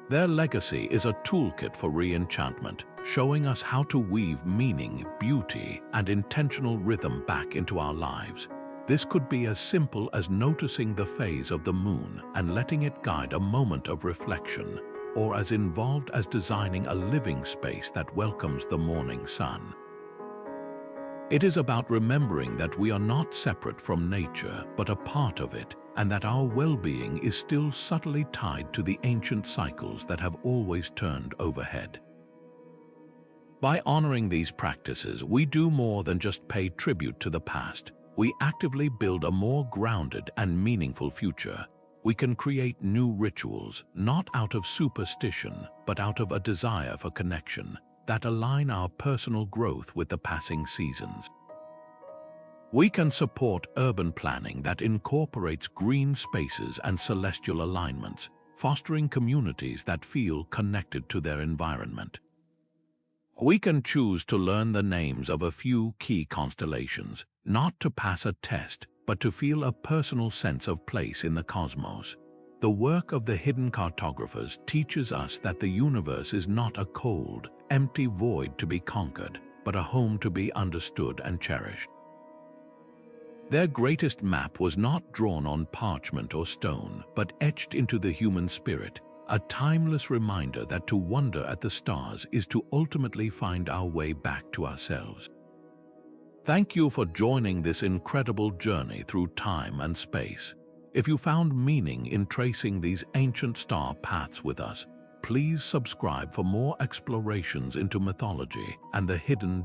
Their legacy is a toolkit for re-enchantment, showing us how to weave meaning, beauty, and intentional rhythm back into our lives. This could be as simple as noticing the phase of the moon and letting it guide a moment of reflection, or as involved as designing a living space that welcomes the morning sun. It is about remembering that we are not separate from nature, but a part of it, and that our well-being is still subtly tied to the ancient cycles that have always turned overhead. By honoring these practices, we do more than just pay tribute to the past. We actively build a more grounded and meaningful future. We can create new rituals, not out of superstition, but out of a desire for connection, that align our personal growth with the passing seasons. We can support urban planning that incorporates green spaces and celestial alignments, fostering communities that feel connected to their environment. We can choose to learn the names of a few key constellations, not to pass a test, but to feel a personal sense of place in the cosmos. The work of the hidden cartographers teaches us that the universe is not a cold, empty void to be conquered, but a home to be understood and cherished. Their greatest map was not drawn on parchment or stone, but etched into the human spirit, a timeless reminder that to wonder at the stars is to ultimately find our way back to ourselves. Thank you for joining this incredible journey through time and space. If you found meaning in tracing these ancient star paths with us, please subscribe for more explorations into mythology and the hidden